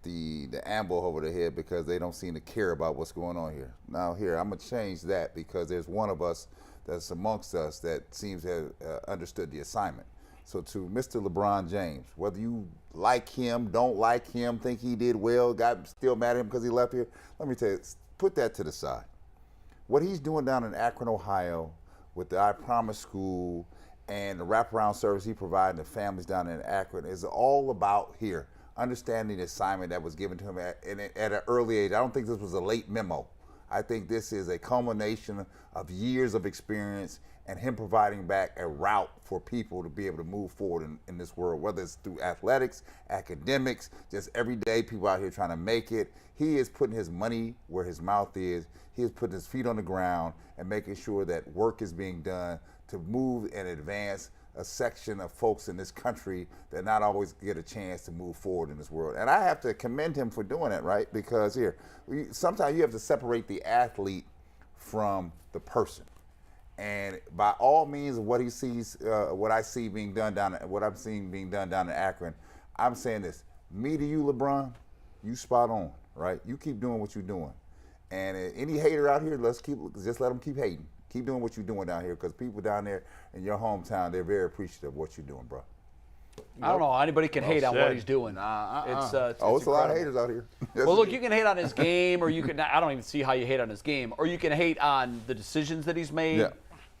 the amble over their head because they don't seem to care about what's going on here. Now here, I'm gonna change that because there's one of us that's amongst us that seems to have understood the assignment. So to Mr. LeBron James, whether you like him, don't like him, think he did well, got still mad at him because he left here, let me tell you, put that to the side. What he's doing down in Akron, Ohio, with the I Promise School and the wraparound service he provided to families down in Akron is all about here, understanding the assignment that was given to him at an early age. I don't think this was a late memo. I think this is a culmination of years of experience and him providing back a route for people to be able to move forward in this world, whether it's through athletics, academics, just everyday people out here trying to make it. He is putting his money where his mouth is. He is putting his feet on the ground and making sure that work is being done to move and advance a section of folks in this country that not always get a chance to move forward in this world. And I have to commend him for doing that, right? Because here, sometimes you have to separate the athlete from the person. And by all means, what he sees, what I see being done what I'm seeing being done down in Akron, I'm saying this: me to you, LeBron, you spot on, right? You keep doing what you're doing. And any hater out here, just let them keep hating. Keep doing what you're doing down here, because people down there in your hometown, they're very appreciative of what you're doing, bro. I don't know. Anybody can hate on what he's doing. It's a lot of haters out here. Well, look, you can hate on his game, or you can. I don't even see how you hate on his game, or you can hate on the decisions that he's made,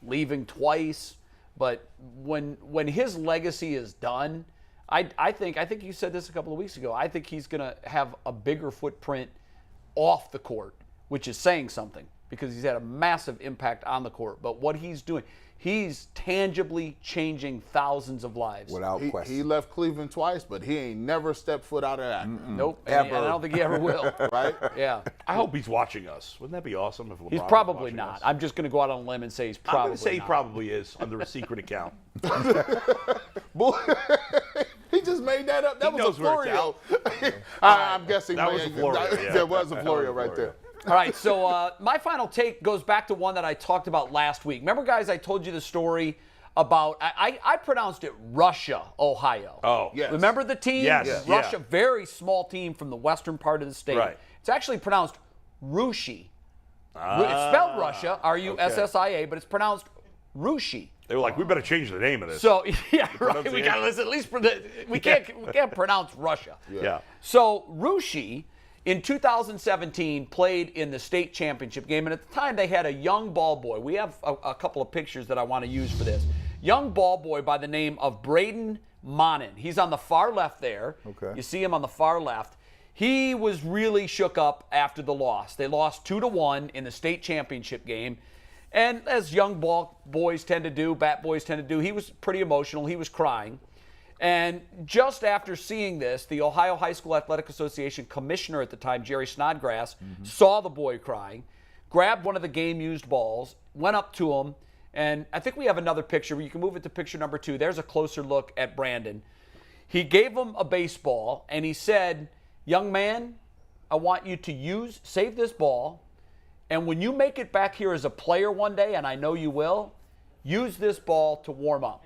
leaving twice. But when his legacy is done, I think you said this a couple of weeks ago. I think he's going to have a bigger footprint off the court, which is saying something, because he's had a massive impact on the court. But what he's doing, He's tangibly changing thousands of lives. Without question. He left Cleveland twice, but he ain't never stepped foot out of that. Nope. And I don't think he ever will. Right? Yeah. I hope he's watching us. Wouldn't that be awesome if LeBron He's was probably watching not. us? I'm just going to go out on a limb and say he's I'm probably going to say he not. probably is under a secret account. Boy, he just made that up. That He was knows a where it's Florio. out. I'm guessing That was a Florio, yeah. There was a Florio right there. All right, so my final take goes back to one that I talked about last week. Remember, guys, I told you the story about, I pronounced it Russia, Ohio. Oh, Yes. Remember the team? Yes. Yes. Russia, Yeah. very small team from the western part of the state. Right. It's actually pronounced Rushi. It's spelled Russia, R-U-S-S-I-A, but it's pronounced Rushi. They were like, we better change the name of this. So, yeah, right. We pronunciation. got to at least, we can't pronounce Russia. Yeah. So Rushi, in 2017, played in the state championship game, and at the time they had a young ball boy. We have a couple of pictures that I want to use for this. Young ball boy by the name of Braden Monin. He's on the far left there. Okay. You see him on the far left. He was really shook up after the loss. They lost 2-1 in the state championship game. And as young ball boys tend to do, bat boys tend to do, he was pretty emotional. He was crying. And just after seeing this, the Ohio High School Athletic Association commissioner at the time, Jerry Snodgrass, saw the boy crying, grabbed one of the game-used balls, went up to him, and I think we have another picture. You can move it to picture number 2. There's a closer look at Brandon. He gave him a baseball, and he said, young man, I want you to save this ball, and when you make it back here as a player one day, and I know you will, use this ball to warm up.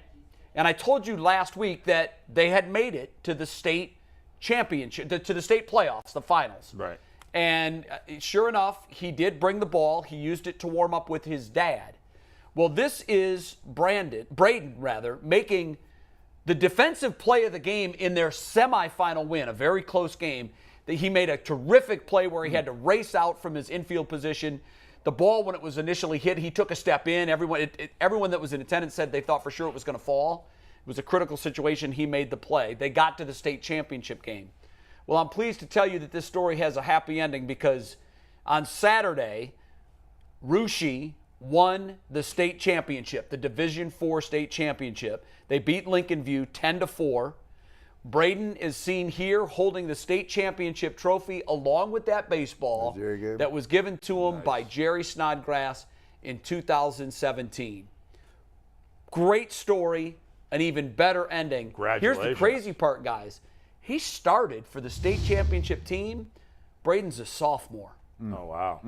And I told you last week that they had made it to the state championship, to the state playoffs, the finals. Right. And sure enough, he did bring the ball. He used it to warm up with his dad. Well, this is Braden, making the defensive play of the game in their semifinal win, a very close game. He made a terrific play where he had to race out from his infield position. The ball, when it was initially hit, he took a step in. Everyone that was in attendance said they thought for sure it was going to fall. It was a critical situation. He made the play. They got to the state championship game. Well, I'm pleased to tell you that this story has a happy ending because on Saturday, Rushi won the state championship, the Division IV state championship. They beat Lincoln View 10-4. Braden is seen here holding the state championship trophy along with that baseball that was given to him by Jerry Snodgrass in 2017. Great story, an even better ending. Here's the crazy part, guys. He started for the state championship team. Braden's a sophomore. Oh, wow.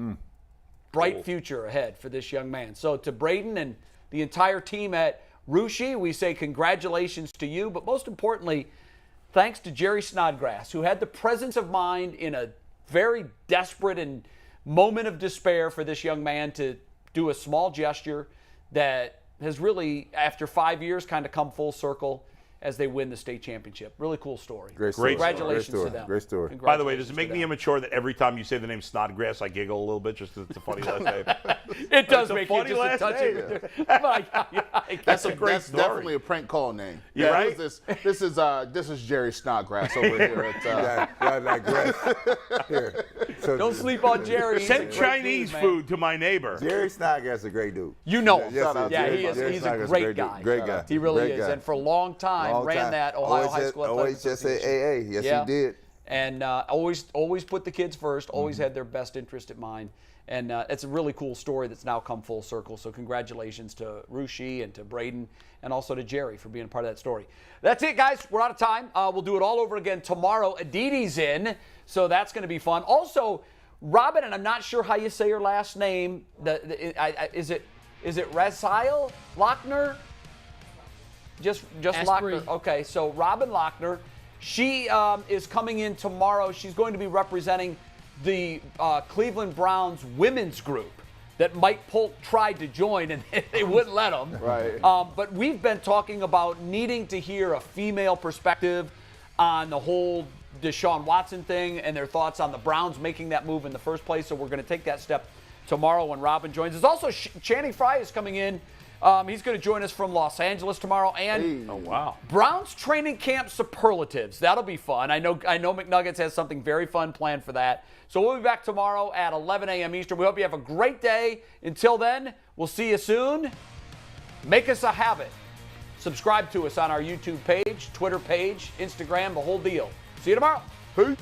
Bright future ahead for this young man. So to Braden and the entire team at Rushi, we say congratulations to you, but most importantly, thanks to Jerry Snodgrass, who had the presence of mind in a very desperate and moment of despair for this young man to do a small gesture that has really, after 5 years, kind of come full circle as they win the state championship. Really cool story. Great story. Congratulations to them. Great story. By the way, does it make me immature that every time you say the name Snodgrass, I giggle a little bit just because it's a funny last name? It does It's a make you funny just a last touch. name. That's a great story. Definitely a prank call name. Yeah, right? This is Jerry Snodgrass over here at. I digress. Here. So Don't sleep on Jerry. Send He's a great Chinese dude, man. food to my neighbor. Jerry Snodgrass is a great dude. You know him. Yes, Yeah, Jerry- he is. Jerry He's a Snodgrass is great dude. guy. Great guy. He really Great is. guy. And for a long time, Long ran time. that Ohio High School Athletic Always just say Association. AA. Yes, Yeah. he did. And always put the kids first, always had their best interest at mind. And it's a really cool story that's now come full circle. So congratulations to Rushi and to Braden and also to Jerry for being a part of that story. That's it, guys. We're out of time. We'll do it all over again tomorrow. Aditi's in, so that's going to be fun. Also, Robin, and I'm not sure how you say your last name. Is it Raziel Lochner? Just Lochner. Okay, so Robin Lochner. She is coming in tomorrow. She's going to be representing the Cleveland Browns women's group that Mike Polk tried to join, and they wouldn't let him. Right. But we've been talking about needing to hear a female perspective on the whole Deshaun Watson thing and their thoughts on the Browns making that move in the first place. So we're going to take that step tomorrow when Robin joins us. Also, Channing Frye is coming in. He's going to join us from Los Angeles tomorrow. And Oh, wow. Browns training camp superlatives. That'll be fun. I know McNuggets has something very fun planned for that. So we'll be back tomorrow at 11 a.m. Eastern. We hope you have a great day. Until then, we'll see you soon. Make us a habit. Subscribe to us on our YouTube page, Twitter page, Instagram, the whole deal. See you tomorrow. Peace.